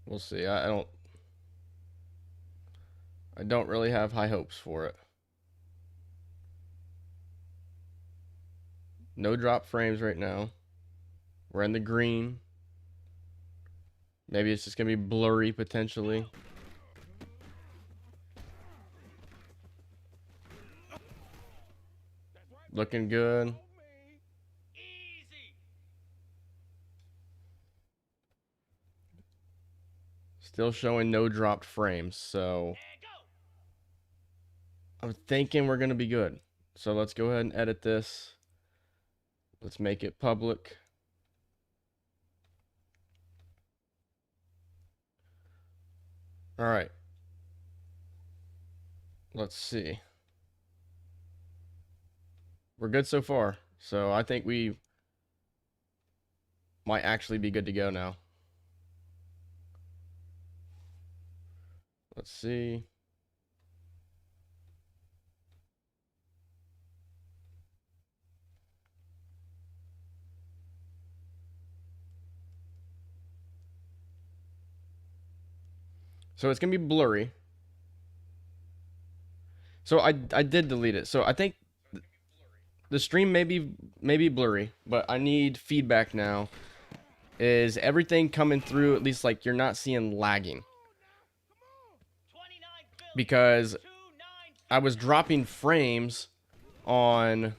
We'll see. I don't really have high hopes for it. No drop frames right now. We're in the green. Maybe it's just gonna be blurry potentially. Looking good. Still showing no dropped frames, so I'm thinking we're gonna be good. So let's go ahead and edit this. Let's make it public. All right. Let's see. We're good so far. So I think we might actually be good to go now. Let's see. So it's going to be blurry. So I did delete it. So I think the stream may be blurry, but I need feedback now. Is everything coming through at least like you're not seeing lagging? Because I was dropping frames on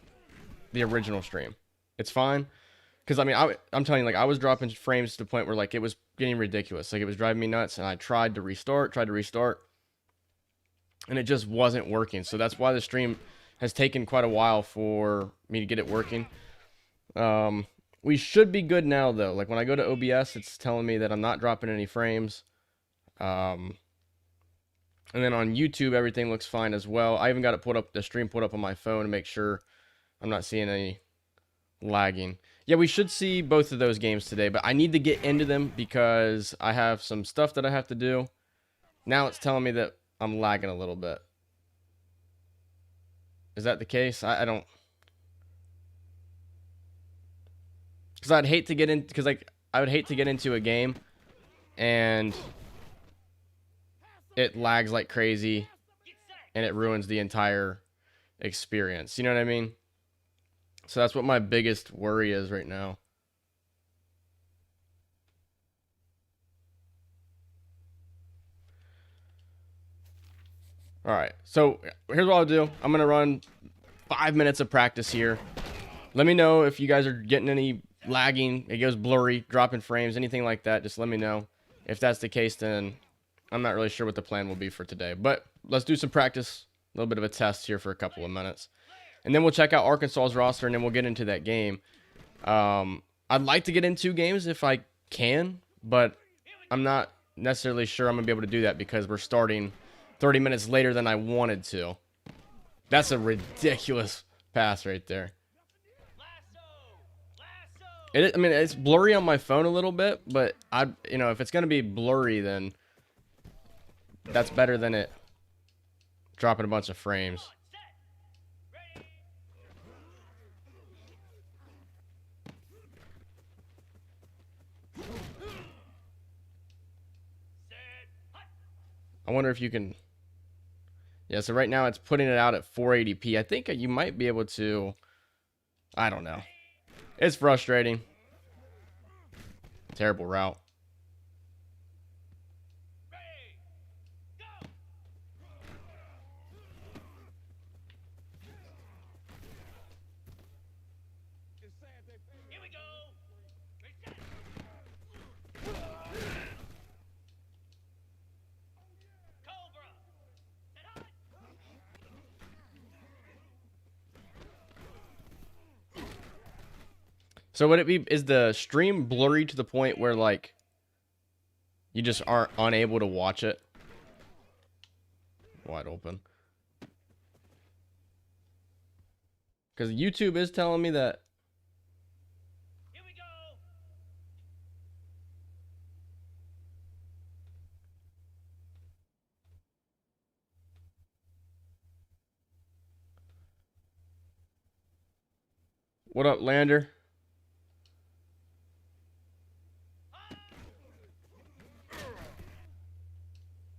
the original stream. It's fine. Because I mean, I'm telling you, like, I was dropping frames to the point where like it was getting ridiculous. Like, it was driving me nuts, and I tried to restart, and it just wasn't working. So that's why the stream has taken quite a while for me to get it working. We should be good now, though. Like, when I go to OBS, it's telling me that I'm not dropping any frames. And then on YouTube, everything looks fine as well. I even got it the stream put up on my phone to make sure I'm not seeing any lagging. Yeah, we should see both of those games today, but I need to get into them because I have some stuff that I have to do. Now it's telling me that I'm lagging a little bit. Is that the case? I don't... Because I'd hate to get in... Because, like, I would hate to get into a game and it lags like crazy and it ruins the entire experience. You know what I mean? So that's what my biggest worry is right now. All right, so here's what I'll do. I'm going to run 5 minutes of practice here. Let me know if you guys are getting any lagging, it goes blurry, dropping frames, anything like that. Just let me know. If that's the case, then I'm not really sure what the plan will be for today. But let's do some practice, a little bit of a test here for a couple of minutes. And then we'll check out Arkansas's roster, and then we'll get into that game. I'd like to get in 2 games if I can, but I'm not necessarily sure I'm going to be able to do that because we're starting 30 minutes later than I wanted to. That's a ridiculous pass right there. I mean, it's blurry on my phone a little bit, but if it's going to be blurry, then that's better than it dropping a bunch of frames. I wonder if you can... Yeah, so right now it's putting it out at 480p. I think you might be able to... I don't know. It's frustrating. Terrible route. Here we go. So would it be, is the stream blurry to the point where like you just aren't unable to watch it? Wide open. Because YouTube is telling me that. Here we go. What up, Lander?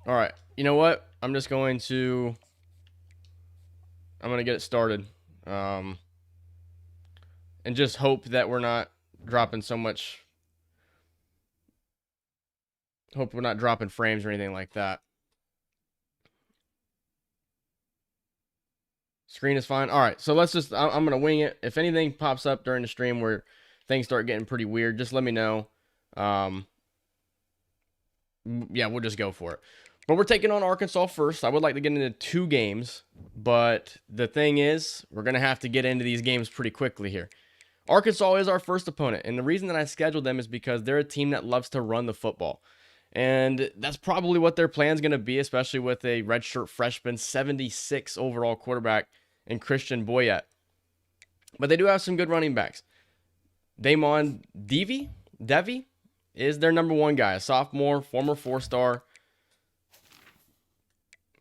All right. You know what? I'm going to get it started. And just hope that we're not dropping so much. Hope we're not dropping frames or anything like that. Screen is fine. All right. So let's just, I'm going to wing it. If anything pops up during the stream where things start getting pretty weird, just let me know. Yeah, we'll just go for it. But we're taking on Arkansas first. I would like to get into 2 games, but the thing is, we're going to have to get into these games pretty quickly here. Arkansas is our first opponent, and the reason that I scheduled them is because they're a team that loves to run the football. And that's probably what their plan's going to be, especially with a redshirt freshman, 76 overall quarterback in Christian Boyette. But they do have some good running backs. Damon Devi is their number 1 guy, a sophomore, former 4-star.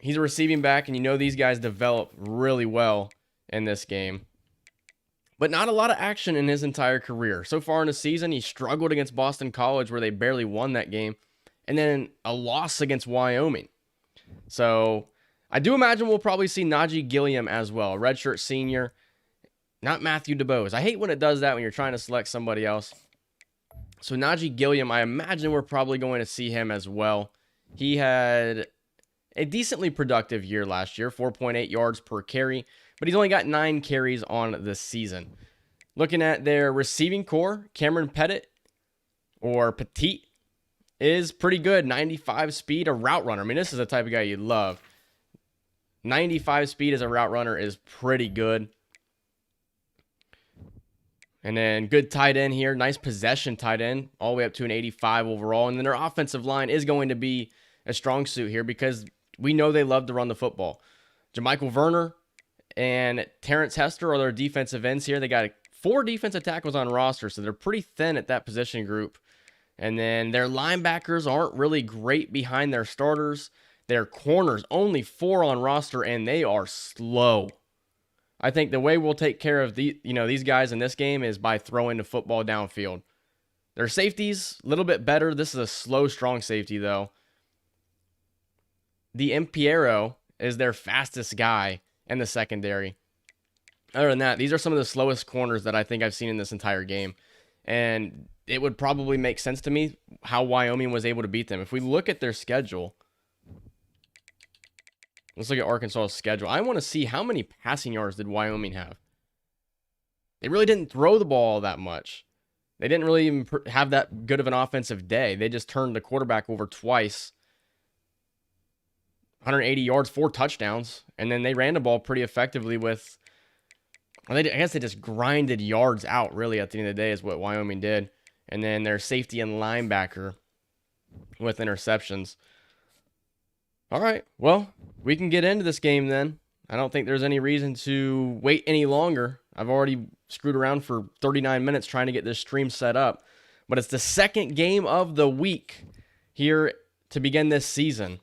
He's a receiving back, and you know these guys develop really well in this game. But not a lot of action in his entire career. So far in the season, he struggled against Boston College, where they barely won that game. And then a loss against Wyoming. So I do imagine we'll probably see Najee Gilliam as well, a redshirt senior. Not Matthew DeBose. I hate when it does that when you're trying to select somebody else. So Najee Gilliam, I imagine we're probably going to see him as well. He had a decently productive year last year, 4.8 yards per carry, but he's only got 9 carries on the season. Looking at their receiving core, Cameron Pettit, or Petit, is pretty good. 95 speed, a route runner. I mean, this is the type of guy you love. 95 speed as a route runner is pretty good. And then good tight end here. Nice possession tight end, all the way up to an 85 overall. And then their offensive line is going to be a strong suit here because we know they love to run the football. Jermichael Verner and Terrence Hester are their defensive ends here. They got 4 defensive tackles on roster, so they're pretty thin at that position group. And then their linebackers aren't really great behind their starters. Their corners, only 4 on roster, and they are slow. I think the way we'll take care of these guys in this game is by throwing the football downfield. Their safeties, a little bit better. This is a slow, strong safety, though. The Impiero is their fastest guy in the secondary. Other than that, these are some of the slowest corners that I think I've seen in this entire game. And it would probably make sense to me how Wyoming was able to beat them. If we look at their schedule, let's look at Arkansas's schedule. I want to see how many passing yards did Wyoming have. They really didn't throw the ball all that much. They didn't really even have that good of an offensive day. They just turned the quarterback over twice. 180 yards, 4 touchdowns. And then they ran the ball pretty effectively with, I guess they just grinded yards out, really, at the end of the day is what Wyoming did. And then their safety and linebacker with interceptions. All right, well, we can get into this game then. I don't think there's any reason to wait any longer. I've already screwed around for 39 minutes trying to get this stream set up. But it's the second game of the week here to begin this season.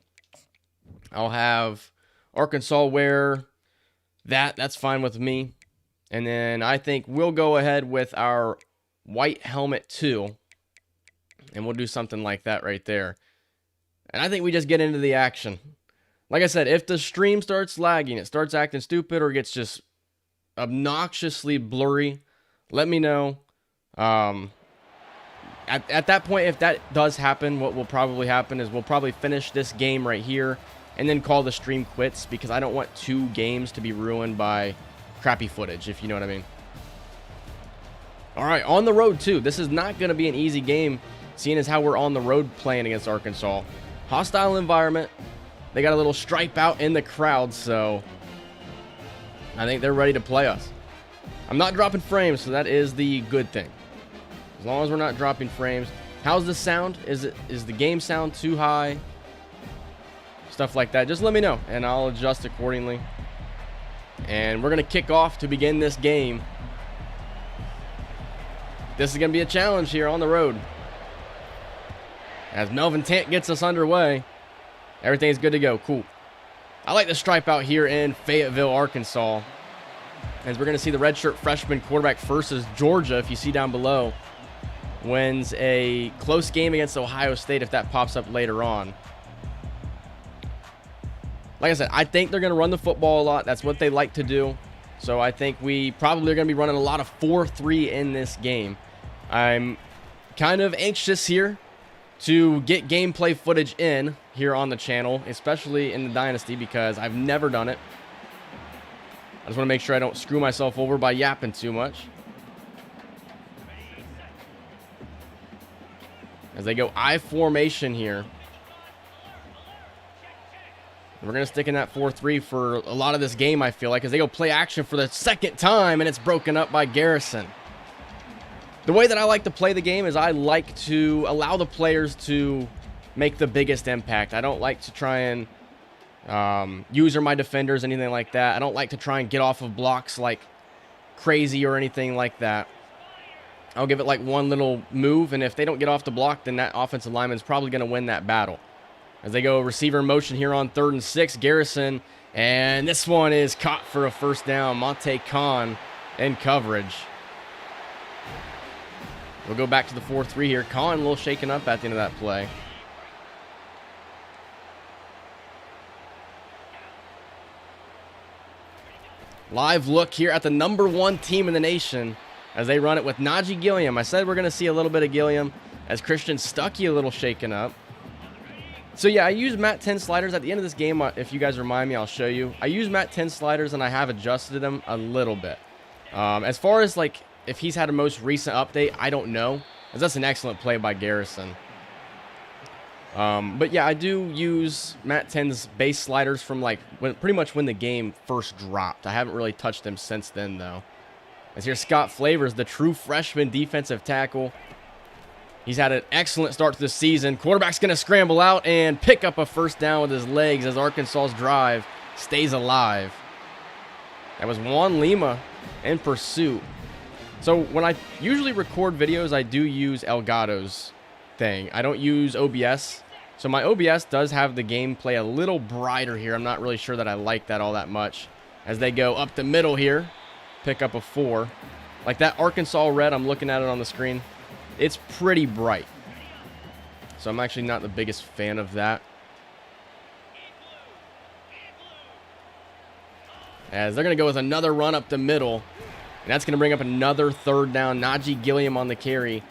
I'll have Arkansas wear that. That's fine with me. And then I think we'll go ahead with our white helmet too. And we'll do something like that right there. And I think we just get into the action. Like I said, if the stream starts lagging, it starts acting stupid, or gets just obnoxiously blurry, let me know. At that point, if that does happen, what will probably happen is we'll probably finish this game right here and then call the stream quits, because I don't want 2 games to be ruined by crappy footage, if you know what I mean. All right, on the road too. This is not going to be an easy game, seeing as how we're on the road playing against Arkansas. Hostile environment. They got a little stripe out in the crowd, so I think they're ready to play us. I'm not dropping frames, so that is the good thing. As long as we're not dropping frames. How's the sound? Is the game sound too high? Stuff like that. Just let me know, and I'll adjust accordingly. And we're going to kick off to begin this game. This is going to be a challenge here on the road. As Melvin Tant gets us underway. Everything's good to go. Cool. I like the stripe out here in Fayetteville, Arkansas. As we're going to see the redshirt freshman quarterback versus Georgia, if you see down below, wins a close game against Ohio State if that pops up later on. like I said, I think they're going to run the football a lot. That's what they like to do. So I think we probably are going to be running a lot of 4-3 in this game. I'm kind of anxious here to get gameplay footage in here on the channel, especially in the Dynasty, because I've never done it. I just want to make sure I don't screw myself over by yapping too much. As they go I formation here. We're going to stick in that 4-3 for a lot of this game, I feel like, as they go play action for the second time, and it's broken up by Garrison. The way that I like to play the game is I like to allow the players to make the biggest impact. I don't like to try and user my defenders, anything like that. I don't like to try and get off of blocks like crazy or anything like that. I'll give it like one little move, and if they don't get off the block, then that offensive lineman is probably going to win that battle. As they go receiver in motion here on 3rd and 6, Garrison, and this one is caught for a first down. Monte Khan in coverage. We'll go back to the 4-3 here. Khan a little shaken up at the end of that play. Live look here at the #1 team in the nation as they run it with Najee Gilliam. I said we're going to see a little bit of Gilliam as Christian Stuckey a little shaken up. So yeah, I use Mat 10 sliders at the end of this game. If you guys remind me, I'll show you. I use Mat 10 sliders, and I have adjusted them a little bit. As far as like if he's had a most recent update, I don't know, as that's an excellent play by Garrison. But yeah, I do use Mat 10's base sliders from like pretty much when the game first dropped. I haven't really touched them since then though. As here's Scott Flavors, the true freshman defensive tackle. He's had an excellent start to the season. Quarterback's going to scramble out and pick up a first down with his legs as Arkansas's drive stays alive. That was Juan Lima in pursuit. So when I usually record videos, I do use Elgato's thing. I don't use OBS. So my OBS does have the gameplay a little brighter here. I'm not really sure that I like that all that much. As they go up the middle here, pick up a 4. Like that Arkansas red, I'm looking at it on the screen. It's pretty bright. So I'm actually not the biggest fan of that. As they're going to go with another run up the middle. And that's going to bring up another 3rd down. Najee Gilliam on the carry.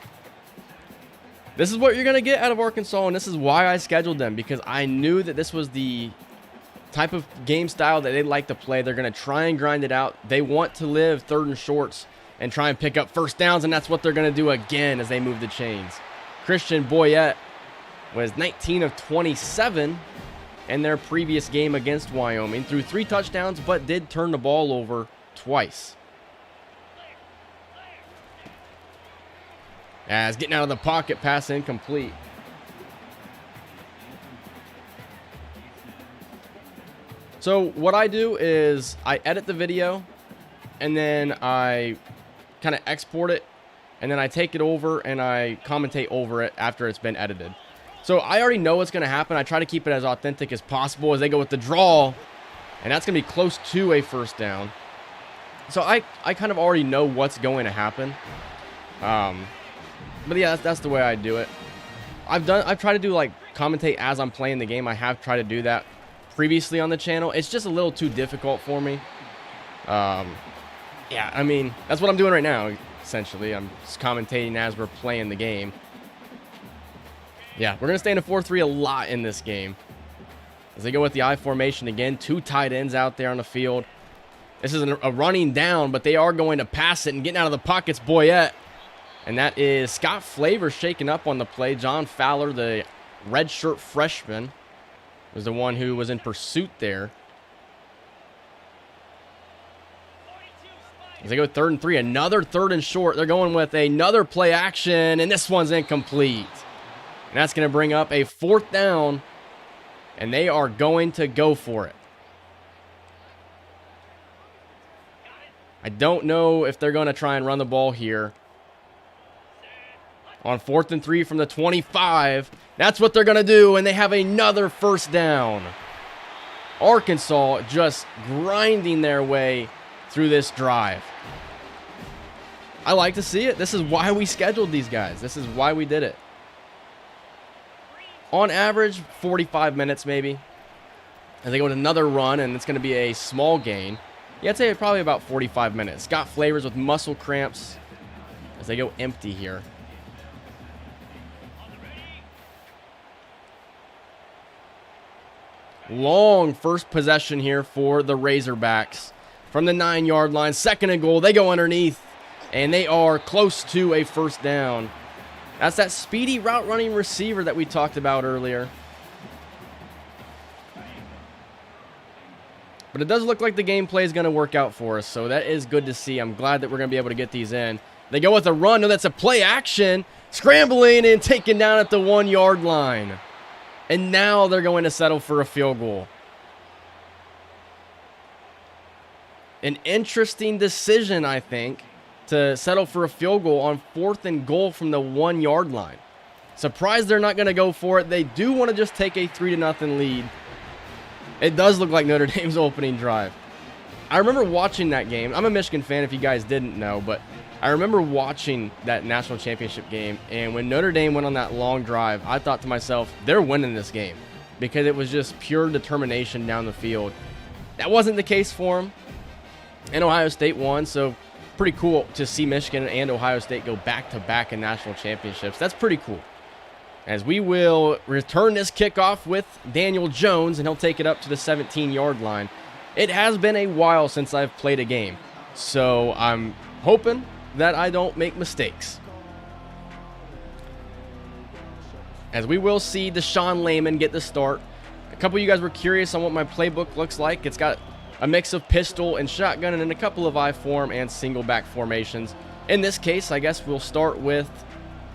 This is what you're going to get out of Arkansas, and this is why I scheduled them, because I knew that this was the type of game style that they like to play. They're going to try and grind it out. They want to live 3rd and shorts and try and pick up first downs, and that's what they're going to do again as they move the chains. Christian Boyette was 19 of 27 in their previous game against Wyoming. Threw 3 touchdowns, but did turn the ball over twice. As getting out of the pocket, pass incomplete. So what I do is I edit the video, and then I kind of export it, and then I take it over and I commentate over it after it's been edited. So I already know what's going to happen. I try to keep it as authentic as possible as they go with the draw, and that's going to be close to a first down. So I kind of already know what's going to happen. But yeah, that's the way I do it. I've tried to do like commentate as I'm playing the game. I have tried to do that previously on the channel. It's just a little too difficult for me. Yeah, I mean, that's what I'm doing right now, essentially. I'm just commentating as we're playing the game. Yeah, we're going to stay in a 4-3 a lot in this game. As they go with the I formation again, 2 tight ends out there on the field. This is a running down, but they are going to pass it, and getting out of the pockets, Boyette. And that is Scott Flavor shaking up on the play. John Fowler, the redshirt freshman, was the one who was in pursuit there. As they go 3rd and 3, another 3rd and short. They're going with another play action, and this one's incomplete. And that's going to bring up a 4th down, and they are going to go for it. I don't know if they're going to try and run the ball here. On 4th and 3 from the 25. That's what they're going to do, and they have another first down. Arkansas just grinding their way through this drive. I like to see it. This is why we scheduled these guys. This is why we did it. On average, 45 minutes maybe. As they go with another run, and it's going to be a small gain. Yeah, I'd say probably about 45 minutes. Scott Flavors with muscle cramps as they go empty here. Long first possession here for the Razorbacks. From the 9-yard line, 2nd and goal. They go underneath, and they are close to a first down. That's that speedy route running receiver that we talked about earlier. But it does look like the gameplay is going to work out for us, so that is good to see. I'm glad that we're going to be able to get these in. They go with a run. No, that's a play action. Scrambling and taken down at the 1-yard line. And now they're going to settle for a field goal. An interesting decision, I think, to settle for a field goal on 4th and goal from the 1-yard line. Surprised they're not going to go for it. They do want to just take a 3-0 lead. It does look like Notre Dame's opening drive. I remember watching that game. I'm a Michigan fan if you guys didn't know, but I remember watching that national championship game, and when Notre Dame went on that long drive, I thought to myself, they're winning this game because it was just pure determination down the field. That wasn't the case for them, and Ohio State won, so pretty cool to see Michigan and Ohio State go back-to-back in national championships. That's pretty cool. As we will return this kickoff with Daniel Jones, and he'll take it up to the 17-yard line. It has been a while since I've played a game, so I'm hoping that I don't make mistakes. As we will see Deshaun Layman get the start. A couple of you guys were curious on what my playbook looks like. It's got a mix of pistol and shotgun and then a couple of I-form and single back formations. In this case, I guess we'll start with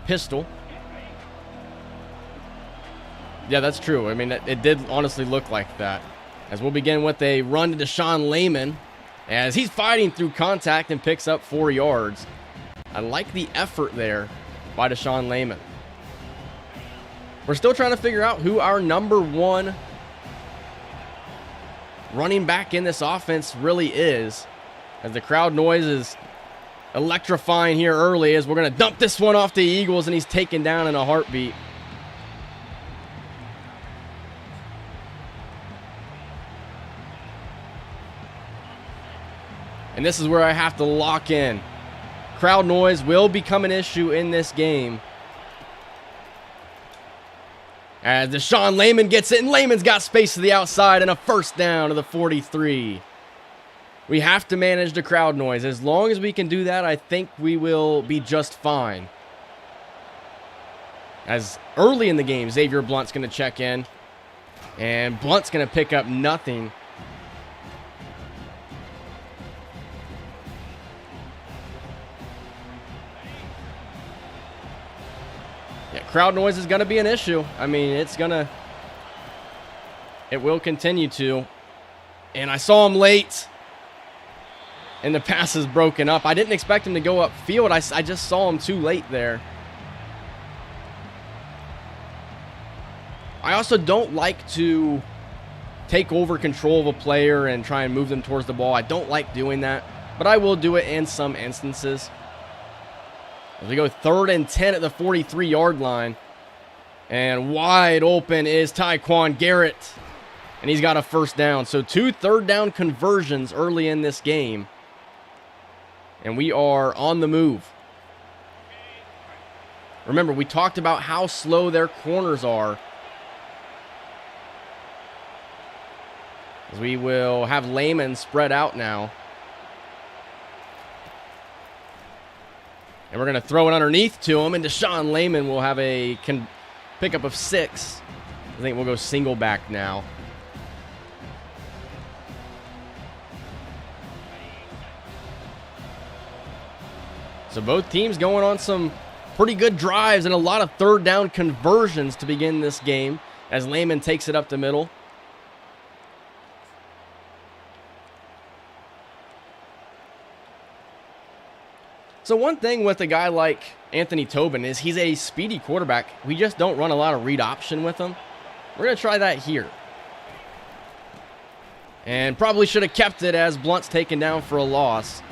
pistol. Yeah, that's true. I mean, it did honestly look like that. As we'll begin with a run to Deshaun Layman as he's fighting through contact and picks up 4 yards. I like the effort there by Deshaun Layman. We're still trying to figure out who our number 1 running back in this offense really is. As the crowd noise is electrifying here early as we're going to dump this one off the Eagles, and he's taken down in a heartbeat. And this is where I have to lock in. Crowd noise will become an issue in this game. As Deshaun Layman gets it, and Layman's got space to the outside and a first down to the 43. We have to manage the crowd noise. As long as we can do that, I think we will be just fine. As early in the game, Xavier Blunt's going to check in. And Blunt's going to pick up nothing. Crowd noise is going to be an issue. I mean, it will continue to. And I saw him late. And the pass is broken up. I didn't expect him to go upfield. I just saw him too late there. I also don't like to take over control of a player and try and move them towards the ball. I don't like doing that. But I will do it in some instances. As we go 3rd and 10 at the 43-yard line. And wide open is Tyquan Garrett. And he's got a first down. So 2 third-down conversions early in this game. And we are on the move. Remember, we talked about how slow their corners are. As we will have Layman spread out now. And we're going to throw it underneath to him, and Deshaun Layman will have a pickup of 6. I think we'll go single back now. So both teams going on some pretty good drives and a lot of third down conversions to begin this game as Layman takes it up the middle. So one thing with a guy like Anthony Tobin is he's a speedy quarterback. We just don't run a lot of read option with him. We're going to try that here. And probably should have kept it as Blunt's taken down for a loss.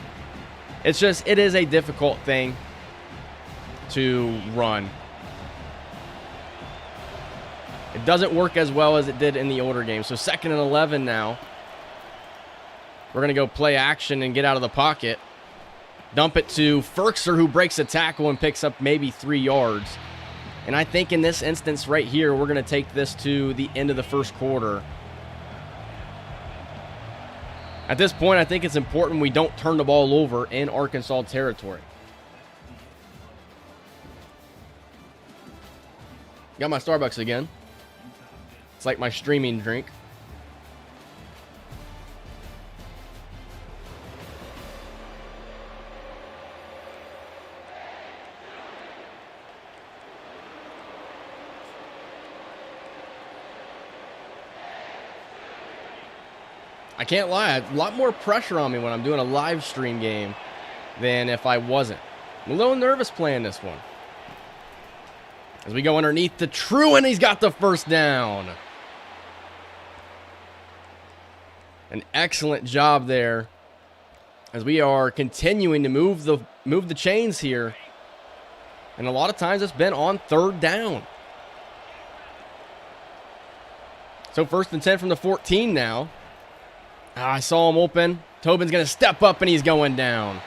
It's just, it is a difficult thing to run. It doesn't work as well as it did in the older games. So 2nd and 11 now. We're going to go play action and get out of the pocket. Dump it to Ferkser, who breaks a tackle and picks up maybe 3 yards. And I think in this instance right here, we're going to take this to the end of the first quarter. At this point, I think it's important we don't turn the ball over in Arkansas territory. Got my Starbucks again. It's like my streaming drink. I can't lie, a lot more pressure on me when I'm doing a live stream game than if I wasn't. I'm a little nervous playing this one. As we go underneath the true, and he's got the first down. An excellent job there as we are continuing to move the chains here. And a lot of times it's been on 3rd down. So 1st and 10 from the 14 now. I saw him open. Tobin's going to step up, and he's going down.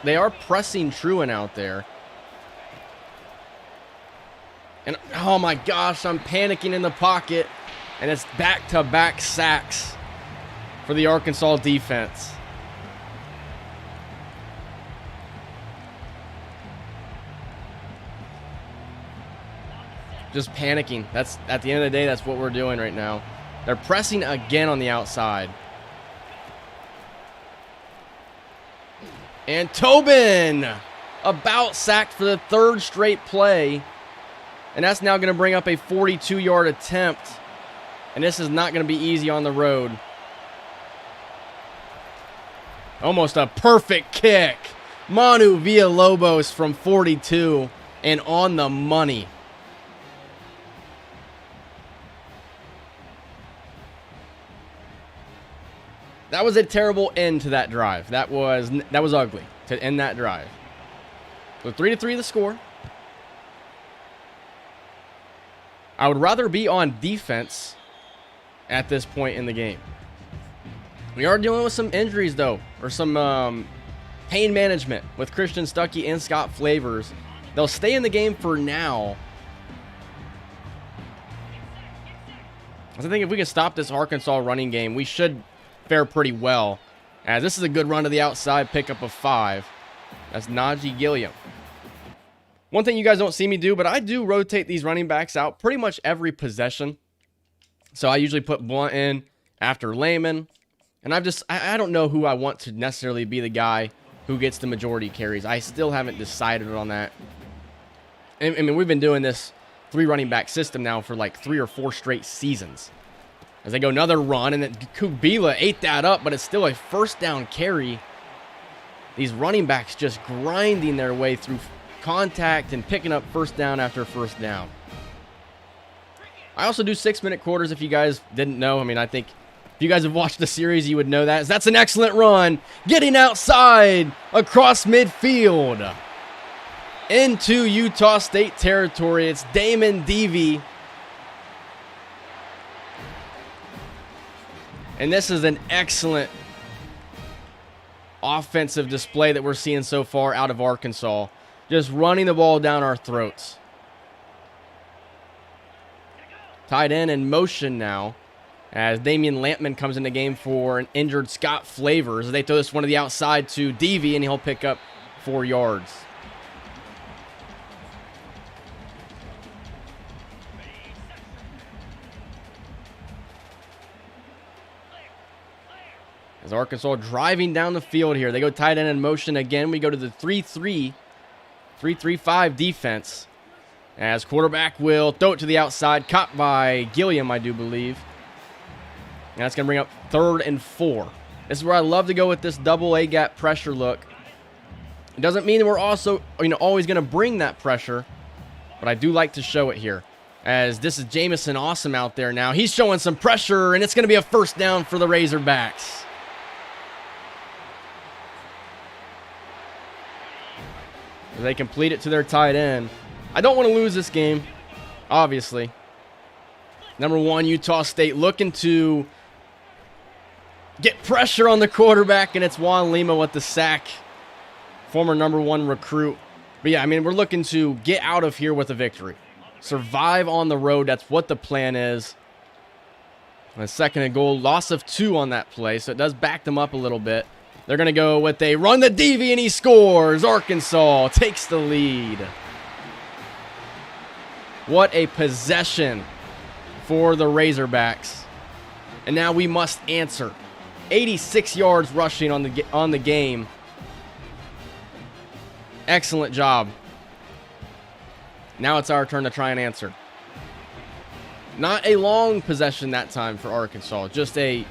They are pressing Truant out there. And oh my gosh, I'm panicking in the pocket. And it's back-to-back sacks for the Arkansas defense. Just panicking. That's at the end of the day, that's what we're doing right now. They're pressing again on the outside. And Tobin about sacked for the 3rd straight play. And that's now going to bring up a 42-yard attempt. And this is not going to be easy on the road. Almost a perfect kick. Manu Villalobos from 42 and on the money. That was a terrible end to that drive. That was ugly to end that drive. So 3-3 the score. I would rather be on defense at this point in the game. We are dealing with some injuries though, or some pain management with Christian Stuckey and Scott Flavors. They'll stay in the game for now. I think if we can stop this Arkansas running game, we should fare pretty well, as this is a good run to the outside, pickup of 5. That's Najee Gilliam. One thing you guys don't see me do, but I do rotate these running backs out pretty much every possession. So I usually put Blunt in after Lehman, and I don't know who I want to necessarily be the guy who gets the majority carries. I still haven't decided on that. I mean, we've been doing this 3 running back system now for like 3 or 4 straight seasons. As they go another run, and then Kubila ate that up, but it's still a 1st down carry. These running backs just grinding their way through contact and picking up 1st down after 1st down. I also do 6-minute quarters if you guys didn't know. I mean, I think if you guys have watched the series, you would know that. That's an excellent run. Getting outside across midfield into Utah State territory. It's Damon Devey. And this is an excellent offensive display that we're seeing so far out of Arkansas. Just running the ball down our throats. Tight end in motion now, as Damian Lampman comes in the game for an injured Scott Flavors. They throw this one to the outside to Devey, and he'll pick up 4 yards. As Arkansas driving down the field here. They go tight end in motion again. We go to the 3-3-5 defense. As quarterback will throw it to the outside. Caught by Gilliam, I do believe. And that's going to bring up 3rd and 4. This is where I love to go with this double A-gap pressure look. It doesn't mean that we're also, always going to bring that pressure. But I do like to show it here. As this is Jamison Awesome out there now. He's showing some pressure, and it's going to be a first down for the Razorbacks. They complete it to their tight end. I don't want to lose this game, obviously. Number 1, Utah State looking to get pressure on the quarterback, and it's Juan Lima with the sack. Former number 1 recruit. But yeah, I mean, we're looking to get out of here with a victory. Survive on the road. That's what the plan is. A second and goal. Loss of 2 on that play, so it does back them up a little bit. They're going to go with a run the DV, and he scores. Arkansas takes the lead. What a possession for the Razorbacks. And now we must answer. 86 yards rushing on the game. Excellent job. Now it's our turn to try and answer. Not a long possession that time for Arkansas. Just a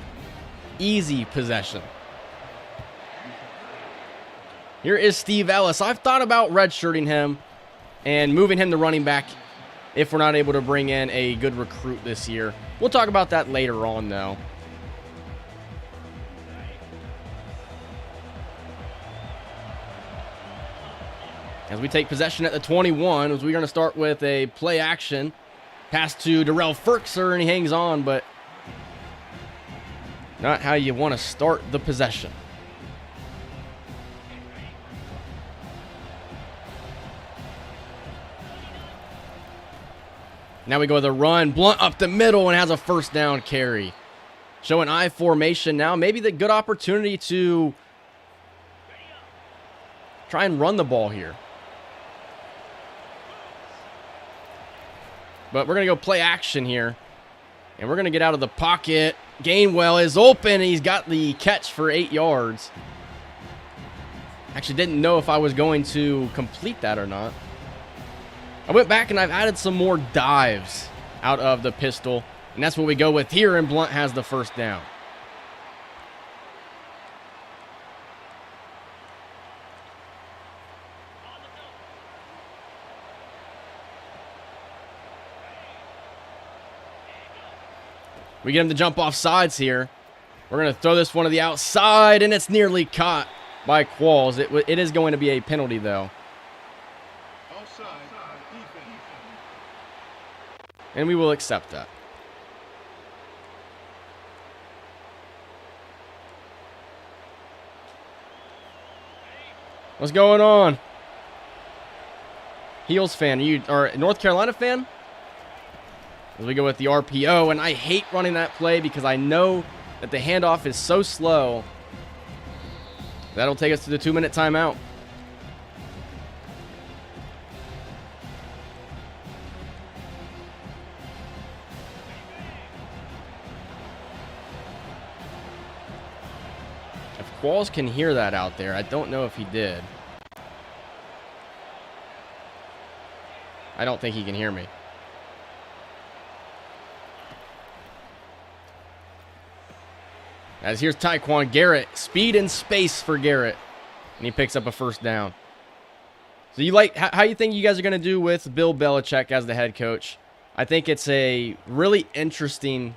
easy possession. Here is Steve Ellis. I've thought about redshirting him and moving him to running back if we're not able to bring in a good recruit this year. We'll talk about that later on, though. As we take possession at the 21, as we're going to start with a play action. Pass to Darrell Ferkser, and he hangs on, but not how you want to start the possession. Now we go with a run. Blunt up the middle and has a first down carry. Showing I formation now. Maybe the good opportunity to try and run the ball here. But we're going to go play action here. And we're going to get out of the pocket. Gainwell is open. He's got the catch for 8 yards. Actually didn't know if I was going to complete that or not. I went back and I've added some more dives out of the pistol. And that's what we go with here. And Blunt has the first down. We get him to jump off sides here. We're going to throw this one to the outside, and it's nearly caught by Qualls. It is going to be a penalty, though. And we will accept that. What's going on? Heels fan, are a North Carolina fan? As we go with the RPO, and I hate running that play because I know that the handoff is so slow. That'll take us to the 2-minute timeout. If Qualls can hear that out there, I don't know if he did. I don't think he can hear me. As here's Tyquan Garrett. Speed and space for Garrett. And he picks up a first down. So you like how you think you guys are going to do with Bill Belichick as the head coach? I think it's a really interesting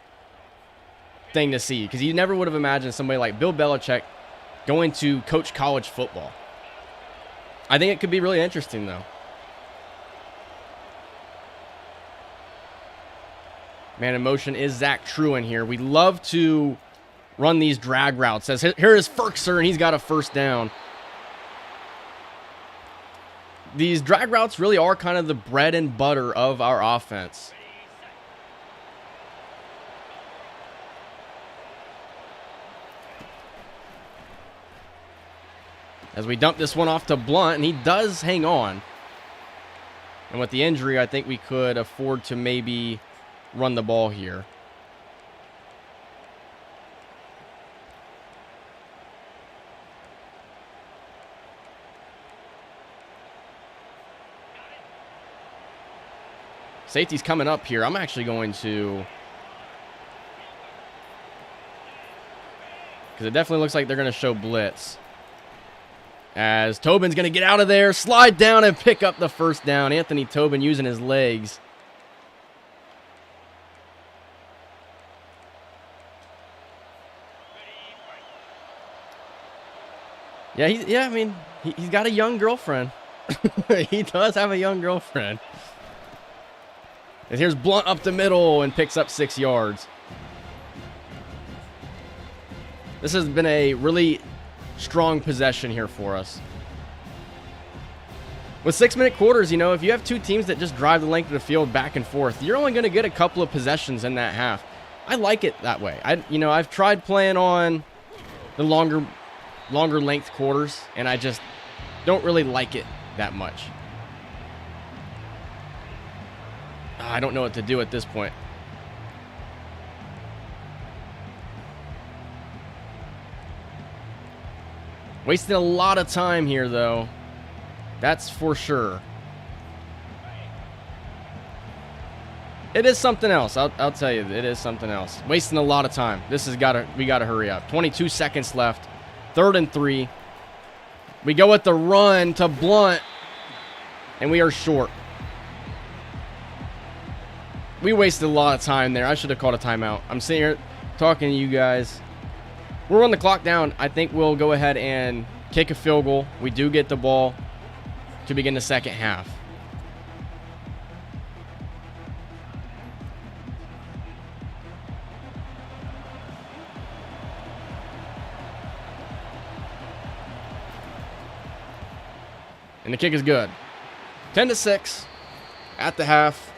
thing to see. Because you never would have imagined somebody like Bill Belichick going to coach college football. I think it could be really interesting, though. Man in motion is Zach Truen here. We love to run these drag routes. As here is Ferkser, and he's got a first down. These drag routes really are kind of the bread and butter of our offense. As we dump this one off to Blunt, and he does hang on. And with the injury, I think we could afford to maybe run the ball here. Safety's coming up here. I'm actually going to... because it definitely looks like they're going to show blitz. As Tobin's going to get out of there, slide down, and pick up the first down. Anthony Tobin using his legs. Yeah, I mean, he's got a young girlfriend. He does have a young girlfriend. And here's Blunt up the middle and picks up 6 yards. This has been a really strong possession here for us. With 6-minute quarters, you know, if you have two teams that just drive the length of the field back and forth, you're only going to get a couple of possessions in that half. I like it that way. I've tried playing on the longer length quarters, and I just don't really like it that much. I don't know what to do at this point. Wasting a lot of time here, though. That's for sure. It is something else. I'll tell you, it is something else. Wasting a lot of time. We gotta hurry up. 22 seconds left. 3rd and 3. We go with the run to Blunt, and we are short. We wasted a lot of time there. I should have called a timeout. I'm sitting here talking to you guys. We'll run the clock down. I think we'll go ahead and kick a field goal. We do get the ball to begin the second half. And the kick is good. 10-6 at the half.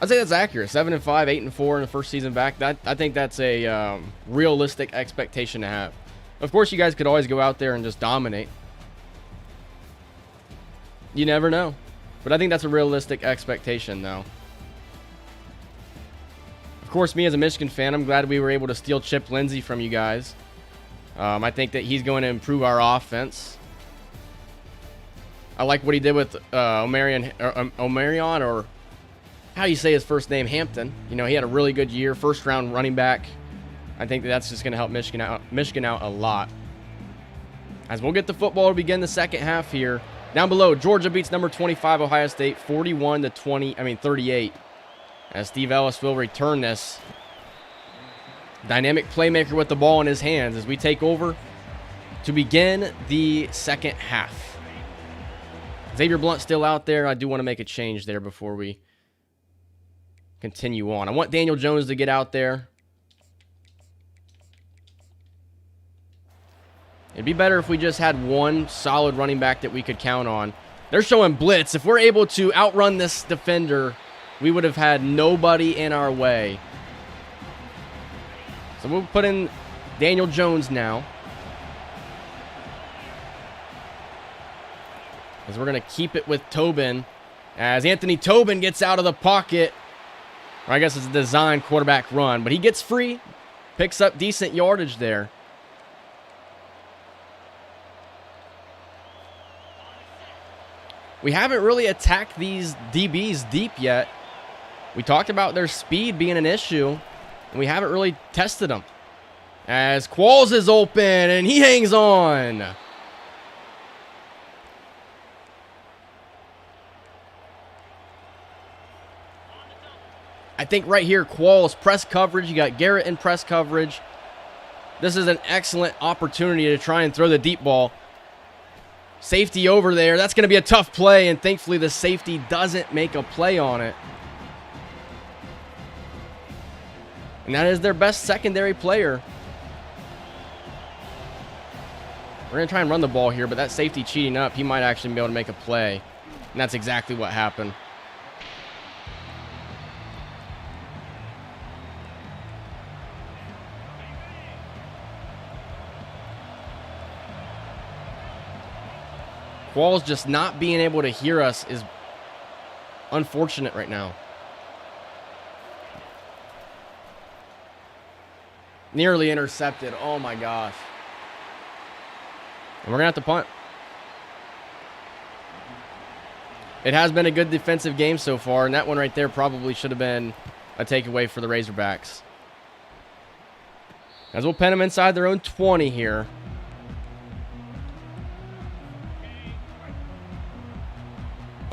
I'd say that's accurate. 7-5, 8-4 in the first season back. I think that's a realistic expectation to have. Of course, you guys could always go out there and just dominate. You never know. But I think that's a realistic expectation, though. Of course, me as a Michigan fan, I'm glad we were able to steal Chip Lindsey from you guys. I think that he's going to improve our offense. I like what he did with Omarion, or how you say his first name, Hampton. You know, he had a really good year, first-round running back. I think that's just going to help Michigan out a lot. As we'll get the football to begin the second half here. Down below, Georgia beats number 25 Ohio State 38. As Steve Ellis will return this. Dynamic playmaker with the ball in his hands as we take over to begin the second half. Xavier Blunt still out there. I do want to make a change there before we continue on. I want Daniel Jones to get out there. It'd be better if we just had one solid running back that we could count on. They're showing blitz. If we're able to outrun this defender, we would have had nobody in our way. So we'll put in Daniel Jones now. As we're going to keep it with Tobin. As Anthony Tobin gets out of the pocket. Or I guess it's a design quarterback run. But he gets free. Picks up decent yardage there. We haven't really attacked these DBs deep yet. We talked about their speed being an issue, and we haven't really tested them. As Qualls is open, and he hangs on. I think right here, Qualls press coverage. You got Garrett in press coverage. This is an excellent opportunity to try and throw the deep ball. Safety over there. That's going to be a tough play, and thankfully the safety doesn't make a play on it. And that is their best secondary player. We're going to try and run the ball here, but that safety cheating up, he might actually be able to make a play. And that's exactly what happened. Qualls just not being able to hear us is unfortunate right now. Nearly intercepted. Oh my gosh. And we're going to have to punt. It has been a good defensive game so far, and that one right there probably should have been a takeaway for the Razorbacks. As we'll pin them inside their own 20 here.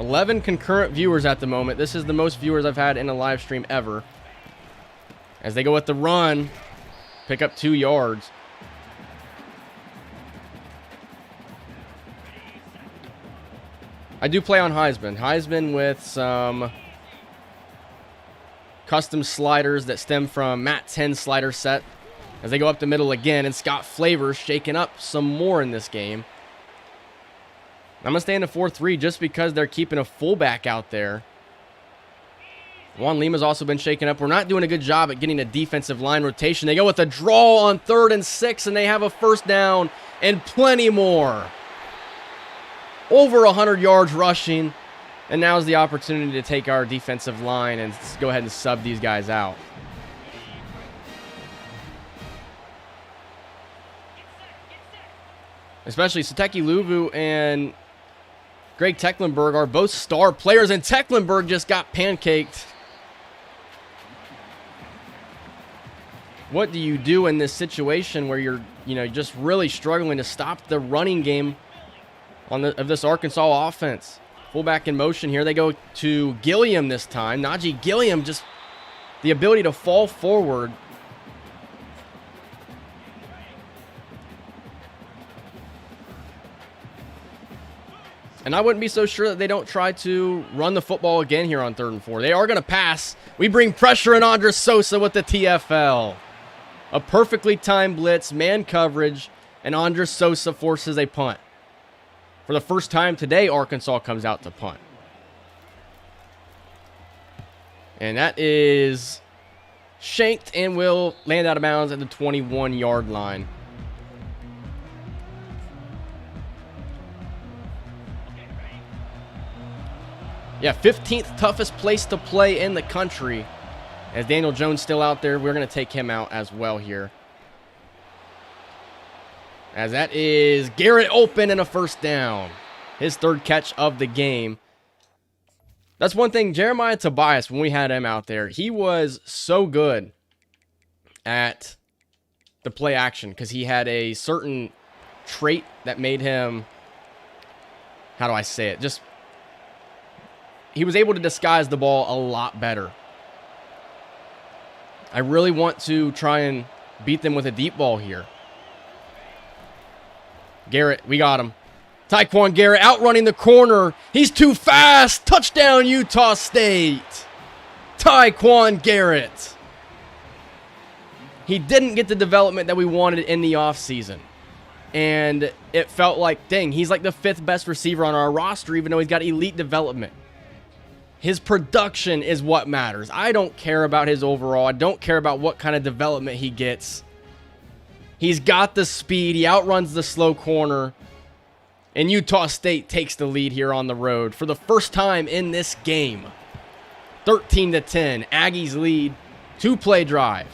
11 concurrent viewers at the moment. This is the most viewers I've had in a live stream ever. As they go with the run, pick up 2 yards. I do play on Heisman. Heisman with some custom sliders that stem from Matt 10 slider set. As they go up the middle again, and Scott Flavors shaking up some more in this game. I'm going to stay in the 4-3 just because they're keeping a fullback out there. Juan Lima's also been shaken up. We're not doing a good job at getting a defensive line rotation. They go with a draw on 3rd and 6, and they have a first down and plenty more. Over 100 yards rushing, and now's the opportunity to take our defensive line and go ahead and sub these guys out. Especially Sateki Luvu and Greg Tecklenburg are both star players, and Tecklenburg just got pancaked. What do you do in this situation where you're, just really struggling to stop the running game of this Arkansas offense? Fullback in motion here. They go to Gilliam this time. Najee Gilliam, just the ability to fall forward. And I wouldn't be so sure that they don't try to run the football again here on 3rd and 4. They are going to pass. We bring pressure in Andres Sosa with the TFL. A perfectly timed blitz, man coverage, and Andres Sosa forces a punt. For the first time today, Arkansas comes out to punt. And that is shanked and will land out of bounds at the 21-yard line. Yeah, 15th toughest place to play in the country. As Daniel Jones still out there, we're going to take him out as well here. As that is Garrett open and a first down. His 3rd catch of the game. That's one thing, Jeremiah Tobias, when we had him out there, he was so good at the play action because he had a certain trait that made him, how do I say it, just he was able to disguise the ball a lot better. I really want to try and beat them with a deep ball here. Garrett, we got him. Tyquan Garrett outrunning the corner. He's too fast. Touchdown, Utah State. Tyquan Garrett. He didn't get the development that we wanted in the offseason. And it felt like, dang, he's like the 5th best receiver on our roster, even though he's got elite development. His production is what matters. I don't care about his overall. I don't care about what kind of development he gets. He's got the speed. He outruns the slow corner. And Utah State takes the lead here on the road for the first time in this game. 13-10. Aggies lead. 2-play drive.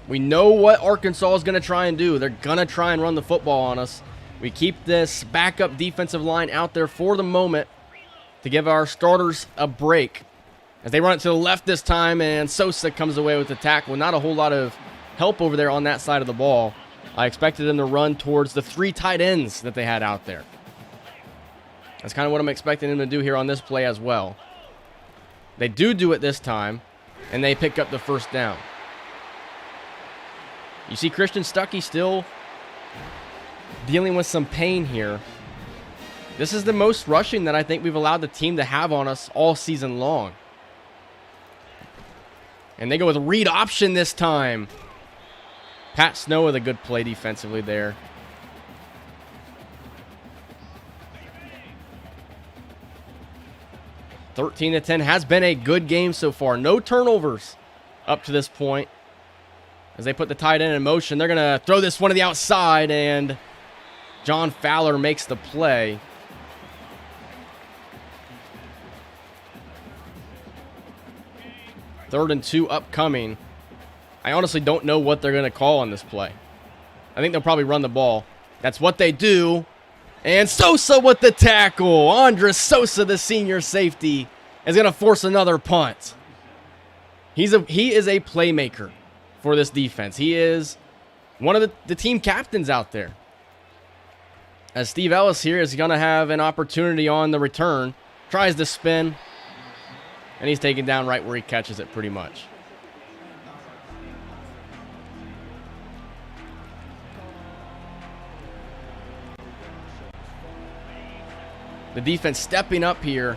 We know what Arkansas is going to try and do. They're going to try and run the football on us. We keep this backup defensive line out there for the moment to give our starters a break. As they run it to the left this time, and Sosa comes away with the tackle. Not a whole lot of help over there on that side of the ball. I expected them to run towards the 3 tight ends that they had out there. That's kind of what I'm expecting them to do here on this play as well. They do it this time, and they pick up the first down. You see Christian Stuckey still dealing with some pain here. This is the most rushing that I think we've allowed the team to have on us all season long. And they go with a read option this time. Pat Snow with a good play defensively there. (13-10) has been a good game so far. No turnovers up to this point. As they put the tight end in motion, they're going to throw this one to the outside, and John Fowler makes the play. Third and 2 upcoming. I honestly don't know what they're going to call on this play. I think they'll probably run the ball. That's what they do. And Sosa with the tackle. Andres Sosa, the senior safety, is going to force another punt. He is a playmaker for this defense. He is one of the team captains out there. As Steve Ellis here is going to have an opportunity on the return. Tries to spin. And he's taken down right where he catches it pretty much. The defense stepping up here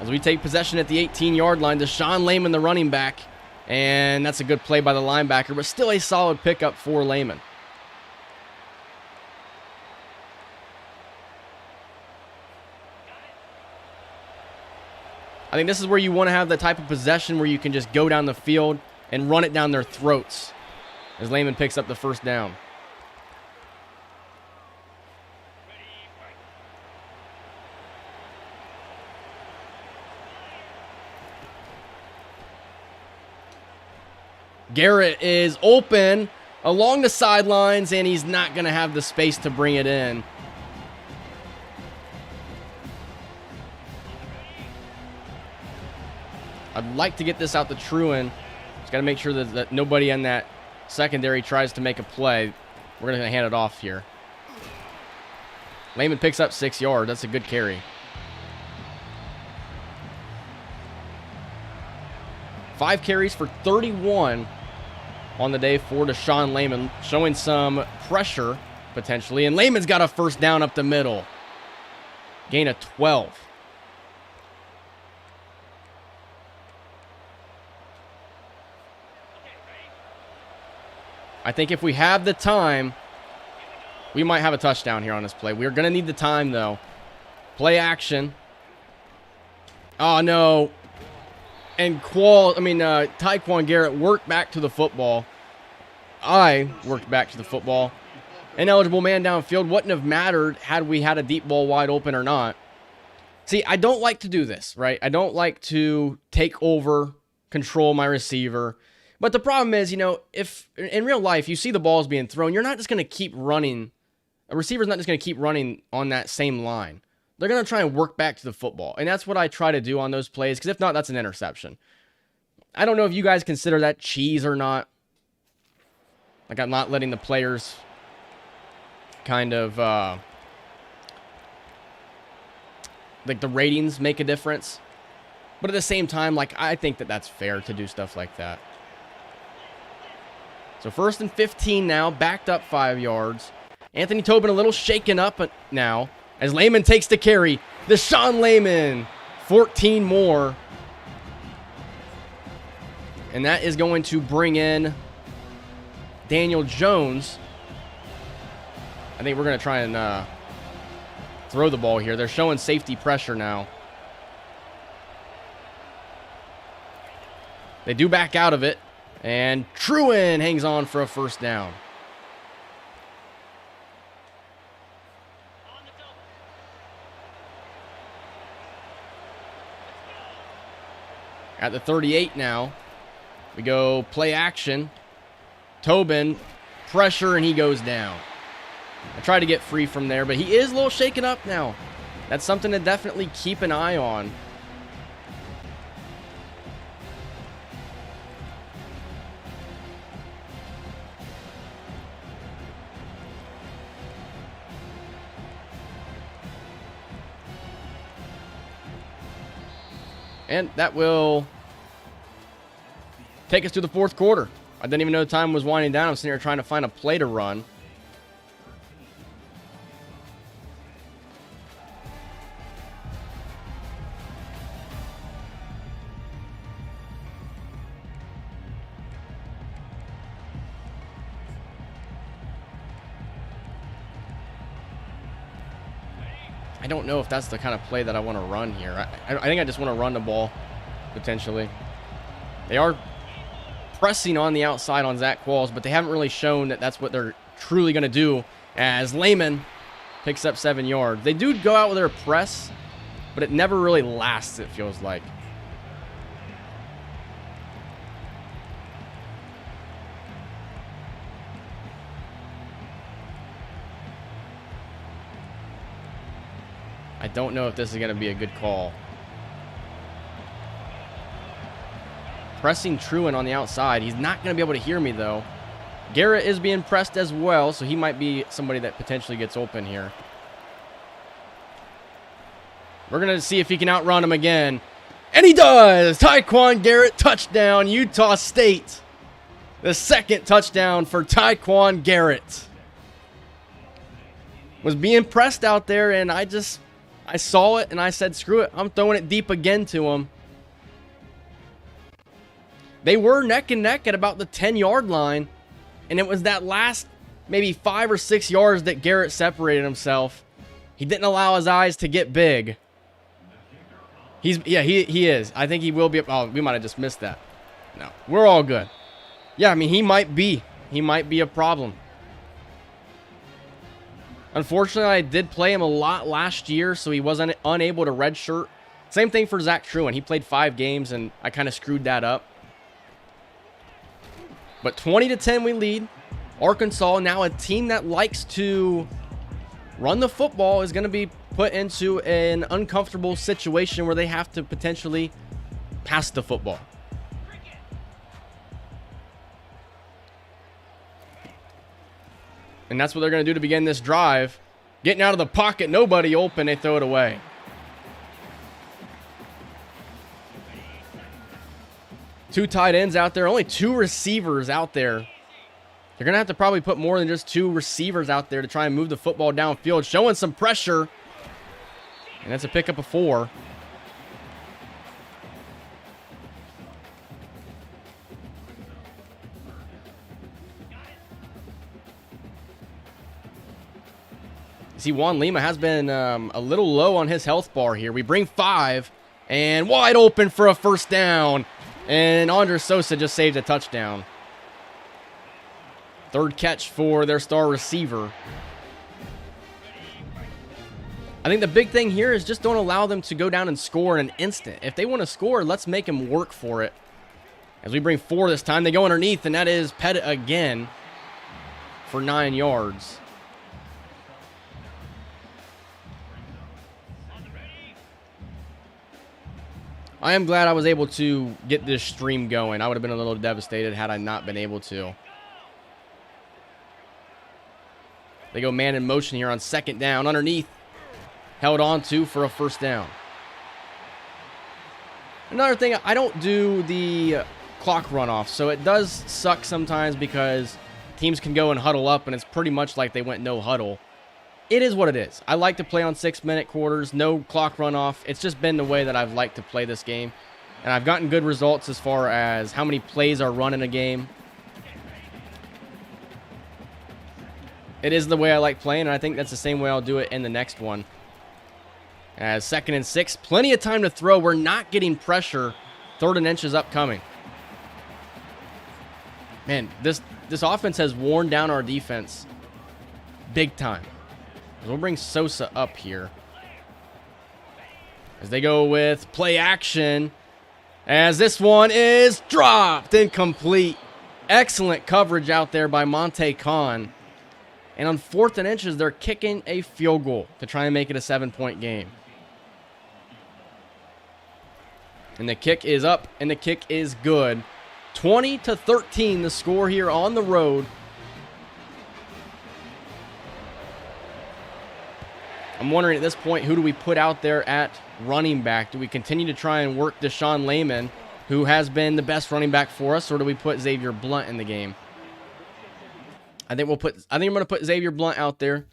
as we take possession at the 18-yard line. Deshaun Lehman, the running back. And that's a good play by the linebacker, but still a solid pickup for Lehman. I think this is where you want to have the type of possession where you can just go down the field and run it down their throats as Lehman picks up the first down. Garrett is open along the sidelines, and he's not going to have the space to bring it in. I'd like to get this out to Truin. Just got to make sure that nobody in that secondary tries to make a play. We're going to hand it off here. Lehman picks up 6 yards. That's a good carry. 5 carries for 31 on the day for Deshaun Lehman, showing some pressure potentially. And Lehman's got a first down up the middle. Gain of 12. I think if we have the time, we might have a touchdown here on this play. We're going to need the time, though. Play action. Oh, no. And Tyquan Garrett worked back to the football. I worked back to the football. Ineligible man downfield wouldn't have mattered had we had a deep ball wide open or not. See, I don't like to do this, right? I don't like to take over, control my receiver. But the problem is, if in real life you see the balls being thrown, you're not just going to keep running. A receiver's not just going to keep running on that same line. They're going to try and work back to the football. And that's what I try to do on those plays, because if not, that's an interception. I don't know if you guys consider that cheese or not. Like, I'm not letting the players kind of, like, the ratings make a difference. But at the same time, like, I think that that's fair to do stuff like that. So 1st and 15 now, backed up 5 yards. Anthony Tobin a little shaken up now as Lehman takes the carry. Deshaun Lehman, 14 more. And that is going to bring in Daniel Jones. I think we're going to try and throw the ball here. They're showing safety pressure now. They do back out of it. And Truin hangs on for a first down. At the 38 now, we go play action. Tobin, pressure, and he goes down. I tried to get free from there, but he is a little shaken up now. That's something to definitely keep an eye on. And that will take us to the 4th quarter. I didn't even know the time was winding down. I'm sitting here trying to find a play to run. I don't know if that's the kind of play that I want to run here. I think I just want to run the ball, potentially. They are pressing on the outside on Zach Qualls, but they haven't really shown that that's what they're truly going to do, as Lehman picks up 7 yards. They do go out with their press, but it never really lasts, it feels like. I don't know if this is going to be a good call. Pressing Truant on the outside. He's not going to be able to hear me, though. Garrett is being pressed as well, so he might be somebody that potentially gets open here. We're going to see if he can outrun him again. And he does! Tyquan Garrett, touchdown, Utah State. The second touchdown for Tyquan Garrett. Was being pressed out there, and I saw it, and I said, screw it. I'm throwing it deep again to him. They were neck and neck at about the 10-yard line, and it was that last maybe 5 or 6 yards that Garrett separated himself. He didn't allow his eyes to get big. He is. I think he will be. Oh, we might have just missed that. No, we're all good. Yeah, I mean, he might be a problem. Unfortunately, I did play him a lot last year, so he wasn't unable to redshirt. Same thing for Zach Truant. He played 5 games, and I kind of screwed that up. But 20-10 we lead. Arkansas, now a team that likes to run the football, is going to be put into an uncomfortable situation where they have to potentially pass the football. And that's what they're going to do to begin this drive. Getting out of the pocket, nobody open, they throw it away. Two tight ends out there, only 2 receivers out there. They're going to have to probably put more than just 2 receivers out there to try and move the football downfield, showing some pressure. And that's a pickup of 4. See, Juan Lima has been a little low on his health bar here. We bring 5, and wide open for a first down. And Andres Sosa just saved a touchdown. 3rd catch for their star receiver. I think the big thing here is just don't allow them to go down and score in an instant. If they want to score, let's make them work for it. As we bring 4 this time, they go underneath, and that is Pettit again for 9 yards. I am glad I was able to get this stream going. I would have been a little devastated had I not been able to. They go man in motion here on 2nd down. Underneath. Held on to for a first down. Another thing, I don't do the clock runoff, so it does suck sometimes because teams can go and huddle up, and it's pretty much like they went no huddle. It is what it is. I like to play on 6-minute quarters, no clock runoff. It's just been the way that I've liked to play this game. And I've gotten good results as far as how many plays are run in a game. It is the way I like playing, and I think that's the same way I'll do it in the next one. As 2nd and 6, plenty of time to throw. We're not getting pressure. 3rd and inches upcoming. Man, this offense has worn down our defense big time. We'll bring Sosa up here. As they go with play action. As this one is dropped, incomplete. Excellent coverage out there by Monte Khan. And on 4th and inches, they're kicking a field goal to try and make it a 7-point game. And the kick is up, and the kick is good. 20-13 the score here on the road. I'm wondering at this point, who do we put out there at running back? Do we continue to try and work Deshaun Layman, who has been the best running back for us, or do we put Xavier Blunt in the game? I think I'm going to put Xavier Blunt out there.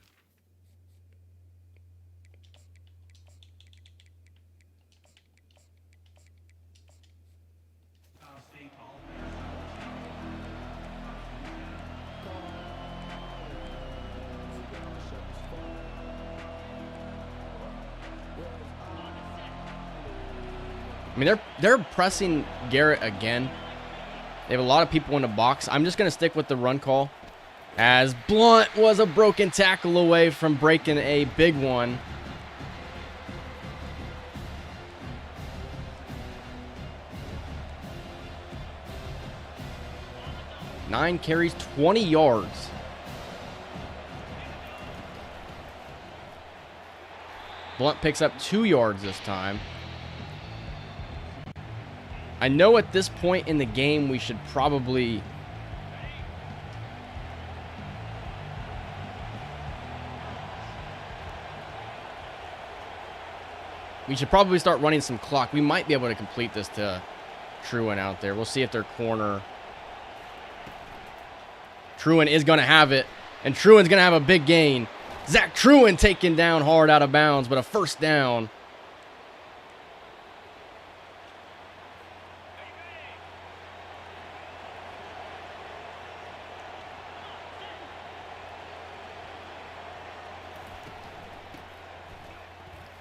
I mean, they're pressing Garrett again. They have a lot of people in the box. I'm just going to stick with the run call, as Blunt was a broken tackle away from breaking a big one. Nine carries, 20 yards. Blunt picks up 2 yards this time. I know at this point in the game we should probably... start running some clock. We might be able to complete this to Truin out there. We'll see if their corner... Truin is going to have it. And Truin's going to have a big gain. Zach Truin taken down hard out of bounds, but a first down.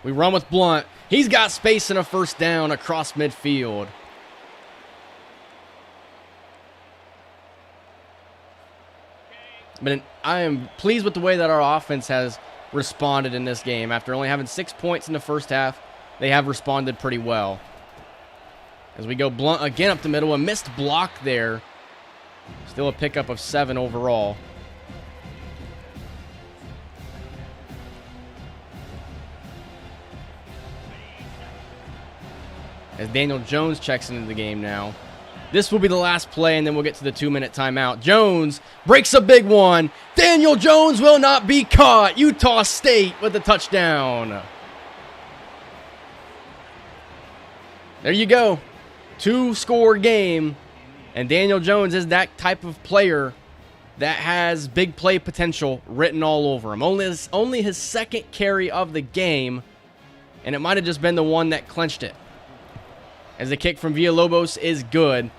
We run with Blunt. He's got space and a first down across midfield. But I am pleased with the way that our offense has responded in this game. After only having 6 points in the first half, they have responded pretty well. As we go Blunt again up the middle, a missed block there. Still a pickup of 7 overall. As Daniel Jones checks into the game now. This will be the last play, and then we'll get to the 2-minute timeout. Jones breaks a big one. Daniel Jones will not be caught. Utah State with the touchdown. There you go. 2-score game. And Daniel Jones is that type of player that has big play potential written all over him. Only his second carry of the game, and it might have just been the one that clinched it. As the kick from Villalobos is good.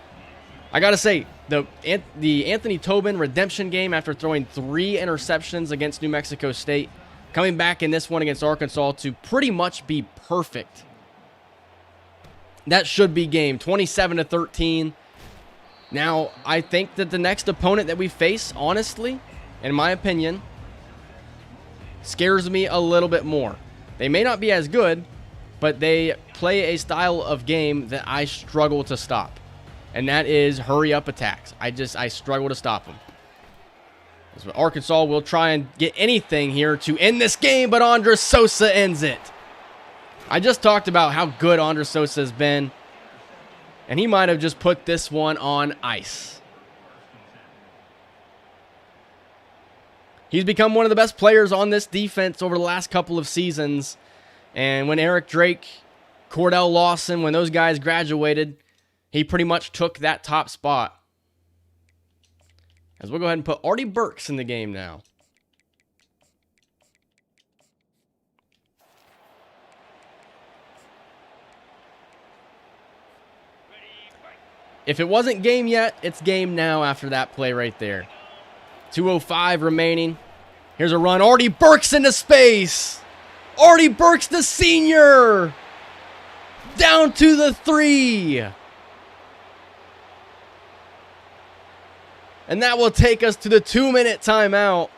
I got to say, the Anthony Tobin redemption game after throwing 3 interceptions against New Mexico State, coming back in this one against Arkansas to pretty much be perfect. That should be game, 27-13. Now, I think that the next opponent that we face, honestly, in my opinion, scares me a little bit more. They may not be as good, but they play a style of game that I struggle to stop. And that is hurry-up attacks. I struggle to stop them. So Arkansas will try and get anything here to end this game, but Andres Sosa ends it. I just talked about how good Andres Sosa has been, and he might have just put this one on ice. He's become one of the best players on this defense over the last couple of seasons. And when Eric Drake, Cordell Lawson, when those guys graduated, he pretty much took that top spot. As we'll go ahead and put Artie Burks in the game now. If it wasn't game yet, it's game now after that play right there. 2:05 remaining. Here's a run. Artie Burks into space. Artie Burks, the senior. Down to the 3. And that will take us to the 2-minute timeout.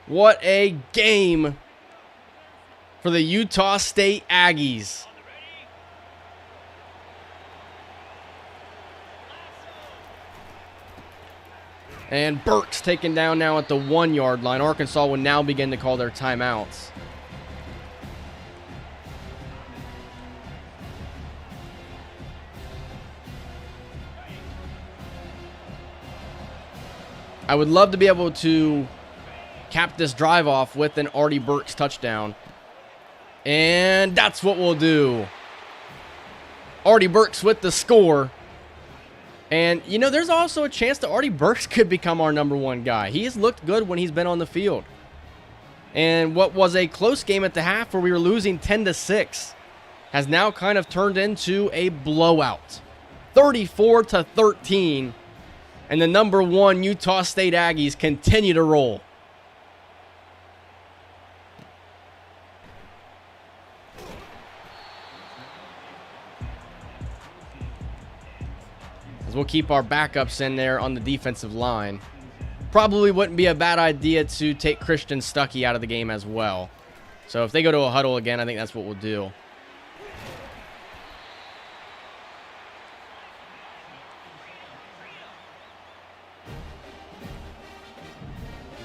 What a game for the Utah State Aggies. And Burks taken down now at the 1-yard line. Arkansas will now begin to call their timeouts. I would love to be able to cap this drive off with an Artie Burks touchdown. And that's what we'll do. Artie Burks with the score. And, you know, there's also a chance that Artie Burks could become our #1 guy. He has looked good when he's been on the field. And what was a close game at the half where we were losing 10-6 has now kind of turned into a blowout. 34-13. And the #1 Utah State Aggies continue to roll. As we'll keep our backups in there on the defensive line. Probably wouldn't be a bad idea to take Christian Stuckey out of the game as well. So if they go to a huddle again, I think that's what we'll do.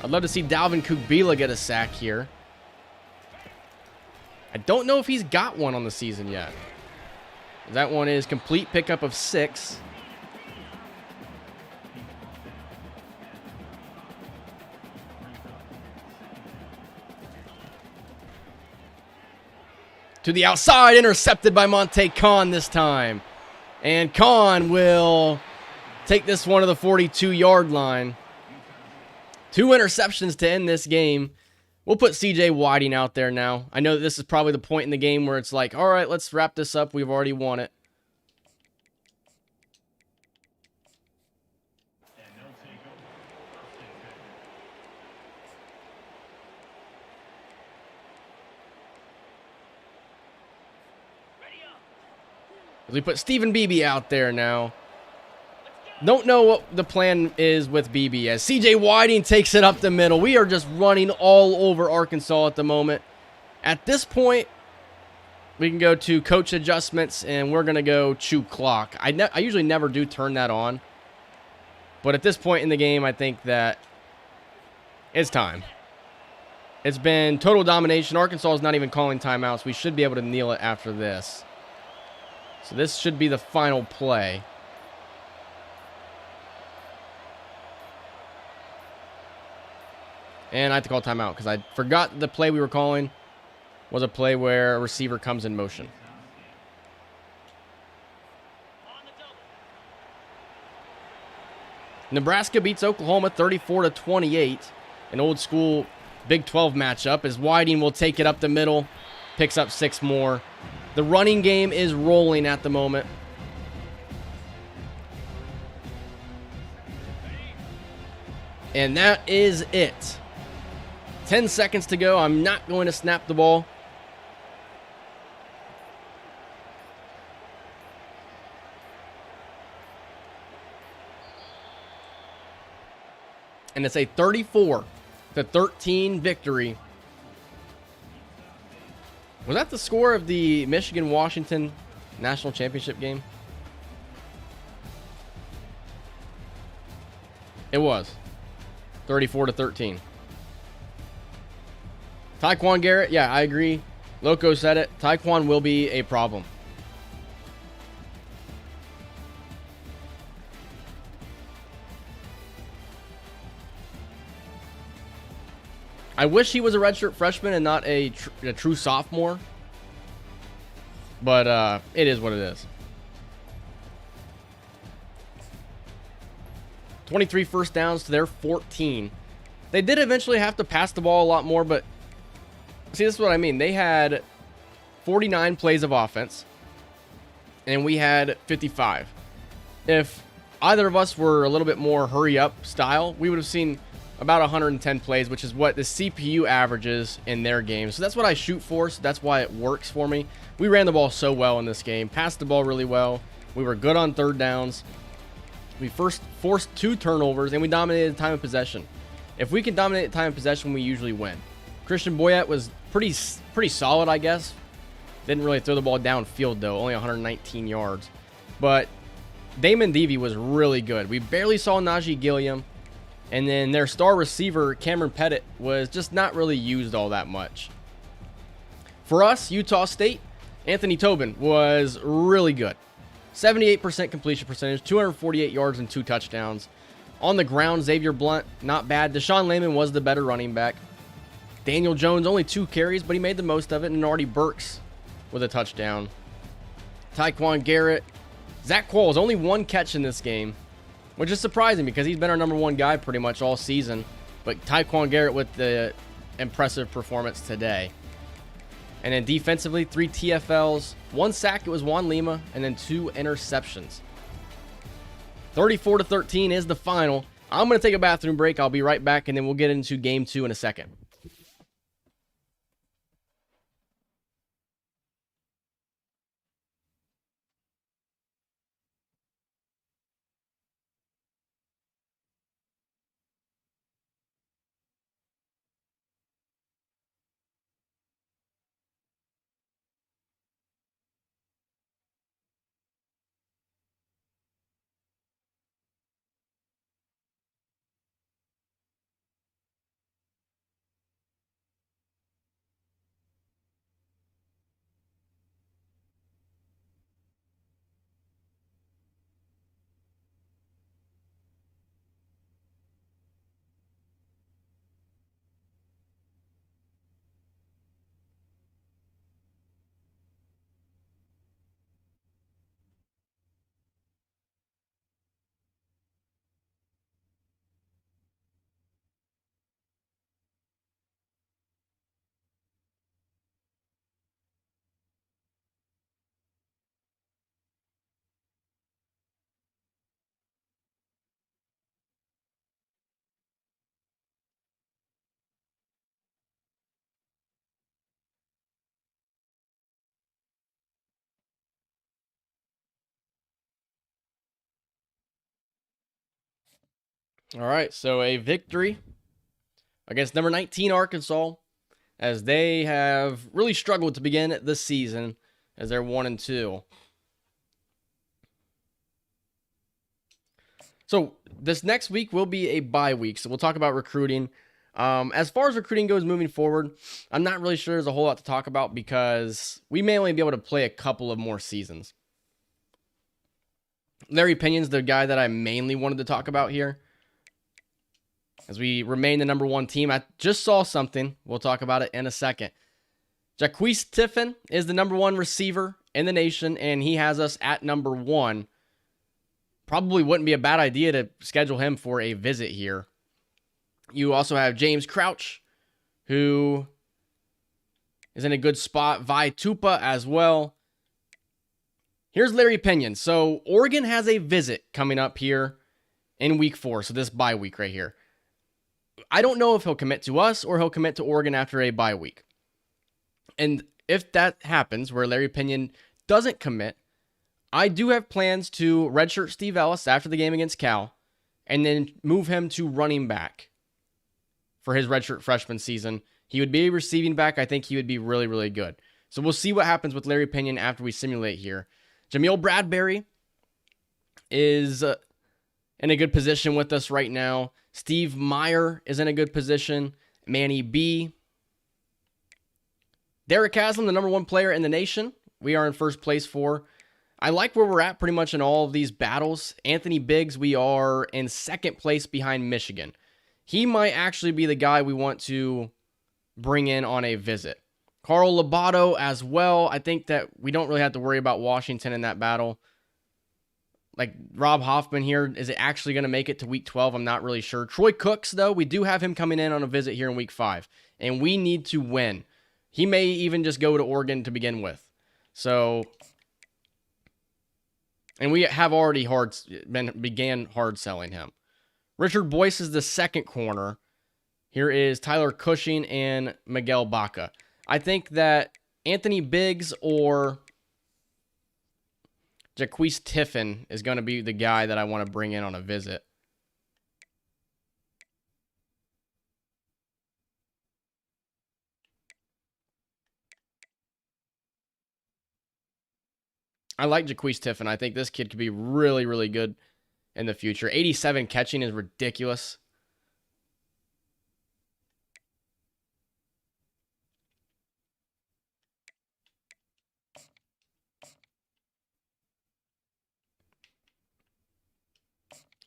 I'd love to see Dalvin Kubila get a sack here. I don't know if he's got one on the season yet. That one is complete pickup of 6. To the outside, intercepted by Monte Khan this time. And Khan will take this one to the 42-yard line. 2 interceptions to end this game. We'll put CJ Whiting out there now. I know that this is probably the point in the game where it's like, all right, let's wrap this up. We've already won it. We put Stephen Beebe out there now. Don't know what the plan is with Beebe as CJ Whiting takes it up the middle. We are just running all over Arkansas at the moment. At this point, we can go to coach adjustments, and we're going to go chew clock. I usually never do turn that on. But at this point in the game, I think that it's time. It's been total domination. Arkansas is not even calling timeouts. We should be able to kneel it after this. So this should be the final play. And I have to call timeout because I forgot the play we were calling was a play where a receiver comes in motion. Nebraska beats Oklahoma 34-28. An old school Big 12 matchup as Whiting will take it up the middle, picks up 6 more. The running game is rolling at the moment. And that is it. 10 seconds to go. I'm not going to snap the ball. And it's a 34-13 victory. Was that the score of the Michigan-Washington national championship game? It was. 34-13. Tyquan Garrett, yeah, I agree. Loco said it. Tyquan will be a problem. I wish he was a redshirt freshman and not a true sophomore. But it is what it is. 23 first downs to their 14. They did eventually have to pass the ball a lot more, but see, this is what I mean. They had 49 plays of offense, and we had 55. If either of us were a little bit more hurry-up style, we would have seen about 110 plays, which is what the CPU averages in their game. So that's what I shoot for, so that's why it works for me. We ran the ball so well in this game, passed the ball really well. We were good on third downs. We first forced 2 turnovers, and we dominated time of possession. If we can dominate time of possession, we usually win. Christian Boyette was pretty solid, I guess. Didn't really throw the ball downfield, though. Only 119 yards. But Damon Deavy was really good. We barely saw Najee Gilliam. And then their star receiver, Cameron Pettit, was just not really used all that much. For us, Utah State, Anthony Tobin was really good. 78% completion percentage, 248 yards and 2 touchdowns. On the ground, Xavier Blunt, not bad. Deshaun Layman was the better running back. Daniel Jones, only 2 carries, but he made the most of it. And Artie Burks with a touchdown. Tyquan Garrett. Zach Qualls, only 1 catch in this game, which is surprising because he's been our #1 guy pretty much all season. But Tyquan Garrett with the impressive performance today. And then defensively, 3 TFLs, 1 sack, it was Juan Lima, and then 2 interceptions. 34-13 is the final. I'm going to take a bathroom break. I'll be right back, and then we'll get into game 2 in a second. All right, so a victory against number 19 Arkansas, as they have really struggled to begin this season, as they're 1-2. So this next week will be a bye week, so we'll talk about recruiting. As far as recruiting goes moving forward, I'm not really sure there's a whole lot to talk about because we may only be able to play a couple of more seasons. Larry Pinion's the guy that I mainly wanted to talk about here, as we remain the number 1 team. I just saw something. We'll talk about it in a second. Jaquise Tiffin is the number 1 receiver in the nation, and he has us at number 1. Probably wouldn't be a bad idea to schedule him for a visit here. You also have James Crouch, who is in a good spot. Vi Tupa as well. Here's Larry Pinion. So Oregon has a visit coming up here in week 4. So this bye week right here. I don't know if he'll commit to us or he'll commit to Oregon after a bye week. And if that happens, where Larry Pinion doesn't commit, I do have plans to redshirt Steve Ellis after the game against Cal and then move him to running back for his redshirt freshman season. He would be a receiving back. I think he would be really, really good. So we'll see what happens with Larry Pinion after we simulate here. Jameel Bradbury is in a good position with us right now. Steve Meyer is in a good position. Manny B. Derek Haslam, the number 1 player in the nation, we are in first place for. I like where we're at pretty much in all of these battles. Anthony Biggs, we are in second place behind Michigan. He might actually be the guy we want to bring in on a visit. Carl Lobato as well. I think that we don't really have to worry about Washington in that battle. Like Rob Hoffman here, is it actually going to make it to week 12? I'm not really sure. Troy Cooks, though, we do have him coming in on a visit here in week 5. And we need to win. He may even just go to Oregon to begin with. So, and we have already began hard selling him. Richard Boyce is the second corner. Here is Tyler Cushing and Miguel Baca. I think that Anthony Biggs or Jaquise Tiffin is going to be the guy that I want to bring in on a visit. I like Jaquise Tiffin. I think this kid could be really, really good in the future. 87 catching is ridiculous.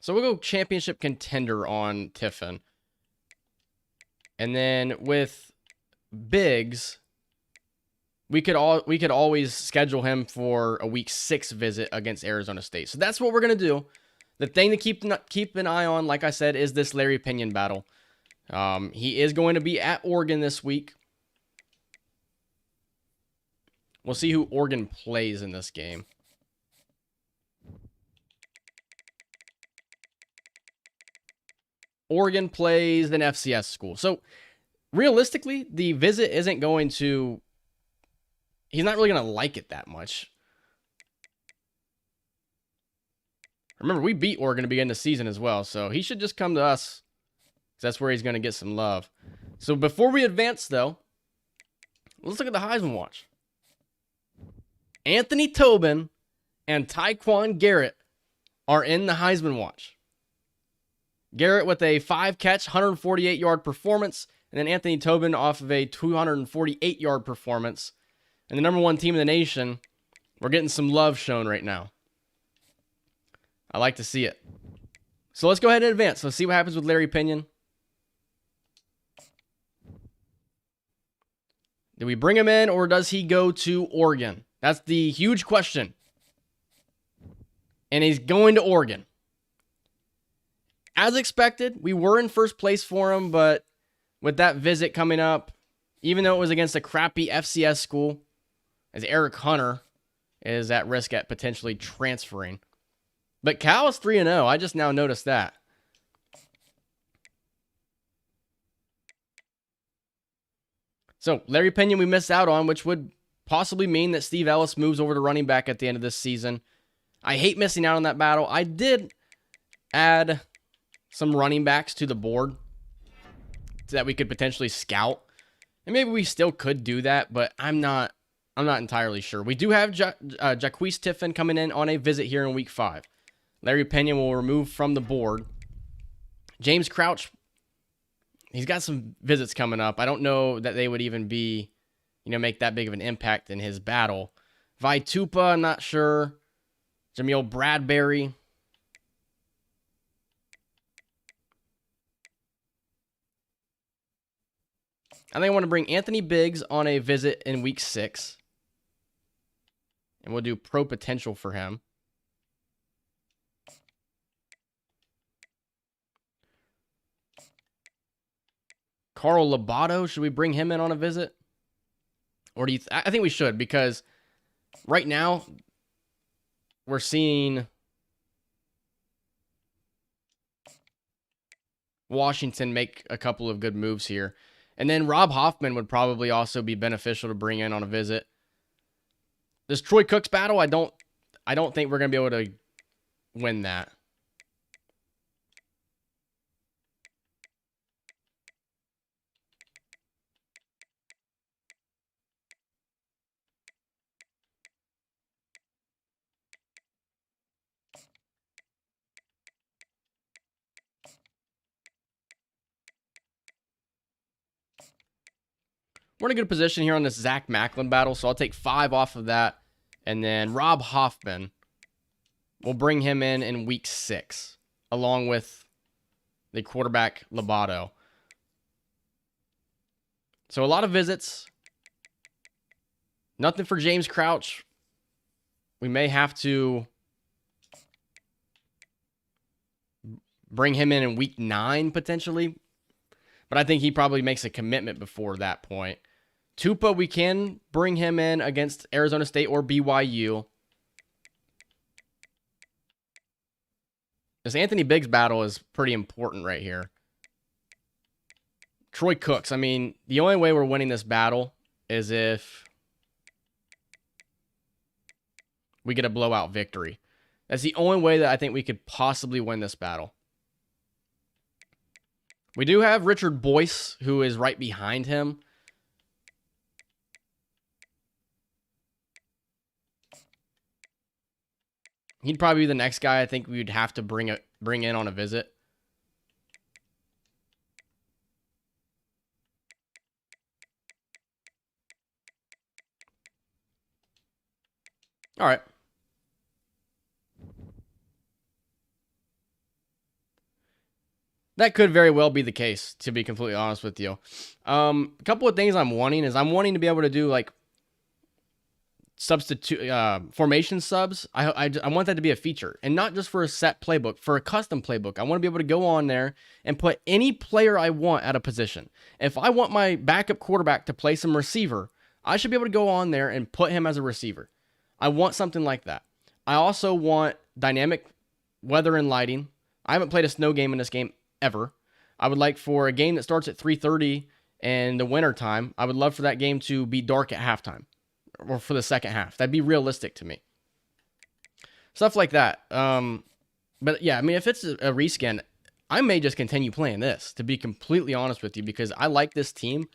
So we'll go championship contender on Tiffin. And then with Biggs, we could always schedule him for a week 6 visit against Arizona State. So that's what we're going to do. The thing to keep an eye on, like I said, is this Larry Pinion battle. He is going to be at Oregon this week. We'll see who Oregon plays in this game. Oregon plays an FCS school. So realistically, the visit isn't going to... He's not really going to like it that much. Remember, we beat Oregon to begin the season as well, so he should just come to us. That's where he's going to get some love. So before we advance, though, let's look at the Heisman Watch. Anthony Tobin and Tyquan Garrett are in the Heisman Watch. Garrett with a 5-catch, 148-yard performance, and then Anthony Tobin off of a 248-yard performance. And the number 1 team in the nation, we're getting some love shown right now. I like to see it. So let's go ahead and advance. Let's see what happens with Larry Pinion. Do we bring him in, or does he go to Oregon? That's the huge question. And he's going to Oregon. As expected, we were in first place for him, but with that visit coming up, even though it was against a crappy FCS school, as Eric Hunter is at risk at potentially transferring. But Cal is 3-0. I just now noticed that. So, Larry Pinion we missed out on, which would possibly mean that Steve Ellis moves over to running back at the end of this season. I hate missing out on that battle. I did add some running backs to the board so that we could potentially scout. And maybe we still could do that, but I'm not entirely sure. We do have Jaquise Tiffin coming in on a visit here in week 5. Larry Pena will remove from the board. James Crouch, he's got some visits coming up. I don't know that they would even be, make that big of an impact in his battle. Vi Tupa, I'm not sure. Jameel Bradbury. I think I want to bring Anthony Biggs on a visit in week 6. And we'll do pro potential for him. Carl Labato, should we bring him in on a visit? Or do you I think we should, because right now we're seeing Washington make a couple of good moves here. And then Rob Hoffman would probably also be beneficial to bring in on a visit. This Troy Cooks battle, I don't think we're going to be able to win that. We're in a good position here on this Zach Macklin battle, so I'll take 5 off of that. And then Rob Hoffman, we'll bring him in week 6, along with the quarterback Labato. So a lot of visits. Nothing for James Crouch. We may have to bring him in week 9, potentially. But I think he probably makes a commitment before that point. Tupa, we can bring him in against Arizona State or BYU. This Anthony Biggs battle is pretty important right here. Troy Cooks. I mean, the only way we're winning this battle is if we get a blowout victory. That's the only way that I think we could possibly win this battle. We do have Richard Boyce, who is right behind him. He'd probably be the next guy I think we'd have to bring in on a visit. All right. That could very well be the case, to be completely honest with you. A couple of things I'm wanting to be able to do like substitute formation subs. I want that to be a feature, and not just for a set playbook, for a custom playbook. I want to be able to go on there and put any player I want at a position. If I want my backup quarterback to play some receiver, I should be able to go on there and put him as a receiver. I want something like that. I also want dynamic weather and lighting. I haven't played a snow game in this game ever. I would like for a game that starts at 3:30 in the winter time, I would love for that game to be dark at halftime, or for the second half. That'd be realistic to me. Stuff like that. But yeah, I mean, if it's a reskin, I may just continue playing this, to be completely honest with you, because I like this team.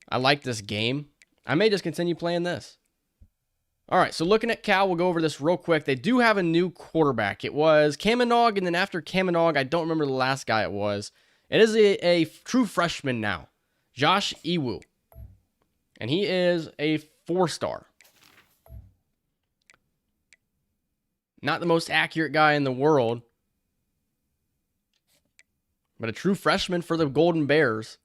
I like this game. I may just continue playing this. All right, so looking at Cal, we'll go over this real quick. They do have a new quarterback. It was Kamenog, and then after Kamenog, I don't remember the last guy it was. It is a true freshman now, Josh Iwu. And he is a 4-star. Not the most accurate guy in the world, but a true freshman for the Golden Bears.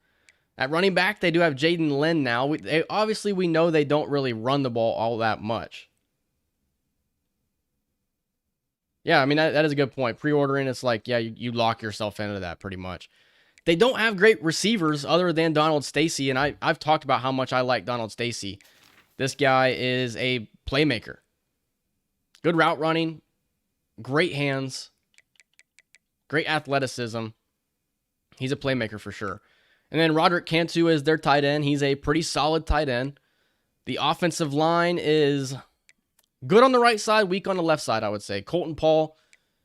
At running back, they do have Jaden Lynn now. Obviously, we know they don't really run the ball all that much. Yeah, I mean, that is a good point. Pre-ordering, it's like, yeah, you lock yourself into that pretty much. They don't have great receivers other than Donald Stacy, and I've talked about how much I like Donald Stacy. This guy is a playmaker. Good route running, great hands, great athleticism. He's a playmaker for sure. And then Roderick Cantu is their tight end. He's a pretty solid tight end. The offensive line is good on the right side, weak on the left side, I would say. Colton Paul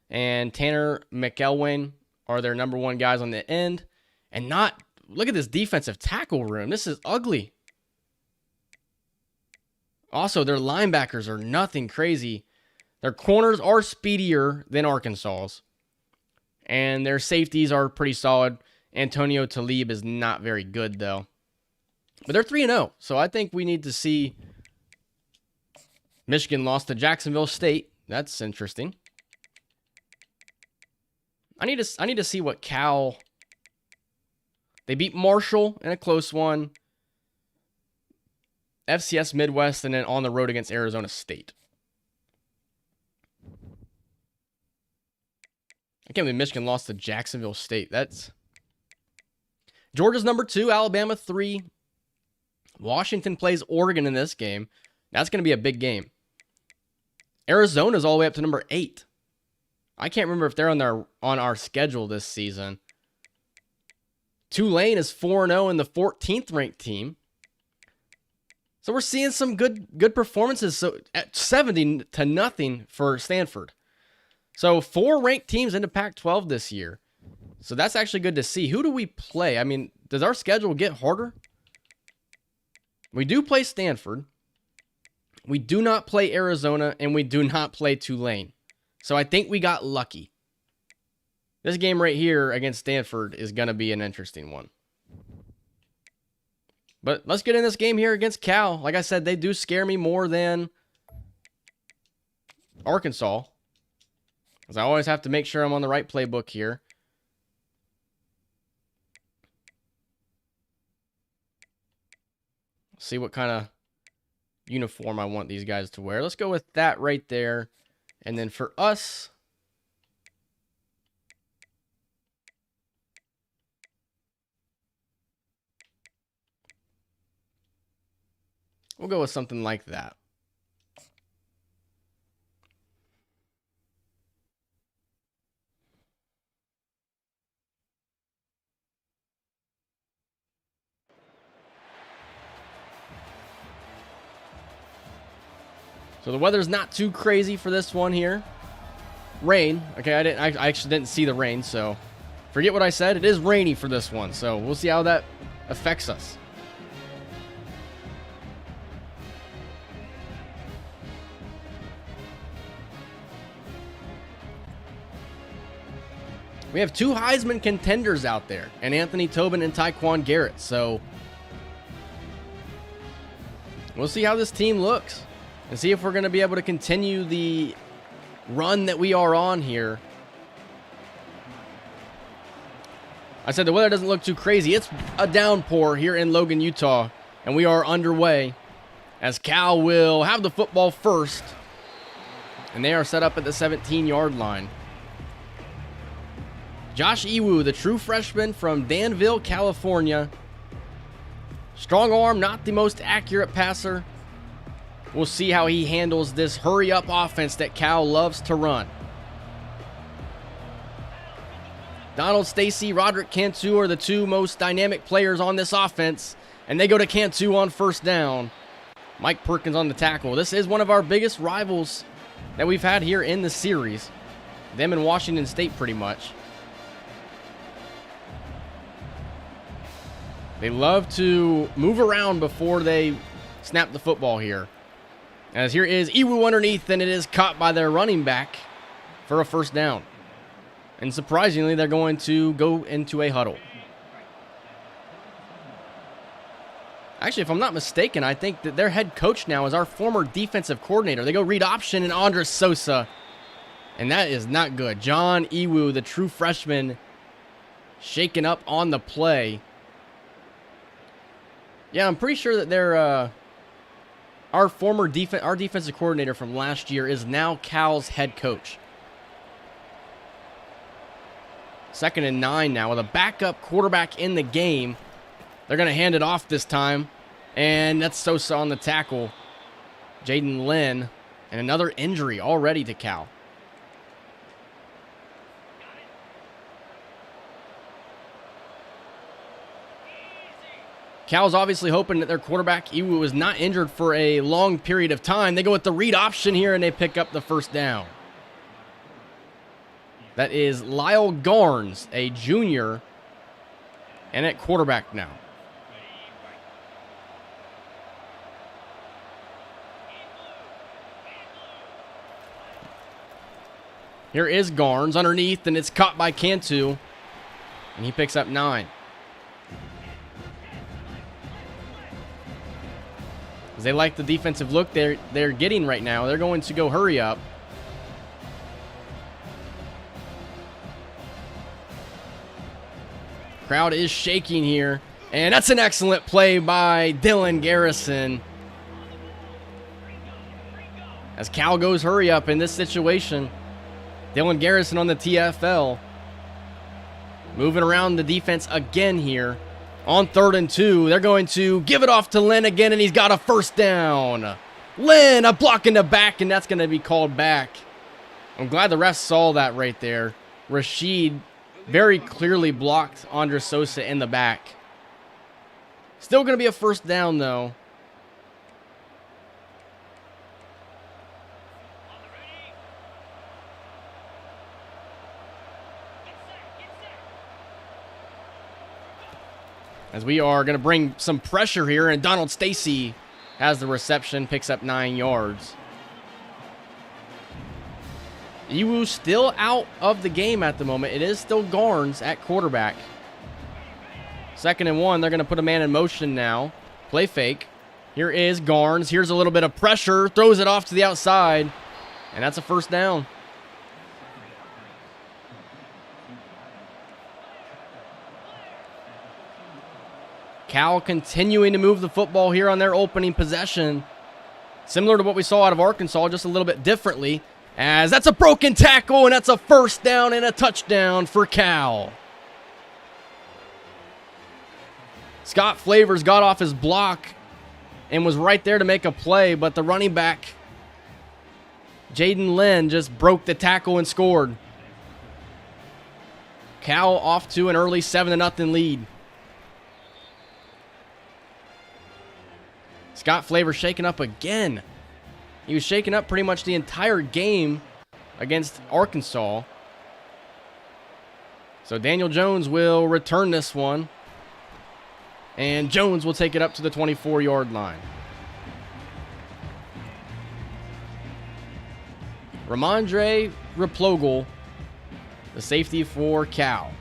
and Tanner McElwain are their number one guys on the end. And not, look at this defensive tackle room. This is ugly. Also, their linebackers are nothing crazy. Their corners are speedier than Arkansas's. And their safeties are pretty solid. Antonio Talib is not very good, though. But they're 3-0. So I think we need to see. Michigan lost to Jacksonville State. That's interesting. I need to see what Cal. They beat Marshall in a close one. FCS Midwest, and then on the road against Arizona State. I can't believe Michigan lost to Jacksonville State. That's Georgia's number 2, Alabama 3. Washington plays Oregon in this game. That's going to be a big game. Arizona's all the way up to number 8. I can't remember if they're on our schedule this season. Tulane is 4-0 and the 14th ranked team. So we're seeing some good performances. So at 70-0 for Stanford. So 4 ranked teams into Pac-12 this year. So that's actually good to see. Who do we play? I mean, does our schedule get harder? We do play Stanford. We do not play Arizona, and we do not play Tulane. So I think we got lucky. This game right here against Stanford is going to be an interesting one. But let's get in this game here against Cal. Like I said, they do scare me more than Arkansas. Because I always have to make sure I'm on the right playbook here. See what kind of uniform I want these guys to wear. Let's go with that right there. And then for us, we'll go with something like that. So the weather's not too crazy for this one here. Rain. Okay, I actually didn't see the rain, so forget what I said. It is rainy for this one, so we'll see how that affects us. We have 2 Heisman contenders out there, and Anthony Tobin and Tyquan Garrett, so we'll see how this team looks. And see if we're going to be able to continue the run that we are on here. I said the weather doesn't look too crazy. It's a downpour here in Logan, Utah. And we are underway as Cal will have the football first. And they are set up at the 17-yard line. Josh Ewu, the true freshman from Danville, California. Strong arm, not the most accurate passer. We'll see how he handles this hurry-up offense that Cal loves to run. Donald Stacy, Roderick Cantu are the 2 most dynamic players on this offense, and they go to Cantu on first down. Mike Perkins on the tackle. This is one of our biggest rivals that we've had here in the series. Them and Washington State pretty much. They love to move around before they snap the football here. As here is Ewu underneath, and it is caught by their running back for a first down. And surprisingly, they're going to go into a huddle. Actually, if I'm not mistaken, I think that their head coach now is our former defensive coordinator. They go read option and Andres Sosa. And that is not good. John Ewu, the true freshman, shaken up on the play. Yeah, I'm pretty sure that they're... Our defensive coordinator from last year is now Cal's head coach. 2nd and 9 now with a backup quarterback in the game. They're going to hand it off this time. And that's Sosa on the tackle. Jaden Lynn. And another injury already to Cal. Cal's obviously hoping that their quarterback, Ewu, is not injured for a long period of time. They go with the read option here, and they pick up the first down. That is Lyle Garnes, a junior, and at quarterback now. Here is Garnes underneath, and it's caught by Cantu, and he picks up 9. As they like the defensive look they're getting right now, they're going to go hurry up. Crowd is shaking here, and that's an excellent play by Dylan Garrison. As Cal goes hurry up in this situation, Dylan Garrison on the TFL. Moving around the defense again here. On 3rd and 2, they're going to give it off to Lynn again, and he's got a first down. Lynn, a block in the back, and that's going to be called back. I'm glad the refs saw that right there. Rashid very clearly blocked Andres Sosa in the back. Still going to be a first down, though. As we are going to bring some pressure here, and Donald Stacy has the reception, picks up 9 yards. Iwu still out of the game at the moment. It is still Garnes at quarterback. 2nd and 1, they're going to put a man in motion now. Play fake. Here is Garnes. Here's a little bit of pressure. Throws it off to the outside, and that's a first down. Cal continuing to move the football here on their opening possession. Similar to what we saw out of Arkansas, just a little bit differently. As that's a broken tackle, and that's a first down and a touchdown for Cal. Scott Flavors got off his block and was right there to make a play, but the running back, Jaden Lynn, just broke the tackle and scored. Cal off to an early 7-0 lead. Scott Flavors shaken up again. He was shaken up pretty much the entire game against Arkansas. So Daniel Jones will return this one. And Jones will take it up to the 24-yard line. Ramondre Replogle, the safety for Cal.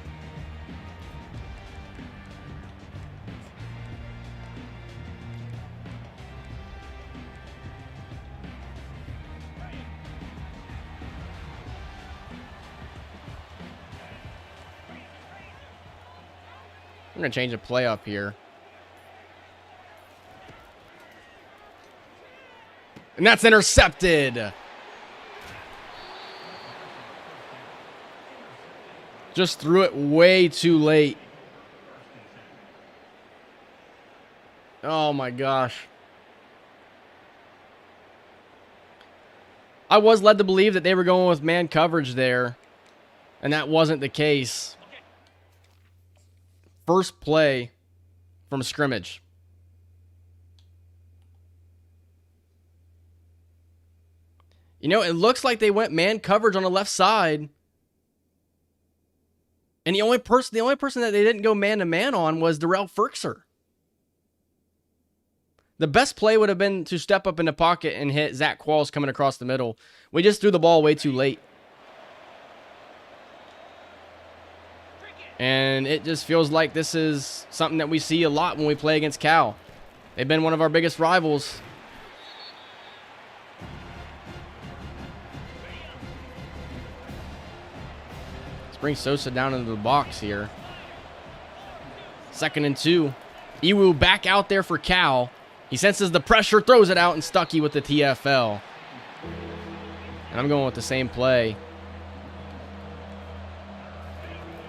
I'm going to change the play up here. And that's intercepted. Just threw it way too late. Oh my gosh. I was led to believe that they were going with man coverage there, and that wasn't the case. First play from scrimmage. You know, it looks like they went man coverage on the left side. And the only person that they didn't go man-to-man on was Darrell Ferkser. The best play would have been to step up in the pocket and hit Zach Qualls coming across the middle. We just threw the ball way too late. And it just feels like this is something that we see a lot when we play against Cal. They've been one of our biggest rivals. Let's bring Sosa down into the box here. 2nd and 2. Iwu back out there for Cal. He senses the pressure, throws it out, and Stuckey with the TFL. And I'm going with the same play.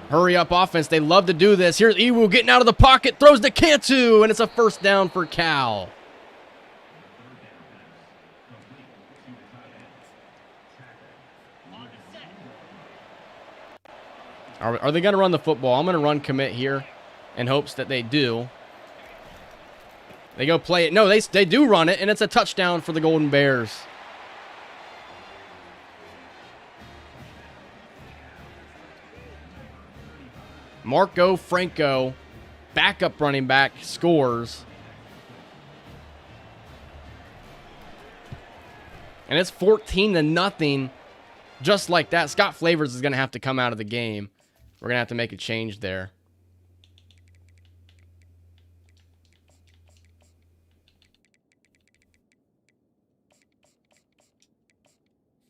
Hurry up offense. They love to do this. Here's Iwu getting out of the pocket, throws to Cantu, and it's a first down for Cal. Are they going to run the football? I'm going to run commit here in hopes that they do. They go play it. No, they do run it, and it's a touchdown for the Golden Bears. Marco Franco, backup running back, scores. And it's 14-0. Just like that. Scott Flavors is going to have to come out of the game. We're going to have to make a change there.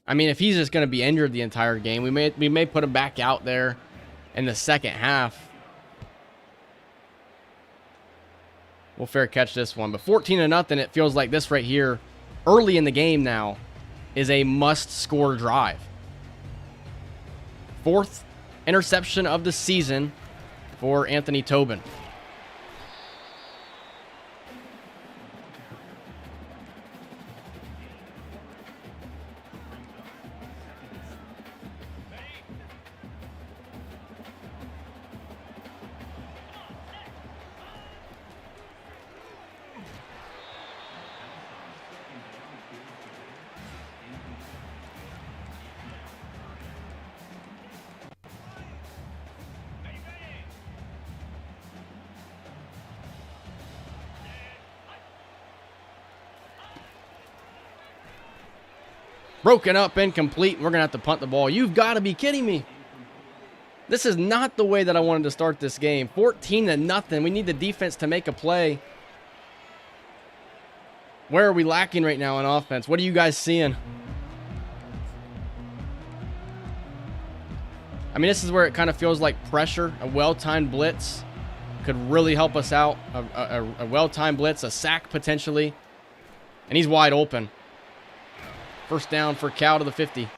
I mean, if he's just going to be injured the entire game, we may put him back out there in the second half. We'll fair catch this one. But 14-0, it feels like this right here, early in the game now, is a must-score drive. 4th interception of the season for Anthony Tobin. Broken up, incomplete. We're going to have to punt the ball. You've got to be kidding me. This is not the way that I wanted to start this game. 14-0. We need the defense to make a play. Where are we lacking right now on offense? What are you guys seeing? I mean, this is where it kind of feels like pressure. A well-timed blitz could really help us out. A well-timed blitz, a sack potentially. And he's wide open. First down for Cal to the 50.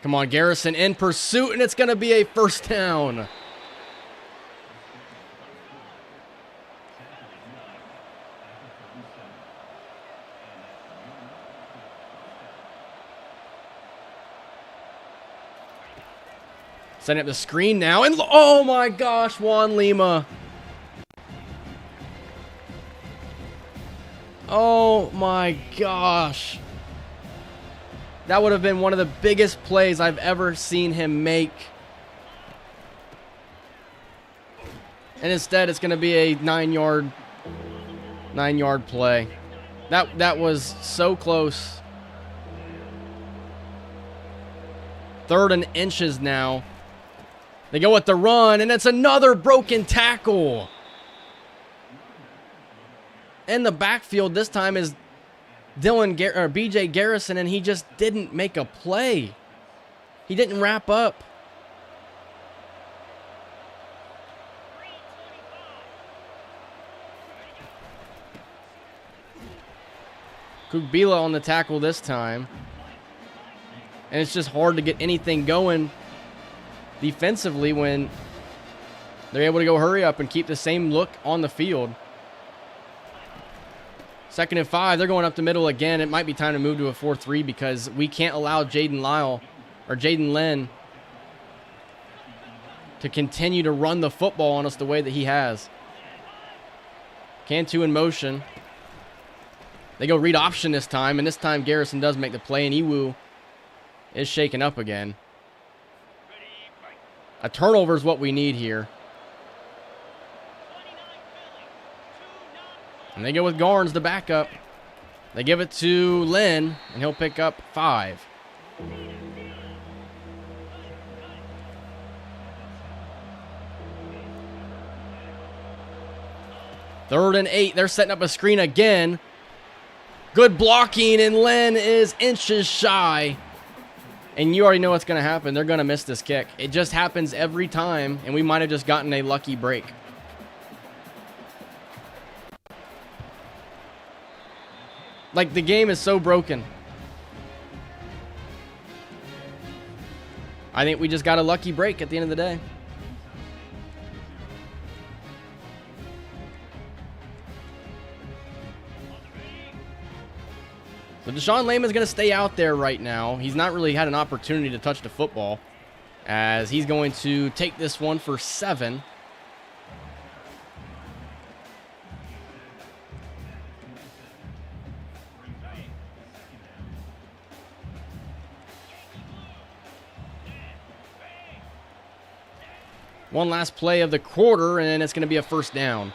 Come on, Garrison in pursuit, and it's going to be a first down. Setting up the screen now, and oh my gosh, Juan Lima. Oh my gosh. That would have been one of the biggest plays I've ever seen him make. And instead, it's going to be a 9-yard play. That was so close. 3rd and inches now. They go with the run, and it's another broken tackle. In the backfield this time is BJ Garrison, and he just didn't make a play. He didn't wrap up. Kugbila on the tackle this time. And it's just hard to get anything going defensively when they're able to go hurry up and keep the same look on the field. 2nd and 5. They're going up the middle again. It might be time to move to a 4-3 because we can't allow Jaden Lynn to continue to run the football on us the way that he has. Cantu in motion. They go read option this time, and this time Garrison does make the play, and Iwu is shaken up again. A turnover is what we need here. And they go with Garnes, the backup. They give it to Lynn, and he'll pick up 5. Third and 8. They're setting up a screen again. Good blocking, and Lynn is inches shy. And you already know what's going to happen. They're going to miss this kick. It just happens every time, and we might have just gotten a lucky break. Like, the game is so broken. I think we just got a lucky break at the end of the day. So Deshaun Lehman's going to stay out there right now. He's not really had an opportunity to touch the football, as he's going to take this one for 7. One last play of the quarter, and it's going to be a first down.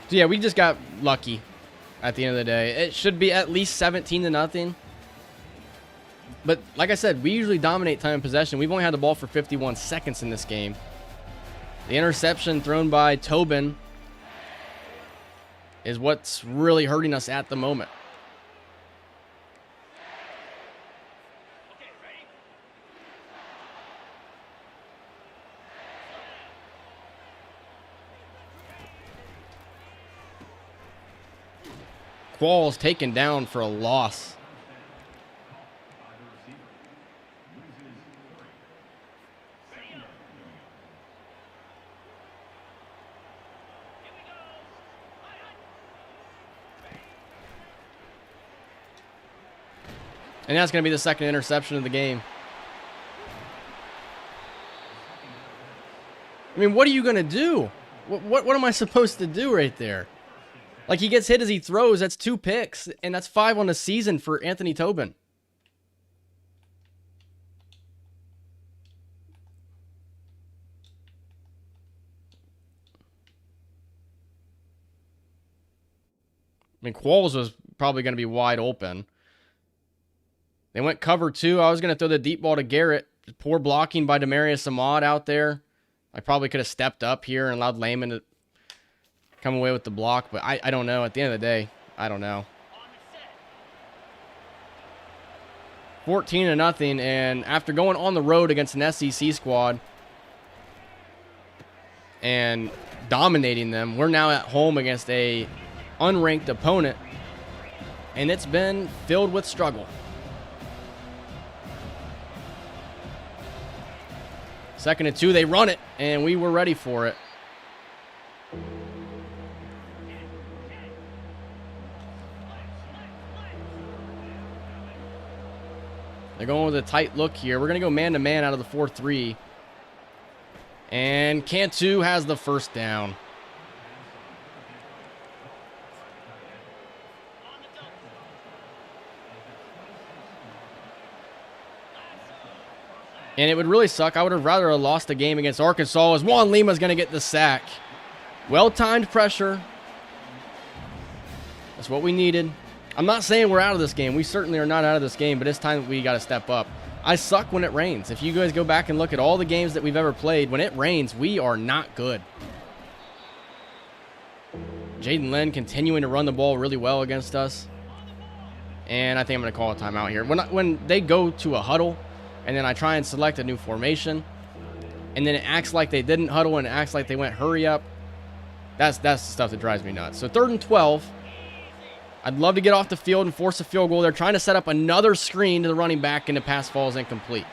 So, yeah, we just got lucky at the end of the day. It should be at least 17-0. But, like I said, we usually dominate time of possession. We've only had the ball for 51 seconds in this game. The interception thrown by Tobin is what's really hurting us at the moment. Qualls taken down for a loss. And that's going to be the second interception of the game. I mean, what are you going to do? What am I supposed to do right there? Like, he gets hit as he throws. That's 2 picks, and that's 5 on the season for Anthony Tobin. I mean, Qualls was probably going to be wide open. They went cover 2. I was going to throw the deep ball to Garrett. Poor blocking by Demarius Ahmad out there. I probably could have stepped up here and allowed Lehman to come away with the block, but I don't know. At the end of the day, I don't know. 14-0, and after going on the road against an SEC squad and dominating them, we're now at home against a unranked opponent, and it's been filled with struggle. Second and 2, they run it, and we were ready for it. They're going with a tight look here. We're going to go man-to-man out of the 4-3. And Cantu has the first down. And it would really suck. I would have rather lost the game against Arkansas as Juan Lima's going to get the sack. Well-timed pressure. That's what we needed. I'm not saying we're out of this game. We certainly are not out of this game, but it's time that we got to step up. I suck when it rains. If you guys go back and look at all the games that we've ever played, when it rains, we are not good. Jaden Lynn continuing to run the ball really well against us. And I think I'm going to call a timeout here. When they go to a huddle, and then I try and select a new formation, and then it acts like they didn't huddle and it acts like they went hurry up, that's the stuff that drives me nuts. So 3rd and 12. I'd love to get off the field and force a field goal. They're trying to set up another screen to the running back, and the pass falls incomplete.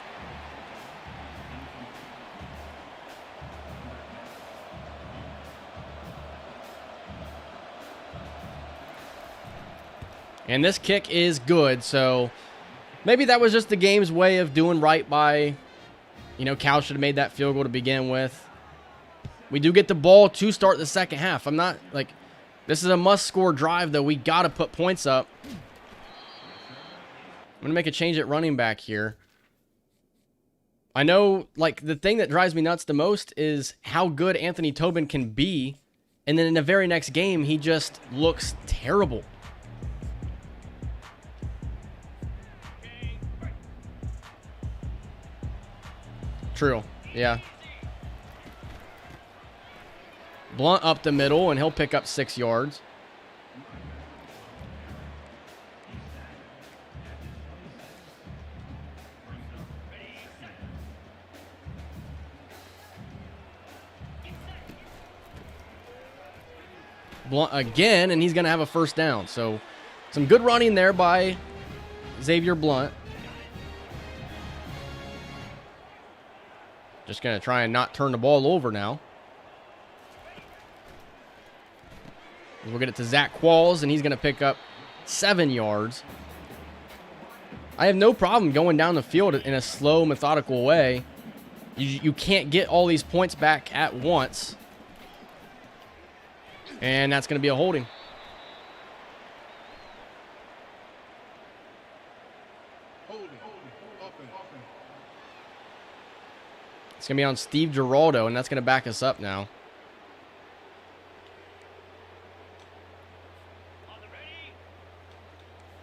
And this kick is good, so maybe that was just the game's way of doing right by, Cal should have made that field goal to begin with. We do get the ball to start the second half. I'm not, this is a must-score drive, though. We got to put points up. I'm going to make a change at running back here. I know, the thing that drives me nuts the most is how good Anthony Tobin can be, and then in the very next game, he just looks terrible. True, yeah. Blunt up the middle, and he'll pick up 6 yards. Blunt again, and he's going to have a first down. So some good running there by Xavier Blunt. Just going to try and not turn the ball over now. We'll get it to Zach Qualls, and he's going to pick up 7 yards. I have no problem going down the field in a slow, methodical way. You can't get all these points back at once. And that's going to be a holding. It's going to be on Steve Giraldo, and that's going to back us up now.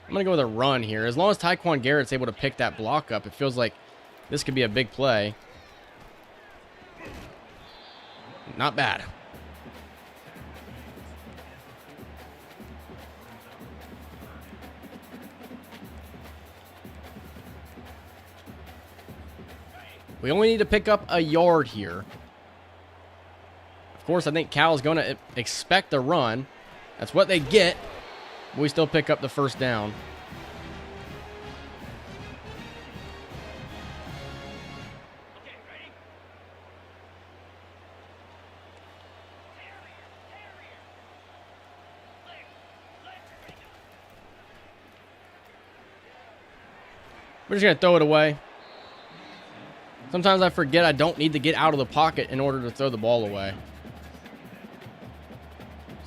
I'm going to go with a run here. As long as Tyquan Garrett's able to pick that block up, it feels like this could be a big play. Not bad. We only need to pick up a yard here. Of course, I think Cal's going to expect a run. That's what they get. We still pick up the first down. We're just going to throw it away. Sometimes I forget I don't need to get out of the pocket in order to throw the ball away.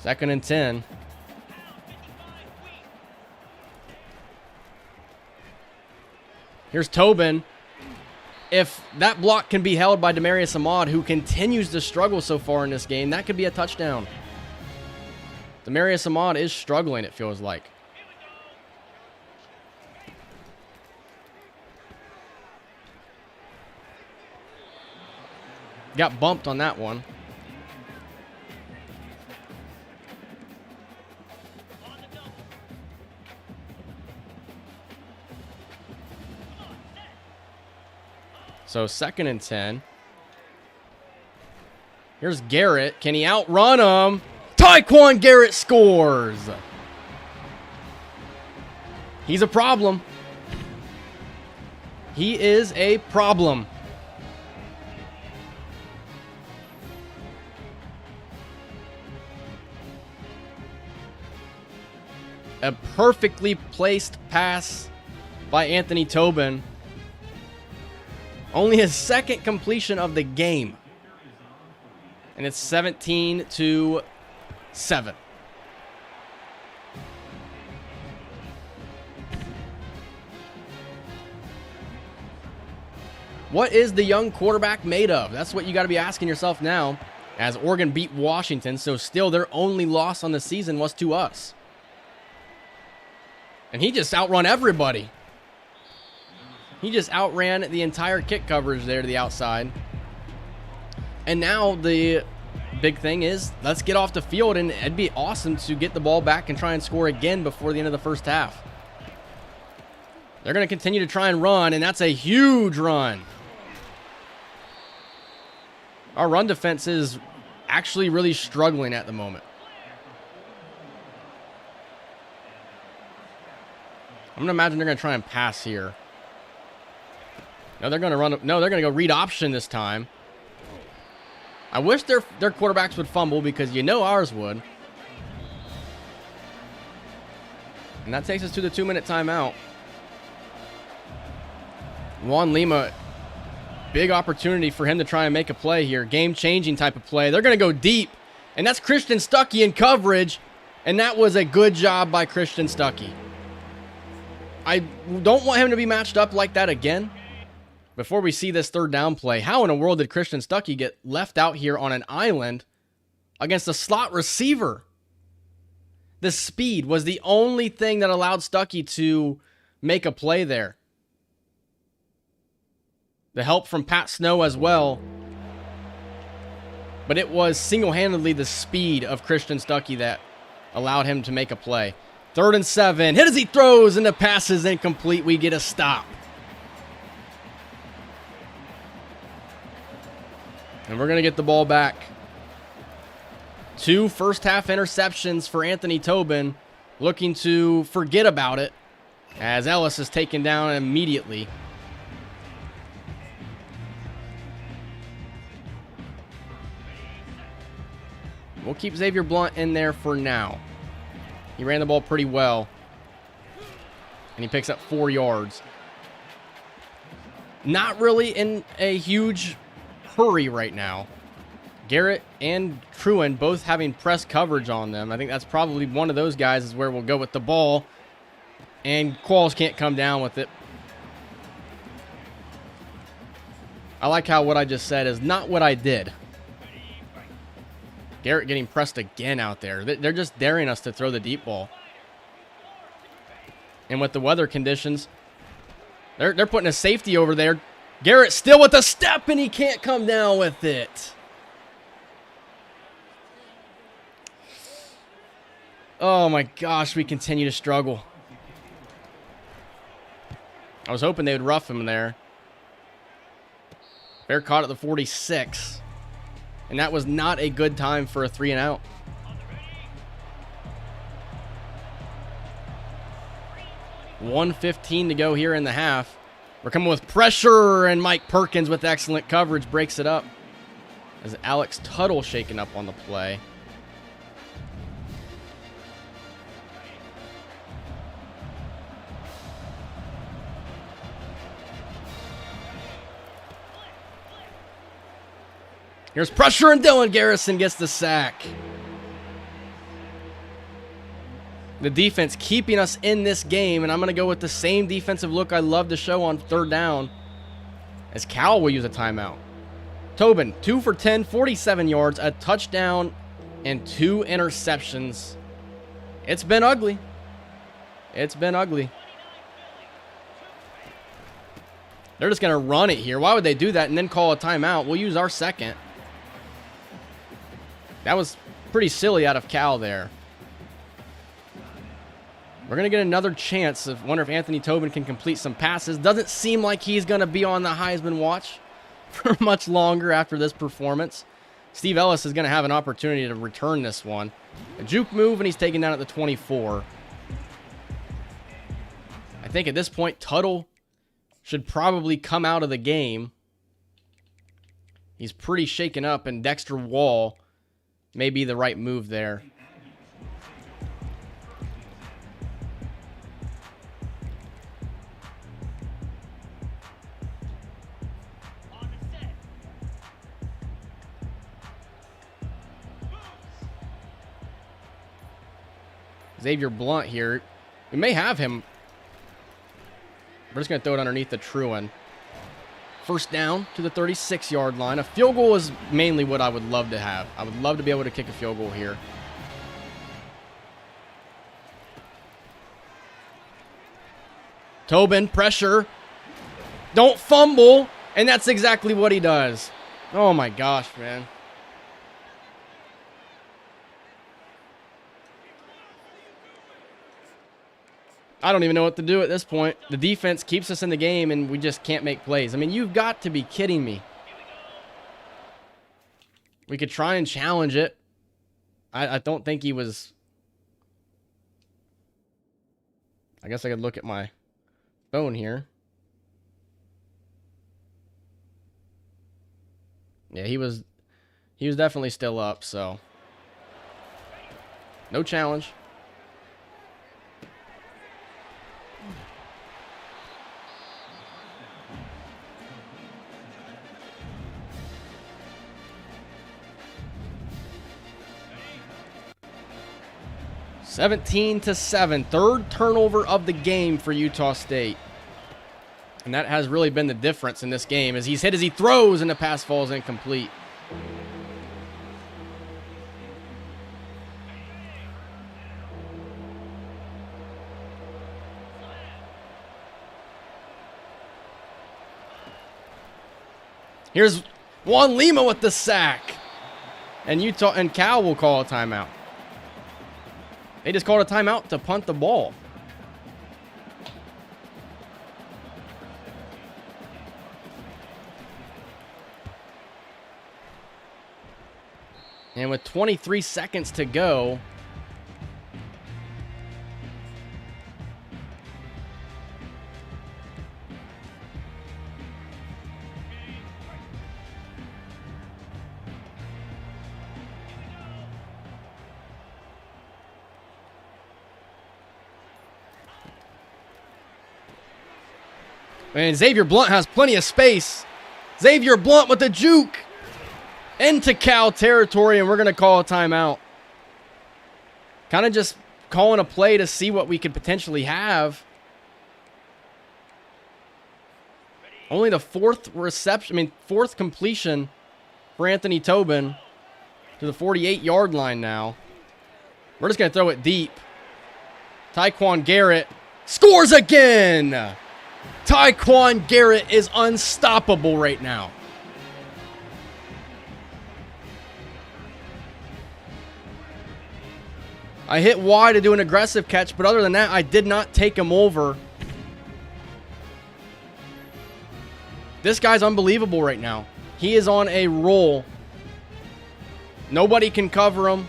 2nd and 10. Here's Tobin. If that block can be held by Demarius Ahmad, who continues to struggle so far in this game, that could be a touchdown. Demarius Ahmad is struggling, it feels like. Got bumped on that one. So 2nd and 10. Here's Garrett. Can he outrun him? Tyquan Garrett scores. He's a problem. He is a problem. A perfectly placed pass by Anthony Tobin. Only his 2nd completion of the game. And it's 17-7. What is the young quarterback made of? That's what you got to be asking yourself now. As Oregon beat Washington, so still their only loss on the season was to us. And he just outrun everybody. He just outran the entire kick coverage there to the outside. And now the big thing is, let's get off the field, and it'd be awesome to get the ball back and try and score again before the end of the first half. They're going to continue to try and run, and that's a huge run. Our run defense is actually really struggling at the moment. I'm going to imagine they're going to try and pass here. No, they're going to run. No, they're going to go read option this time. I wish their quarterbacks would fumble, because you know ours would. And that takes us to the 2-minute timeout. Juan Lima, big opportunity for him to try and make a play here. Game-changing type of play. They're going to go deep. And that's Christian Stuckey in coverage. And that was a good job by Christian Stuckey. I don't want him to be matched up like that again. Before we see this 3rd down play, how in the world did Christian Stuckey get left out here on an island against a slot receiver? The speed was the only thing that allowed Stuckey to make a play there. The help from Pat Snow as well. But it was single-handedly the speed of Christian Stuckey that allowed him to make a play. 3rd and 7. Hit as he throws, and the pass is incomplete. We get a stop. And we're going to get the ball back. 2 first-half interceptions for Anthony Tobin. Looking to forget about it, as Ellis is taken down immediately. We'll keep Xavier Blunt in there for now. He ran the ball pretty well. And he picks up 4 yards. Not really in a huge hurry right now. Garrett and Truen both having press coverage on them. I think that's probably one of those guys is where we'll go with the ball. And Qualls can't come down with it. I like how what I just said is not what I did. Garrett getting pressed again out there. They're just daring us to throw the deep ball. And with the weather conditions, they're putting a safety over there. Garrett still with a step, and he can't come down with it. Oh my gosh, we continue to struggle. I was hoping they would rough him there. Bear caught at the 46. And that was not a good time for a 3-and-out. $1:15 to go here in the half. We're coming with pressure, and Mike Perkins with excellent coverage breaks it up. As Alex Tuttle shaken up on the play. Here's pressure, and Dylan Garrison gets the sack. The defense keeping us in this game, and I'm going to go with the same defensive look I love to show on 3rd down, as Cal will use a timeout. Tobin, 2 for 10, 47 yards, a touchdown, and 2 interceptions. It's been ugly. It's been ugly. They're just going to run it here. Why would they do that and then call a timeout? We'll use our second. That was pretty silly out of Cal there. We're going to get another chance. I wonder if Anthony Tobin can complete some passes. Doesn't seem like he's going to be on the Heisman watch for much longer after this performance. Steve Ellis is going to have an opportunity to return this one. A juke move, and he's taken down at the 24. I think at this point, Tuttle should probably come out of the game. He's pretty shaken up, and Dexter Wall may be the right move there. Xavier Blunt here. We may have him. We're just going to throw it underneath the Truan. First down to the 36-yard line. A field goal is mainly what I would love to have. I would love to be able to kick a field goal here. Tobin, pressure. Don't fumble. And that's exactly what he does. Oh my gosh, man. I don't even know what to do at this point. The defense keeps us in the game, and we just can't make plays. I mean, you've got to be kidding me. We could try and challenge it. I don't think he was... I guess I could look at my phone here. Yeah, he was definitely still up, so... No challenge. (17-7), third turnover of the game for Utah State. And that has really been the difference in this game, as he's hit as he throws and the pass falls incomplete. Here's Juan Lima with the sack. And Cal will call a timeout. They just called a timeout to punt the ball. And with 23 seconds to go, and Xavier Blunt has plenty of space. Xavier Blunt with the juke into Cal territory, and we're going to call a timeout. Kind of just calling a play to see what we could potentially have. Only the fourth completion for Anthony Tobin to the 48-yard line now. We're just going to throw it deep. Tyquan Garrett scores again. Tyquan Garrett is unstoppable right now. I hit Y to do an aggressive catch, but other than that, I did not take him over. This guy's unbelievable right now. He is on a roll. Nobody can cover him.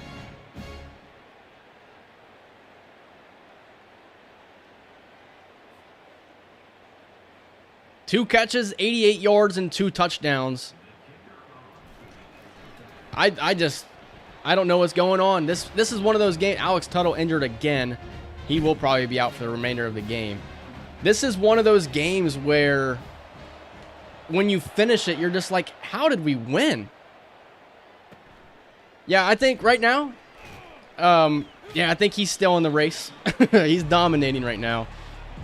Two catches, 88 yards, and 2 touchdowns. I don't know what's going on. This is one of those games. Alex Tuttle injured again. He will probably be out for the remainder of the game. This is one of those games where when you finish it, you're just like, how did we win? Yeah, I think right now, I think he's still in the race. He's dominating right now.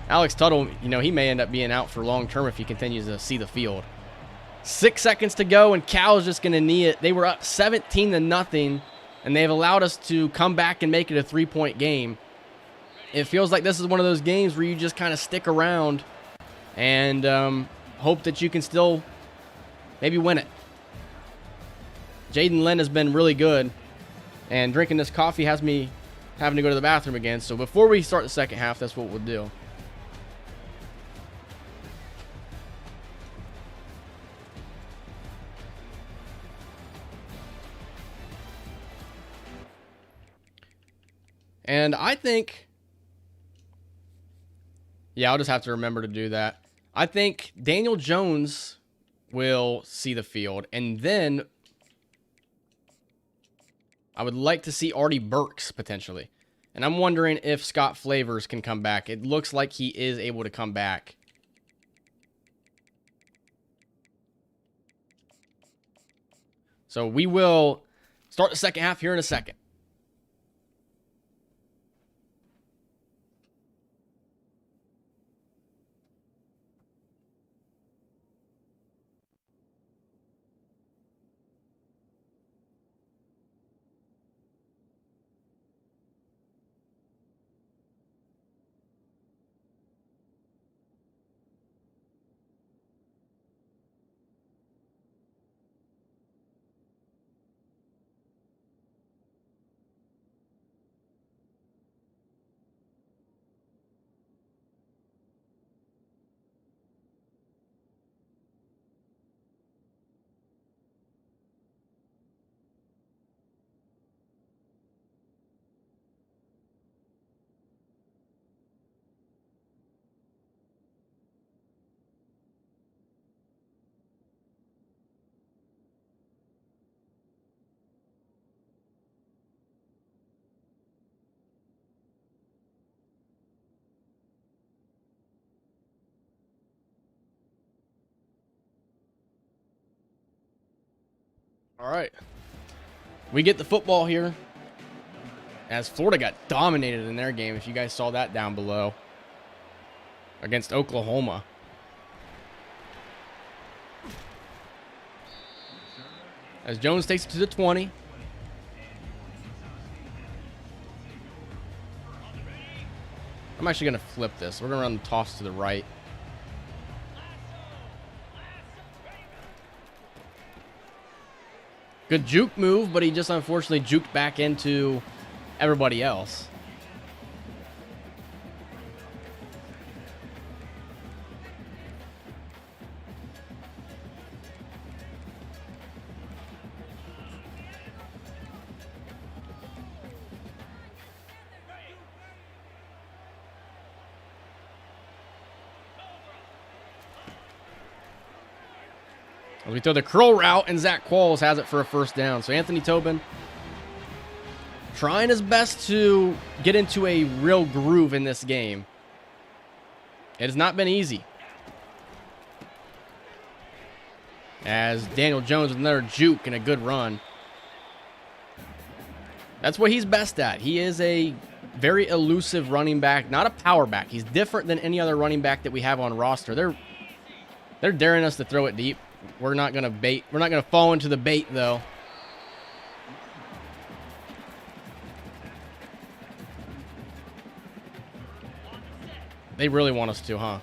Alex Tuttle, he may end up being out for long term if he continues to see the field. 6 seconds to go, and Cal's just going to knee it. They were up 17-0, and they've allowed us to come back and make it a 3-point game. It feels like this is one of those games where you just kind of stick around and hope that you can still maybe win it. Jaden Lynn has been really good, and drinking this coffee has me having to go to the bathroom again. So before we start the second half, that's what we'll do. And I think, I'll just have to remember to do that. I think Daniel Jones will see the field. And then I would like to see Artie Burks potentially. And I'm wondering if Scott Flavors can come back. It looks like he is able to come back. So we will start the second half here in a second. All right. We get the football here as Florida got dominated in their game, if you guys saw that down below, against Oklahoma. As Jones takes it to the 20. I'm actually going to flip this. We're going to run the toss to the right. Good juke move, but he just unfortunately juked back into everybody else. We throw the curl route, and Zach Qualls has it for a first down. So Anthony Tobin trying his best to get into a real groove in this game. It has not been easy. As Daniel Jones with another juke and a good run. That's what he's best at. He is a very elusive running back, not a power back. He's different than any other running back that we have on roster. They're daring us to throw it deep. We're not going to bait. We're not going to fall into the bait, though. They really want us to, huh?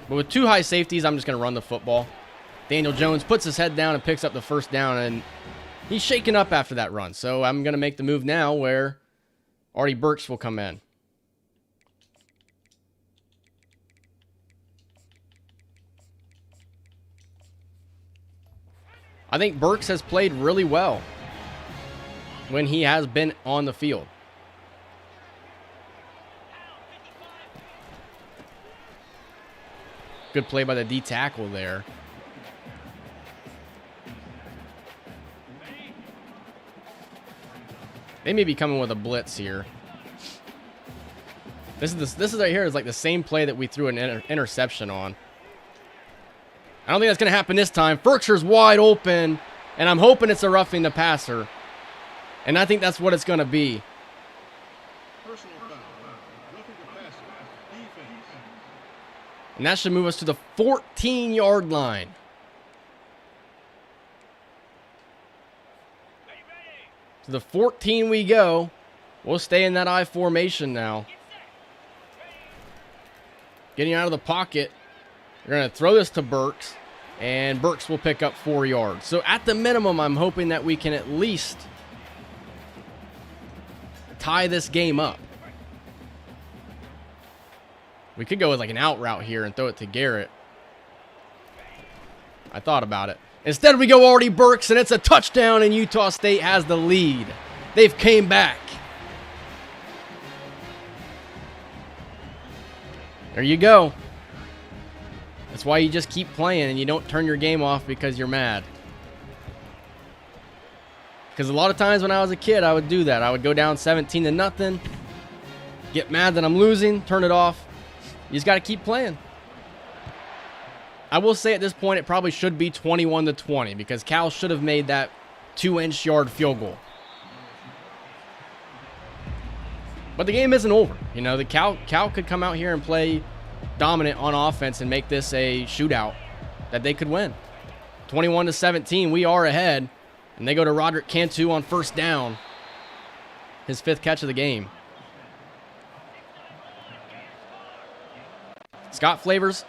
But with 2 high safeties, I'm just going to run the football. Daniel Jones puts his head down and picks up the first down, and he's shaken up after that run. So I'm going to make the move now where Artie Burks will come in. I think Burks has played really well when he has been on the field. Good play by the D tackle there. They may be coming with a blitz here. This is right here is like the same play that we threw an interception on. I don't think that's going to happen this time. Berkshire's wide open, and I'm hoping it's a roughing the passer. And I think that's what it's going to be. And that should move us to the 14-yard line. To the 14 we go. We'll stay in that I formation now. Getting out of the pocket. We're going to throw this to Burks, and Burks will pick up 4 yards. So at the minimum, I'm hoping that we can at least tie this game up. We could go with like an out route here and throw it to Garrett. I thought about it. Instead, we go Artie Burks, and it's a touchdown, and Utah State has the lead. They've came back. There you go. That's why you just keep playing and you don't turn your game off because you're mad. Because a lot of times when I was a kid, I would do that. I would go down 17-0, get mad that I'm losing, turn it off. You just got to keep playing. I will say at this point, it probably should be 21-20 because Cal should have made that 2-inch yard field goal. But the game isn't over. You know, the Cal could come out here and play dominant on offense and make this a shootout that they could win. 21-17, we are ahead. And they go to Roderick Cantu on first down. His 5th catch of the game. Scott Flavors,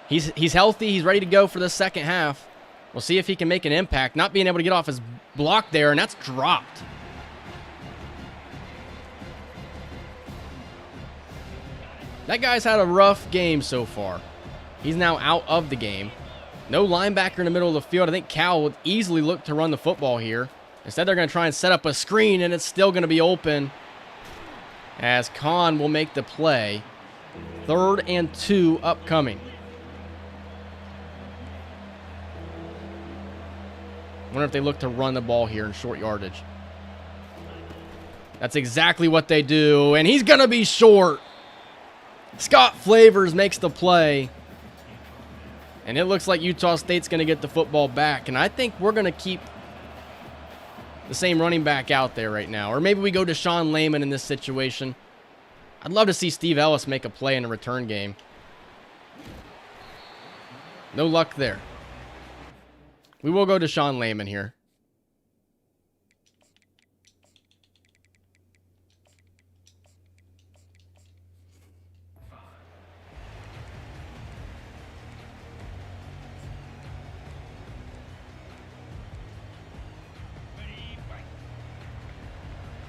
he's healthy. He's ready to go for the second half. We'll see if he can make an impact. Not being able to get off his block there, and that's dropped. That guy's had a rough game so far. He's now out of the game. No linebacker in the middle of the field. I think Cal would easily look to run the football here. Instead, they're going to try and set up a screen, and it's still going to be open as Kahn will make the play. 3rd and 2 upcoming. Wonder if they look to run the ball here in short yardage. That's exactly what they do, and he's going to be short. Scott Flavors makes the play. And it looks like Utah State's going to get the football back. And I think we're going to keep the same running back out there right now. Or maybe we go to Sean Lehman in this situation. I'd love to see Steve Ellis make a play in a return game. No luck there. We will go to Sean Lehman here.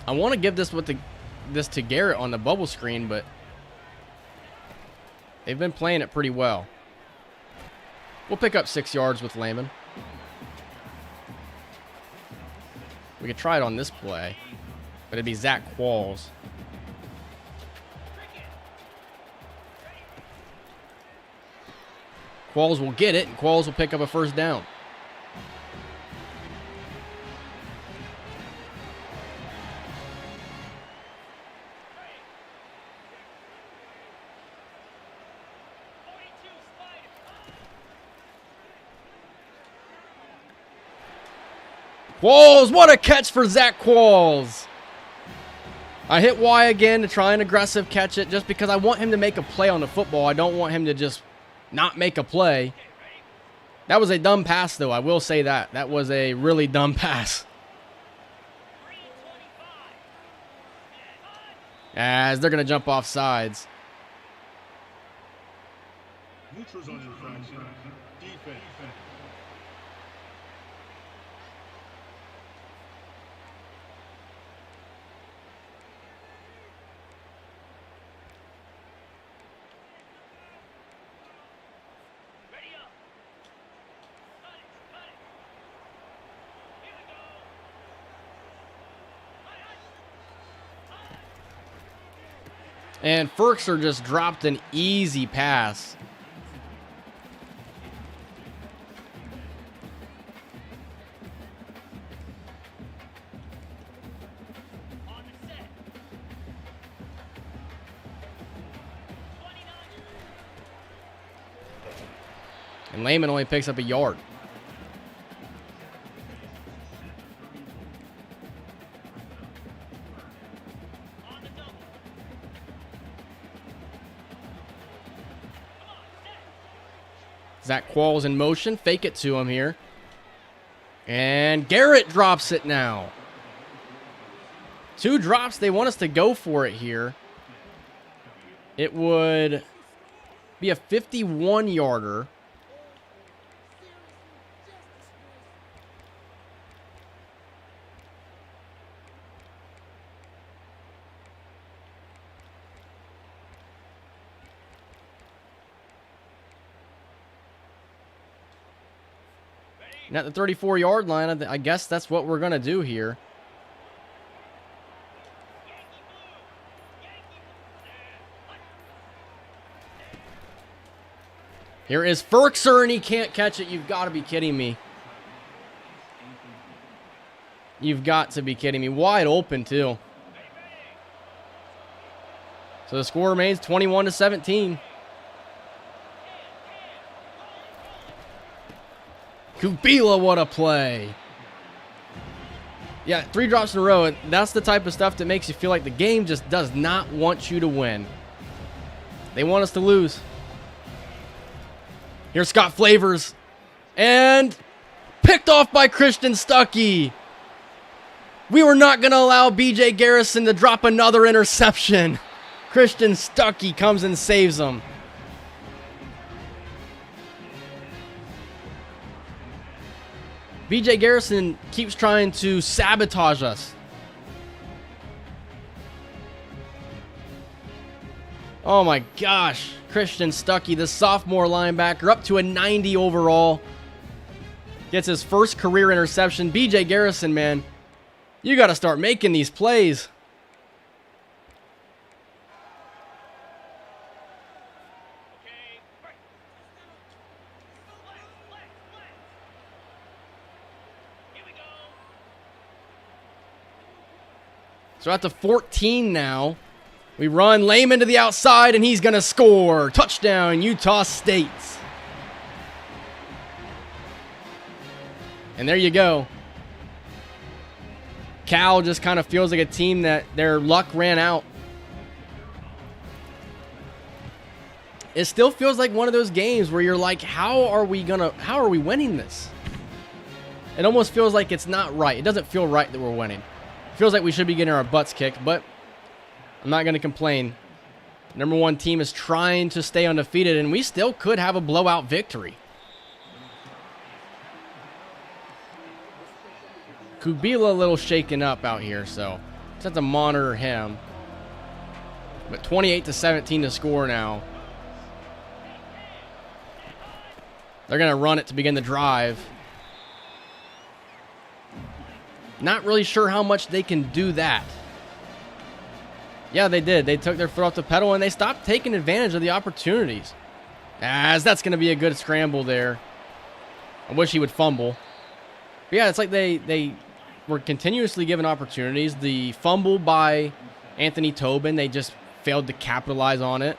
I want to give this to Garrett on the bubble screen, but they've been playing it pretty well. We'll pick up 6 yards with Lehman. We could try it on this play, but it'd be Zach Qualls. Qualls will get it, and Qualls will pick up a first down. Qualls, what a catch for Zach Qualls. I hit Y again to try and aggressive catch it just because I want him to make a play on the football. I don't want him to just not make a play. That was a dumb pass, though. I will say that. That was a really dumb pass. As they're going to jump off sides. Neutrals on infraction. Defense. And Ferkser just dropped an easy pass. And Lehman only picks up a yard. Zach Qualls in motion. Fake it to him here. And Garrett drops it now. 2 drops. They want us to go for it here. It would be a 51-yarder. And at the 34-yard line, I guess that's what we're going to do here. Here is Ferkser, and he can't catch it. You've got to be kidding me. You've got to be kidding me. Wide open, too. So the score remains 21-17. Kubila, what a play. Yeah, 3 drops in a row. And that's the type of stuff that makes you feel like the game just does not want you to win. They want us to lose. Here's Scott Flavors. And picked off by Christian Stuckey. We were not going to allow B.J. Garrison to drop another interception. Christian Stuckey comes and saves him. B.J. Garrison keeps trying to sabotage us. Oh my gosh. Christian Stuckey, the sophomore linebacker, up to a 90 overall. Gets his first career interception. B.J. Garrison, man, you got to start making these plays. So at the 14 now, we run Lehman to the outside, and he's going to score. Touchdown, Utah State. And there you go. Cal just kind of feels like a team that their luck ran out. It still feels like one of those games where you're like, how are we winning this? It almost feels like it's not right. It doesn't feel right that we're winning. Feels like we should be getting our butts kicked, but I'm not going to complain. Number 1 team is trying to stay undefeated, and we still could have a blowout victory. Kubila a little shaken up out here, so just have to monitor him. But 28-17 to score now. They're going to run it to begin the drive. Not really sure how much they can do that. Yeah, they did. They took their foot off the pedal, and they stopped taking advantage of the opportunities. As that's going to be a good scramble there. I wish he would fumble. But yeah, it's like they were continuously given opportunities. The fumble by Anthony Tobin, they just failed to capitalize on it.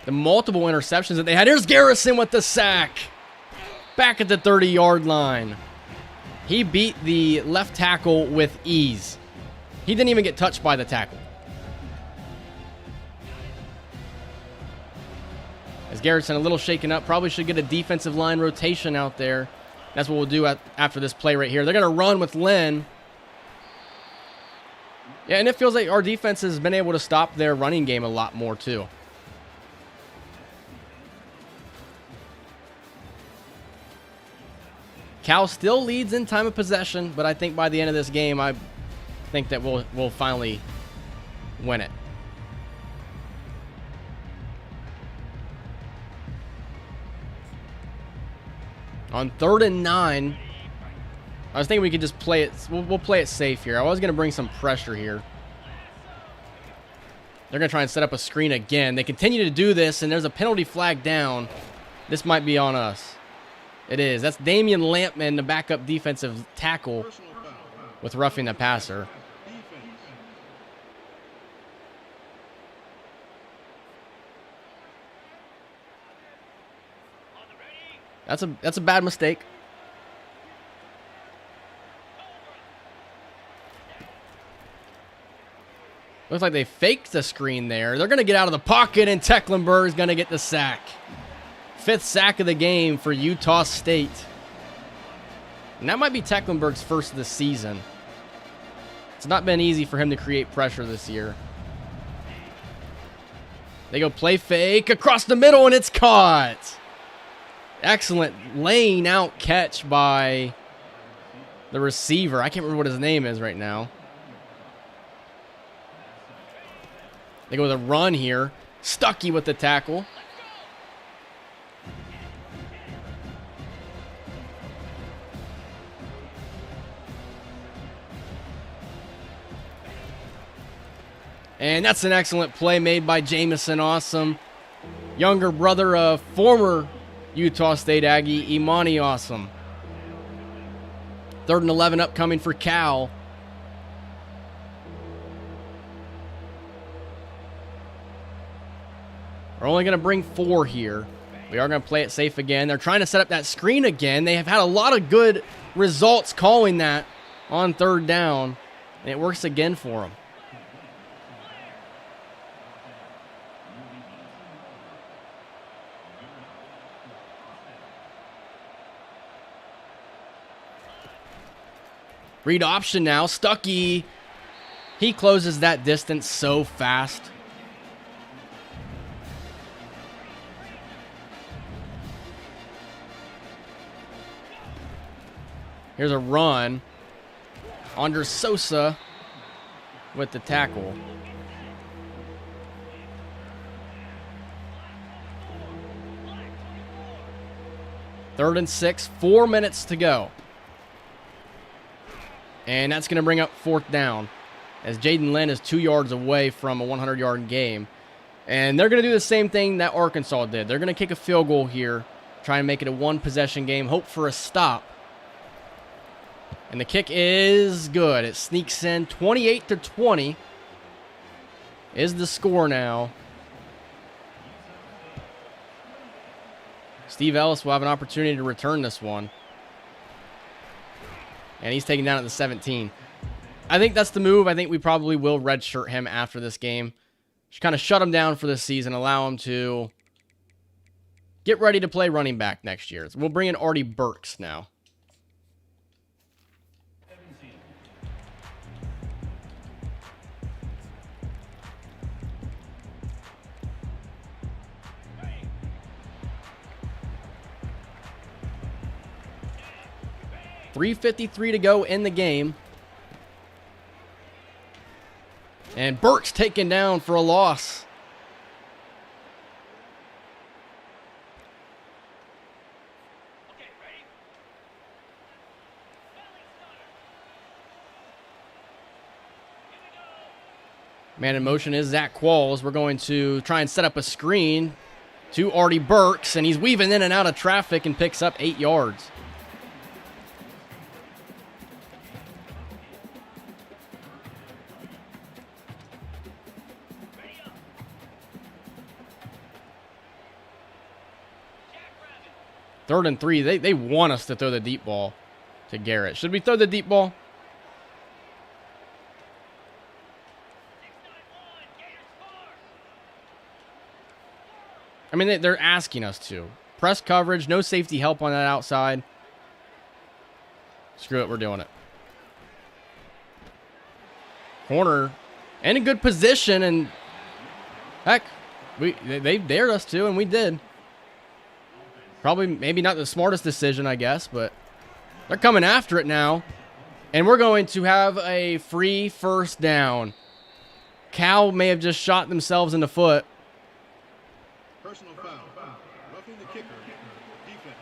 The multiple interceptions that they had. Here's Garrison with the sack. Back at the 30-yard line. He beat the left tackle with ease. He didn't even get touched by the tackle. As Garrettson a little shaken up, probably should get a defensive line rotation out there. That's what we'll do after this play right here. They're going to run with Lynn. Yeah, and it feels like our defense has been able to stop their running game a lot more too. Cal still leads in time of possession, but I think by the end of this game, I think that we'll finally win it. On 3rd and 9, I was thinking we could just play it. We'll play it safe here. I was going to bring some pressure here. They're going to try and set up a screen again. They continue to do this, and there's a penalty flag down. This might be on us. It is. That's Damian Lampman, the backup defensive tackle, with roughing the passer. That's a bad mistake. Looks like they faked the screen there. They're going to get out of the pocket, and Tecklenburg's going to get the sack. 5th sack of the game for Utah State. And that might be Tecklenburg's first of the season. It's not been easy for him to create pressure this year. They go play fake across the middle, and it's caught. Excellent laying out catch by the receiver. I can't remember what his name is right now. They go with a run here. Stuckey with the tackle. And that's an excellent play made by Jamison Awesome. Younger brother of former Utah State Aggie, Imani Awesome. 3rd and 11 upcoming for Cal. We're only going to bring 4 here. We are going to play it safe again. They're trying to set up that screen again. They have had a lot of good results calling that on 3rd down, and it works again for them. Read option now. Stuckey. He closes that distance so fast. Here's a run. Andres Sosa with the tackle. Third and 6. 4 minutes to go. And that's going to bring up 4th down, as Jaden Lynn is 2 yards away from a 100-yard game. And they're going to do the same thing that Arkansas did. They're going to kick a field goal here, try and make it a 1-possession game, hope for a stop. And the kick is good. It sneaks in. 28-20 is the score now. Steve Ellis will have an opportunity to return this one. And he's taken down at the 17. I think that's the move. I think we probably will redshirt him after this game. Just kind of shut him down for this season. Allow him to get ready to play running back next year. So we'll bring in Artie Burks now. .353 to go in the game. And Burks taken down for a loss. Man in motion is Zach Qualls. We're going to try and set up a screen to Artie Burks, and he's weaving in and out of traffic and picks up 8 yards. Third and 3. They want us to throw the deep ball to Garrett. Should we throw the deep ball? I mean, they're asking us to. Press coverage, no safety help on that outside. Screw it, we're doing it. Corner, in a good position, and heck, they dared us to, and we did. Probably, maybe not the smartest decision, I guess, but they're coming after it now. And we're going to have a free first down. Cal may have just shot themselves in the foot. Personal foul. Roughing the kicker. Defense.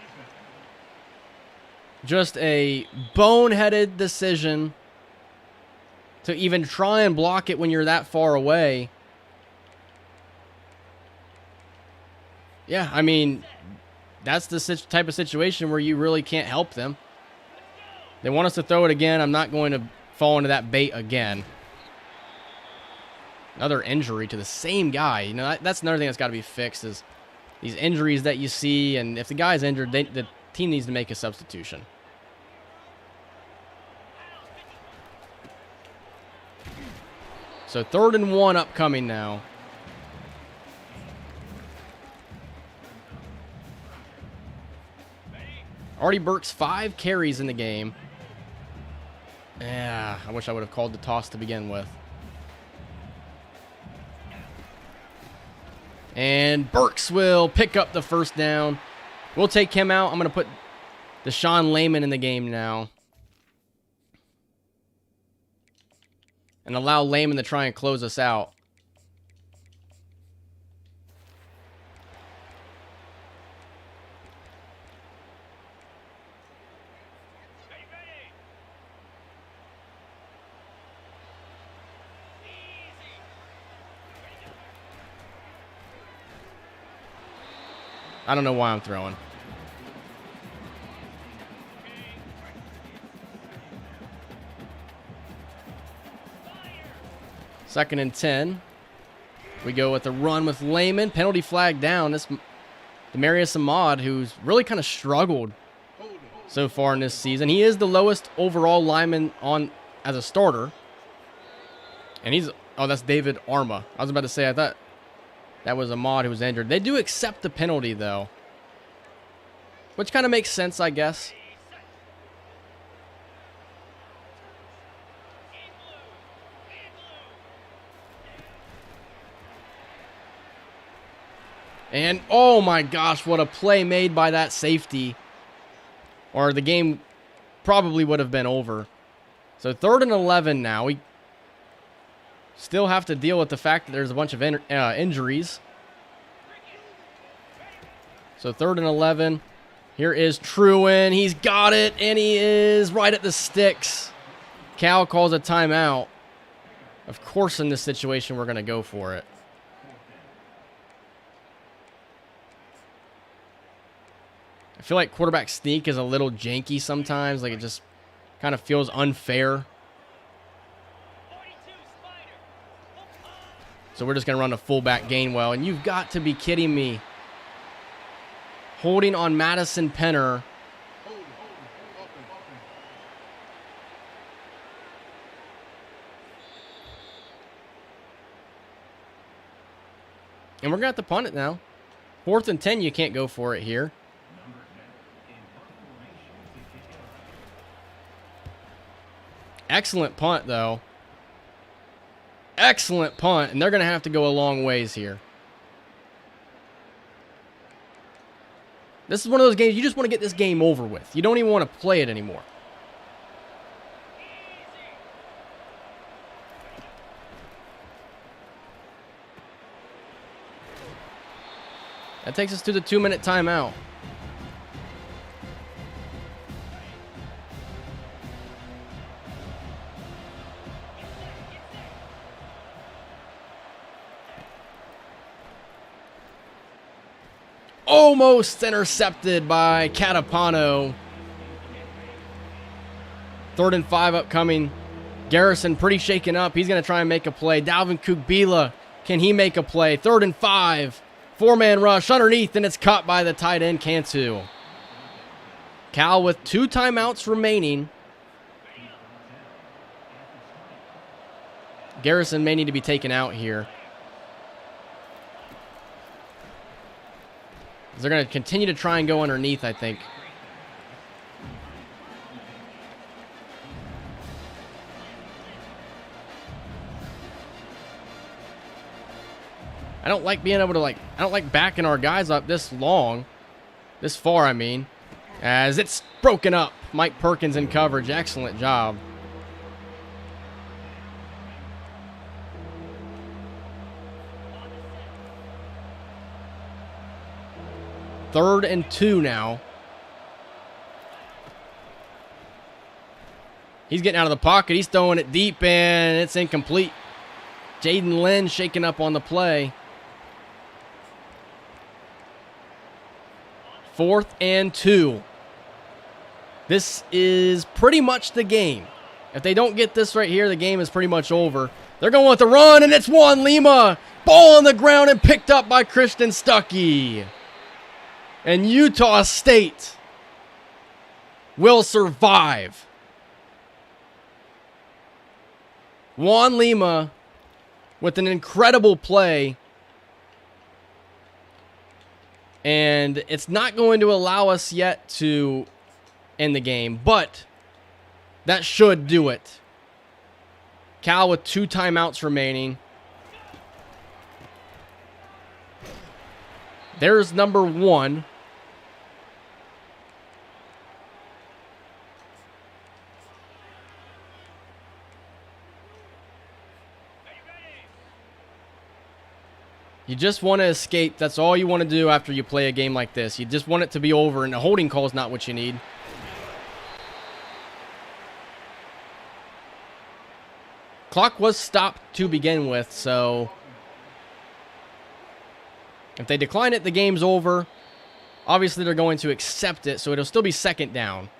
Just a boneheaded decision to even try and block it when you're that far away. Yeah, I mean, that's the type of situation where you really can't help them. They want us to throw it again. I'm not going to fall into that bait again. Another injury to the same guy. You know, that's another thing that's got to be fixed is these injuries that you see. And if the guy's injured, the team needs to make a substitution. So 3rd and 1 upcoming now. Artie Burks 5 carries in the game. Yeah, I wish I would have called the toss to begin with. And Burks will pick up the first down. We'll take him out. I'm going to put Deshaun Layman in the game now. And allow Layman to try and close us out. I don't know why I'm throwing. Second and 10. We go with a run with Layman. Penalty flag down. This Demarius Ahmad, who's really kind of struggled so far in this season. He is the lowest overall lineman on as a starter. And he's... Oh, that's David Arma. I was about to say, I thought that was Ahmad who was injured. They do accept the penalty, though. Which kind of makes sense, I guess. And, oh my gosh, what a play made by that safety. Or the game probably would have been over. So 3rd and 11 now. We still have to deal with the fact that there's a bunch of injuries. So 3rd and 11. Here is Truin. He's got it, and he is right at the sticks. Cal calls a timeout. Of course, in this situation, we're going to go for it. I feel like quarterback sneak is a little janky sometimes. Like, it just kind of feels unfair. So we're just going to run a fullback Gainwell. And you've got to be kidding me. Holding on Madison Penner. And we're going to have to punt it now. 4th and 10, you can't go for it here. Excellent punt, though. Excellent punt, and they're going to have to go a long ways here. This is one of those games you just want to get this game over with. You don't even want to play it anymore. That takes us to the 2-minute timeout. Almost intercepted by Catapano. 3rd and 5 upcoming. Garrison pretty shaken up. He's going to try and make a play. Dalvin Kugbila, can he make a play? 3rd and 5. 4-man rush underneath, and it's caught by the tight end, Cantu. Cal with 2 timeouts remaining. Garrison may need to be taken out here. They're going to continue to try and go underneath, I think. I don't like being able to, like, I don't like backing our guys up this long. This far, I mean. As it's broken up. Mike Perkins in coverage. Excellent job. Third and 2 now. He's getting out of the pocket. He's throwing it deep, and it's incomplete. Jaden Lynn shaking up on the play. 4th and 2. This is pretty much the game. If they don't get this right here, the game is pretty much over. They're going with the run, and it's Juan Lima. Ball on the ground and picked up by Christian Stuckey. And Utah State will survive. Juan Lima with an incredible play. And it's not going to allow us yet to end the game, but that should do it. Cal with 2 timeouts remaining. There's number 1. You just want to escape. That's all you want to do after you play a game like this. You just want it to be over, and a holding call is not what you need. Clock was stopped to begin with, so if they decline it, the game's over. Obviously, they're going to accept it, so it'll still be 2nd down.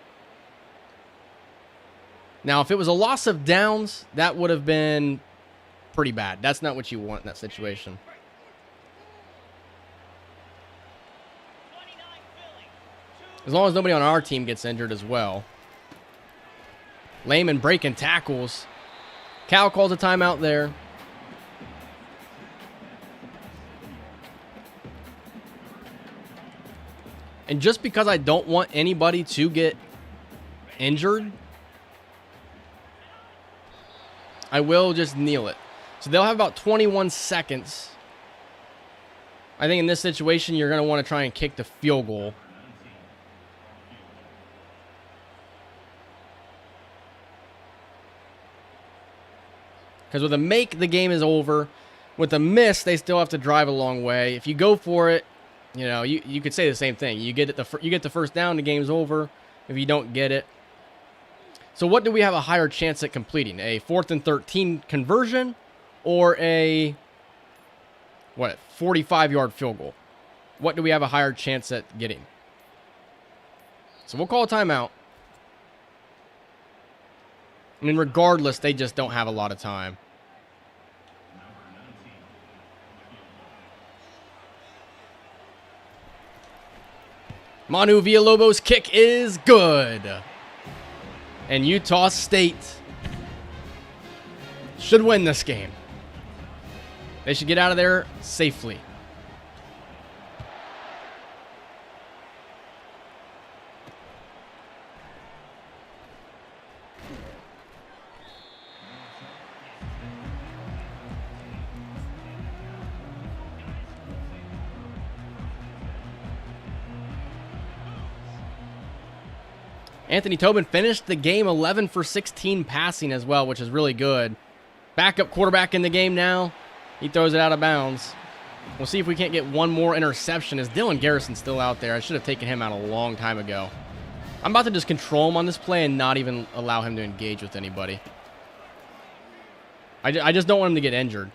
Now, if it was a loss of downs, that would have been pretty bad. That's not what you want in that situation. As long as nobody on our team gets injured as well. Lehman breaking tackles. Cal calls a timeout there. And just because I don't want anybody to get injured, I will just kneel it. So they'll have about 21 seconds. I think in this situation, you're going to want to try and kick the field goal. Because with a make, the game is over. With a miss, they still have to drive a long way. If you go for it, you know, you could say the same thing. You get the first down, the game's over. If you don't get it. So what do we have a higher chance at completing? A 4th and 13 conversion or a, 45-yard field goal? What do we have a higher chance at getting? So we'll call a timeout. I mean, regardless, they just don't have a lot of time. Manu Villalobos' kick is good. And Utah State should win this game. They should get out of there safely. Anthony Tobin finished the game 11 for 16 passing as well, which is really good. Backup quarterback in the game now. He throws it out of bounds. We'll see if we can't get one more interception. Is Dylan Garrison still out there? I should have taken him out a long time ago. I'm about to just control him on this play and not even allow him to engage with anybody. I just don't want him to get injured.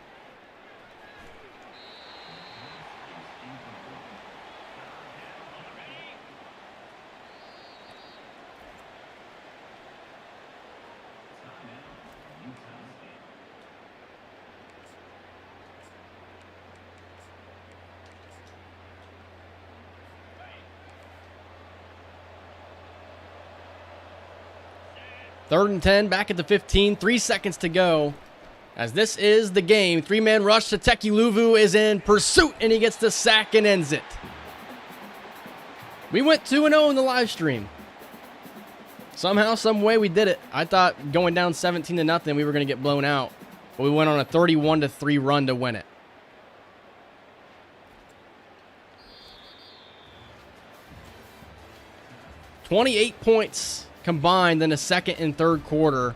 Third and 10, back at the 15, 3 seconds to go. As this is the game, 3-man rush to Teki Luvu is in pursuit, and he gets the sack and ends it. We went 2-0 in the live stream. Somehow, some way we did it. I thought going down 17-0 we were going to get blown out. But we went on a 31-3 run to win it. $28 points combined in the second and third quarter.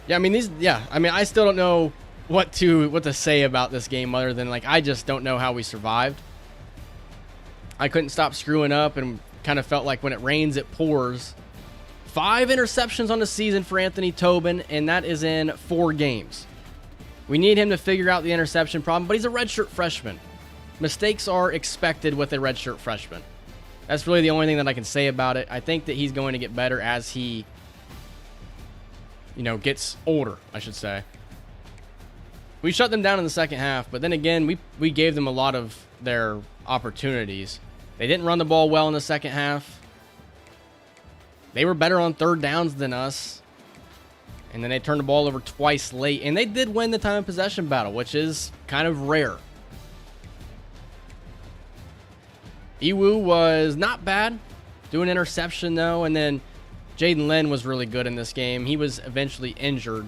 Yeah, I mean I still don't know what to say about this game other than like I just don't know how we survived. I couldn't stop screwing up and kind of felt like when it rains it pours. 5 interceptions on the season for Anthony Tobin, and that is in 4 games. We need him to figure out the interception problem, but he's a redshirt freshman. Mistakes are expected with a redshirt freshman. That's really the only thing that I can say about it. I think that he's going to get better as he, gets older, I should say. We shut them down in the second half, but then again, we gave them a lot of their opportunities. They didn't run the ball well in the second half. They were better on third downs than us. And then they turned the ball over twice late. And they did win the time of possession battle, which is kind of rare. Iwu was not bad. Do an interception, though. And then Jaden Lynn was really good in this game. He was eventually injured.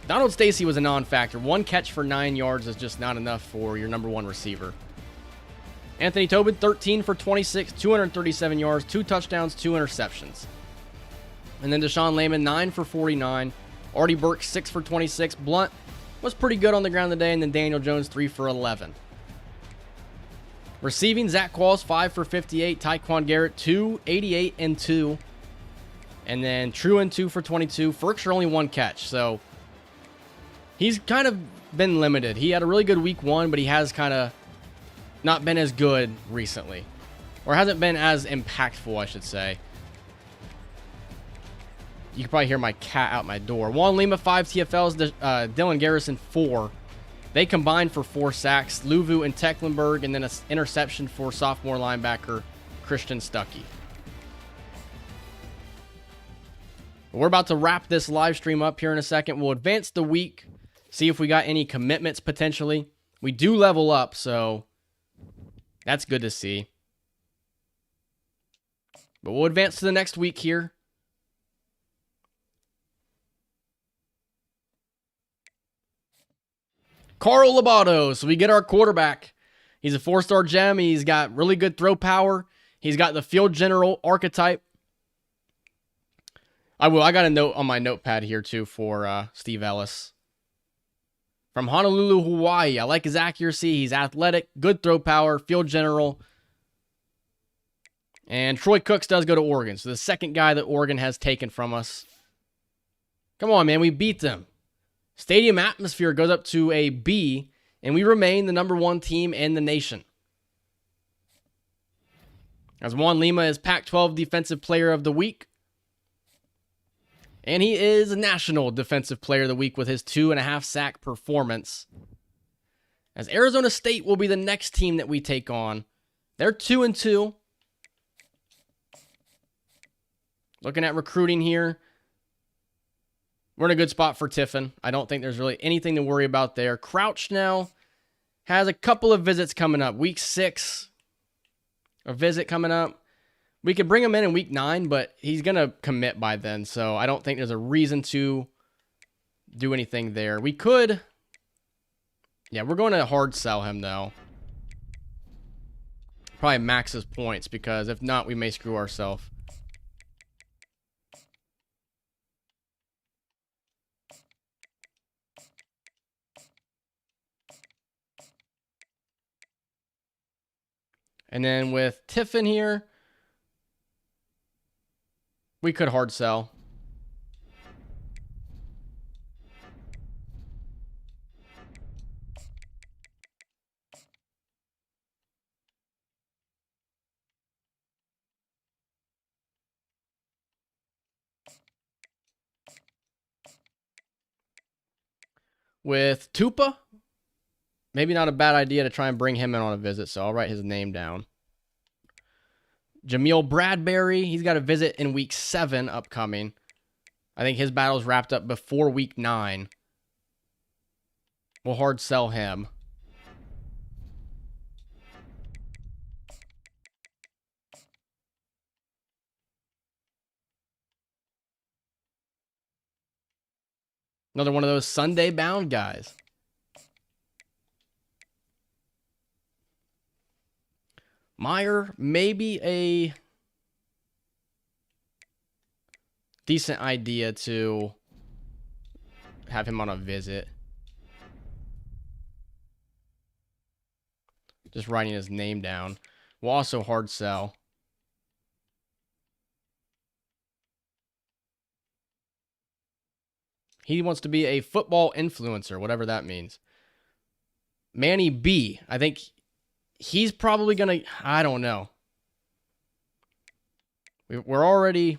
Donald Stacy was a non-factor. 1 catch for 9 yards is just not enough for your number 1 receiver. Anthony Tobin, 13 for 26, 237 yards, 2 touchdowns, 2 interceptions. And then Deshaun Layman, 9 for 49. Artie Burke, 6 for 26. Blunt was pretty good on the ground today. And then Daniel Jones, 3 for 11. Receiving, Zach Qualls, 5 for 58. Tyquan Garrett, 2, 88, and 2. And then Truan, 2 for 22. Ferkshire, only 1 catch. So he's kind of been limited. He had a really good week 1, but he has kind of not been as good recently. Or hasn't been as impactful, I should say. You can probably hear my cat out my door. Juan Lima, 5 TFLs. Dylan Garrison, 4. They combined for 4 sacks. Luvu and Tecklenburg, and then an interception for sophomore linebacker Christian Stuckey. We're about to wrap this live stream up here in a second. We'll advance the week, see if we got any commitments potentially. We do level up, so that's good to see. But we'll advance to the next week here. Carl Labato. So we get our quarterback. He's a 4-star gem. He's got really good throw power. He's got the field general archetype. I got a note on my notepad here too for Steve Ellis. From Honolulu, Hawaii. I like his accuracy. He's athletic, good throw power, field general. And Troy Cooks does go to Oregon. So the second guy that Oregon has taken from us. Come on, man. We beat them. Stadium atmosphere goes up to a B, and we remain the number 1 team in the nation. As Juan Lima is Pac-12 Defensive Player of the Week. And he is National Defensive Player of the Week with his 2.5 sack performance. As Arizona State will be the next team that we take on. They're 2-2. Looking at recruiting here. We're in a good spot for Tiffin. I don't think there's really anything to worry about there. Crouch now has a couple of visits coming up. Week 6, a visit coming up. We could bring him in week 9, but he's going to commit by then. So I don't think there's a reason to do anything there. We could. Yeah, we're going to hard sell him, though. Probably max his points, because if not, we may screw ourselves. And then with Tiffin here, we could hard sell. With Tupa, maybe not a bad idea to try and bring him in on a visit, so I'll write his name down. Jameel Bradbury, he's got a visit in week 7 upcoming. I think his battle's wrapped up before week 9. We'll hard sell him. Another one of those Sunday bound guys. Meyer, maybe a decent idea to have him on a visit. Just writing his name down. We'll also hard sell. He wants to be a football influencer, whatever that means. Manny B. I think he's probably going to... I don't know. We're already...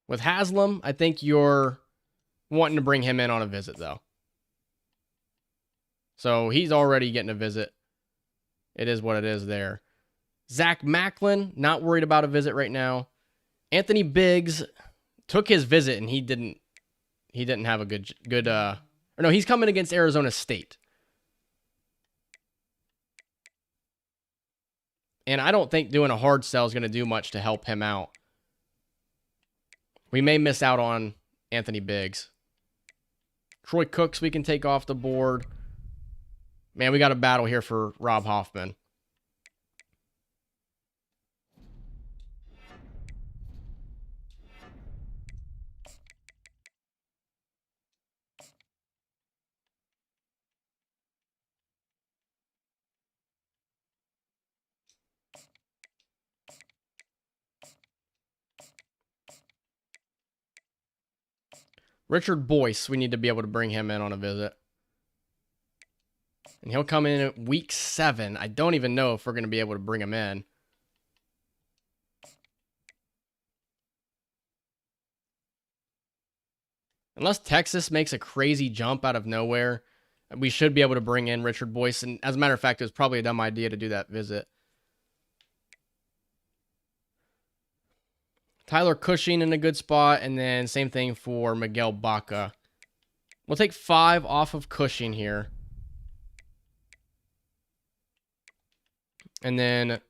With Haslam, I think you're wanting to bring him in on a visit, though. So he's already getting a visit. It is what it is there. Zach Macklin, not worried about a visit right now. Anthony Biggs took his visit and he didn't have a good or no, he's coming against Arizona State. And I don't think doing a hard sell is going to do much to help him out. We may miss out on Anthony Biggs. Troy Cooks we can take off the board. Man, we got a battle here for Rob Hoffman. Richard Boyce, we need to be able to bring him in on a visit. And he'll come in at week 7. I don't even know if we're going to be able to bring him in. Unless Texas makes a crazy jump out of nowhere, we should be able to bring in Richard Boyce. And as a matter of fact, it was probably a dumb idea to do that visit. Tyler Cushing in a good spot. And then same thing for Miguel Baca. We'll take 5 off of Cushing here. And then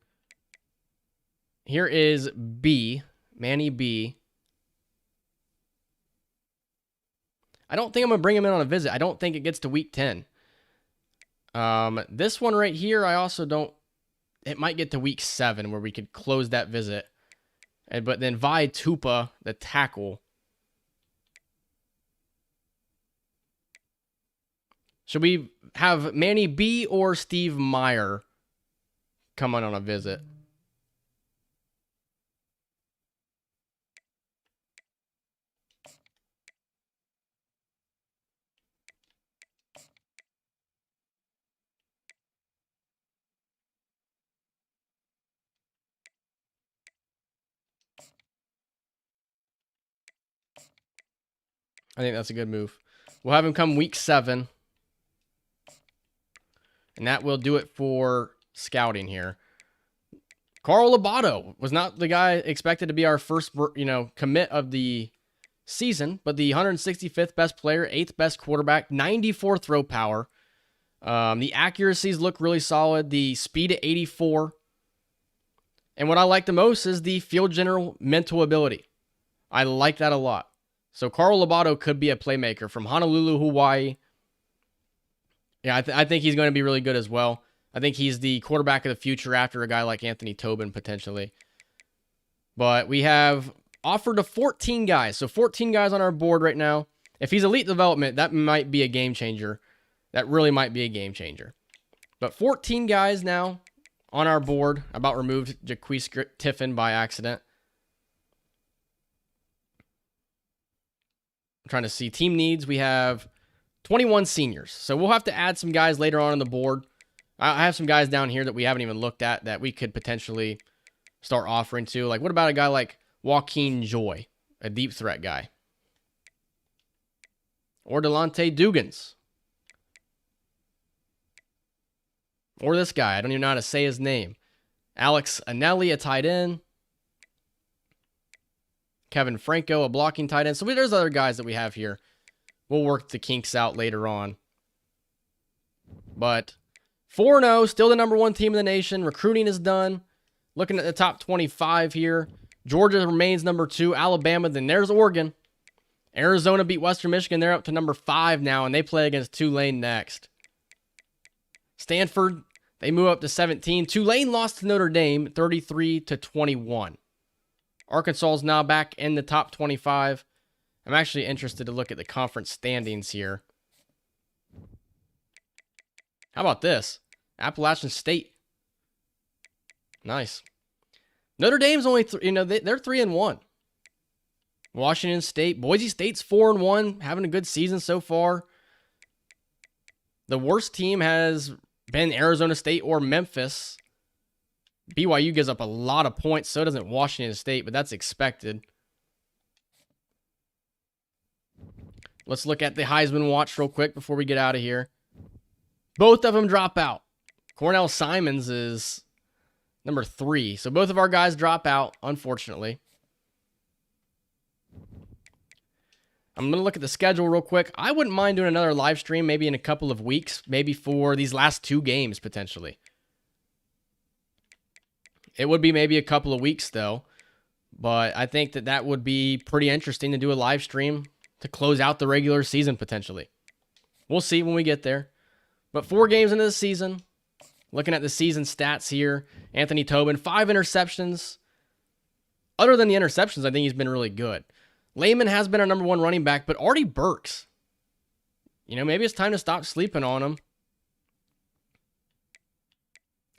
here is B, Manny B. I don't think I'm going to bring him in on a visit. I don't think it gets to week 10. This one right here, I also don't... It might get to week 7 where we could close that visit. But then Vi Tupa, the tackle. Should we have Manny B or Steve Meyer come on a visit? I think that's a good move. We'll have him come week 7. And that will do it for scouting here. Carl Labato was not the guy expected to be our first, commit of the season, but the 165th best player, 8th best quarterback, 94 throw power. The accuracies look really solid. The speed at 84. And what I like the most is the field general mental ability. I like that a lot. So Carl Labato could be a playmaker from Honolulu, Hawaii. Yeah, I think he's going to be really good as well. I think he's the quarterback of the future after a guy like Anthony Tobin, potentially. But we have offered to 14 guys. So 14 guys on our board right now. If he's elite development, that might be a game changer. That really might be a game changer. But 14 guys now on our board. About removed Jaquise Tiffin by accident. I'm trying to see team needs. We have 21 seniors. So we'll have to add some guys later on the board. I have some guys down here that we haven't even looked at that we could potentially start offering to. Like, what about a guy like Joaquin Joy, a deep threat guy? Or Delonte Dugans. Or this guy. I don't even know how to say his name. Alex Anelli, a tight end. Kevin Franco, a blocking tight end. So there's other guys that we have here. We'll work the kinks out later on. But 4-0, still the #1 team in the nation. Recruiting is done. Looking at the top 25 here. Georgia remains #2. Alabama, then there's Oregon. Arizona beat Western Michigan. They're up to #5 now, and they play against Tulane next. Stanford, they move up to 17. Tulane lost to Notre Dame 33-21. Arkansas is now back in the top 25. I'm actually interested to look at the conference standings here. How about this? Appalachian State. Nice. Notre Dame's only, they're 3-1. Washington State. Boise State's 4-1, having a good season so far. The worst team has been Arizona State or Memphis. BYU gives up a lot of points, so doesn't Washington State, but that's expected. Let's look at the Heisman watch real quick before we get out of here. Both of them drop out. Cornell Simons is #3. So both of our guys drop out, unfortunately. I'm going to look at the schedule real quick. I wouldn't mind doing another live stream maybe in a couple of weeks, maybe for these last 2 games potentially. It would be maybe a couple of weeks though, but I think that would be pretty interesting to do a live stream to close out the regular season potentially. We'll see when we get there. But 4 games into the season, looking at the season stats here, Anthony Tobin, 5 interceptions. Other than the interceptions, I think he's been really good. Lehman has been our #1 running back, but Artie Burks, maybe it's time to stop sleeping on him.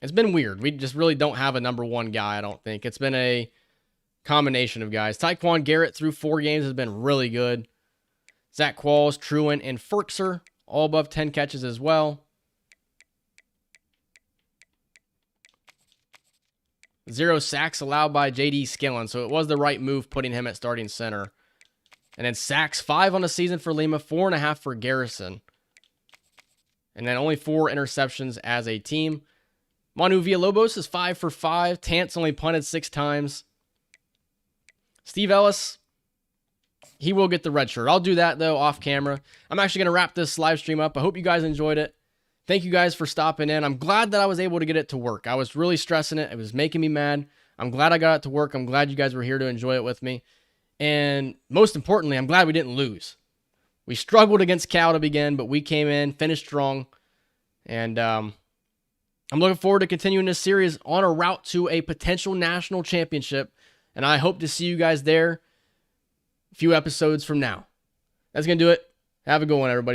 It's been weird. We just really don't have a #1 guy, I don't think. It's been a combination of guys. Tyquan Garrett through 4 games has been really good. Zach Qualls, Truant, and Ferkser, all above 10 catches as well. 0 sacks allowed by J.D. Skillen, so it was the right move putting him at starting center. And then sacks, 5 on the season for Lima, 4.5 for Garrison. And then only 4 interceptions as a team. Manu Villalobos is 5 for 5. Tance only punted 6 times. Steve Ellis, he will get the red shirt. I'll do that, though, off camera. I'm actually going to wrap this live stream up. I hope you guys enjoyed it. Thank you guys for stopping in. I'm glad that I was able to get it to work. I was really stressing it. It was making me mad. I'm glad I got it to work. I'm glad you guys were here to enjoy it with me. And most importantly, I'm glad we didn't lose. We struggled against Cal to begin, but we came in, finished strong. And I'm looking forward to continuing this series on a route to a potential national championship. And I hope to see you guys there a few episodes from now. That's going to do it. Have a good one, everybody.